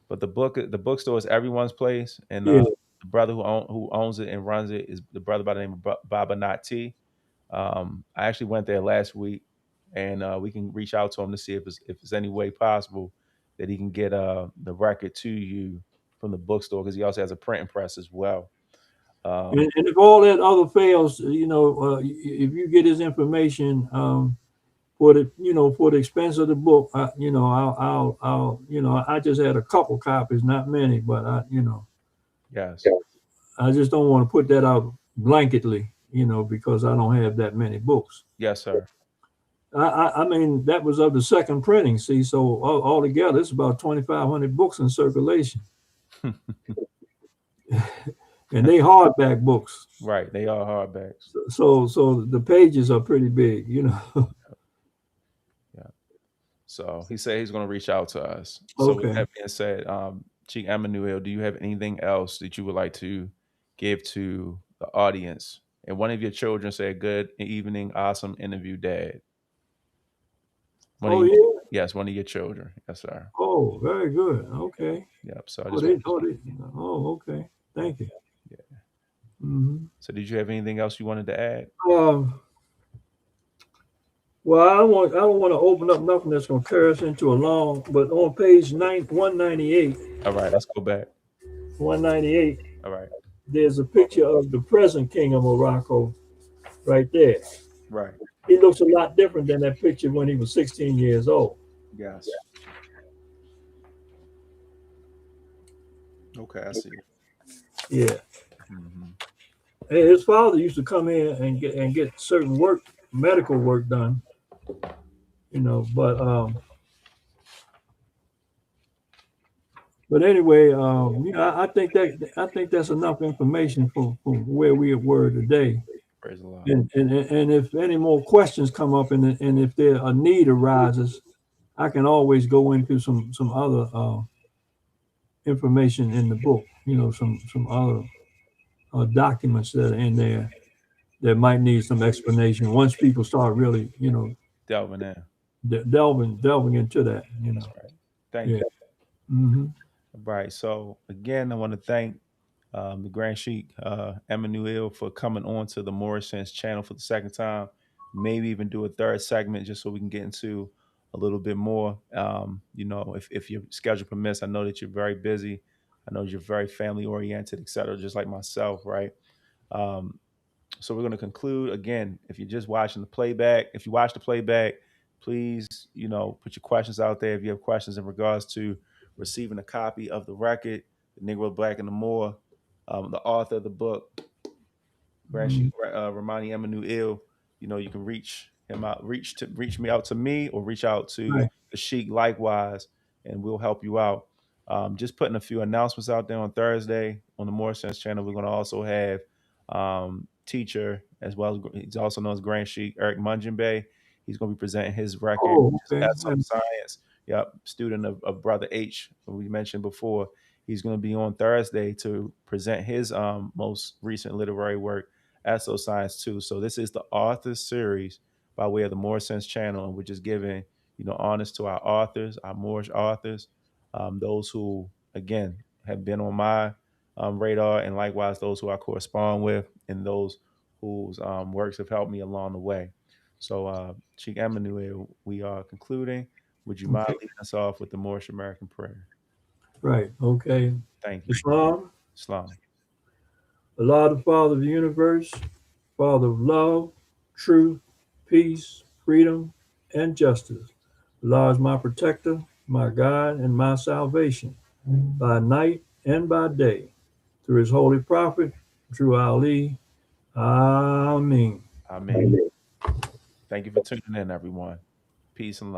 But the bookstore is everyone's place, and Yeah. the brother who owns it and runs it is the brother by the name of Baba Nati. I actually went there last week, and we can reach out to him to see if it's any way possible that he can get the record to you from the bookstore, because he also has a printing press as well. And if all that other fails, if you get his information for the for the expense of the book, I just had a couple copies, not many, but Yes, I just don't want to put that out blanketly, because I don't have that many books. yes, sir. I mean, that was of the second printing. See, so altogether, it's about 2,500 books in circulation, and they hardback books. Right, they are hardbacks. So the pages are pretty big, Yeah. So he said he's going to reach out to us. So with Okay. that being said, Sheik Emmanuel, do you have anything else that you would like to give to the audience? And one of your children said, "Good evening, awesome interview, Dad." One of Oh you, yeah. yes, one of your children, yes, sir. Oh, very good. Okay. Yep. So I Oh, just want. okay. Thank you. Yeah. Hmm. So did you have anything else you wanted to add? Um, well, I don't want to open up nothing that's going to carry us into a long, but on page 198, All right, let's go back. 198, All right. there's a picture of the present king of Morocco right there. Right. He looks a lot different than that picture when he was 16 years old. Yes. Okay, I see. Yeah. Hmm. And his father used to come in and get certain work, medical work done, but anyway, I think that's enough information for where we were today. Praise the Lord. And if any more questions come up and if there a need arises, I can always go into some other information in the book. Some other documents that are in there that might need some explanation once people start really, Delving in. delving into that. That's right. Thank Yeah. you. Hmm. Right. So again, I want to thank the Grand Sheik Emmanuel for coming on to the Moorish Sense channel for the second time. Maybe even do a third segment just so we can get into a little bit more. If your schedule permits, I know that you're very busy. I know you're very family oriented, et cetera, just like myself, right? Um, so we're going to conclude again. If you're just watching the playback, if you watch the playback, please, put your questions out there. If you have questions in regards to receiving a copy of the record, the Negro, Black, and the Moor, the author of the book, Grand Sheik Rommani Amenu, you can reach him out, reach me out to me, or reach out to Right. the Sheik likewise, and we'll help you out. Just putting a few announcements out there on Thursday on the Moorish Sense channel. We're going to also have teacher, as well as he's also known as Grand Sheik Eric Munjinbay. He's going to be presenting his record, Oh, which is okay. Ethical Science. Yep, student of Brother H, who we mentioned before. He's going to be on Thursday to present his most recent literary work, Astro Science 2. So this is the author series by way of the Moorish Sense channel, and we're just giving honors to our authors, our Moorish authors, those who again have been on my radar, and likewise those who I correspond with, and those whose works have helped me along the way. So, Sheikh Emmanuel, we are concluding. Would you mind Okay. leading us off with the Moorish American prayer? Right. Okay. Thank you. Islam, Islam. Allah, the Father of the universe, Father of love, truth, peace, freedom, and justice. Allah is my protector, my guide, and my salvation by night and by day. Through his holy prophet, through Ali. Amen. Amen. Thank you for tuning in, everyone. Peace and love.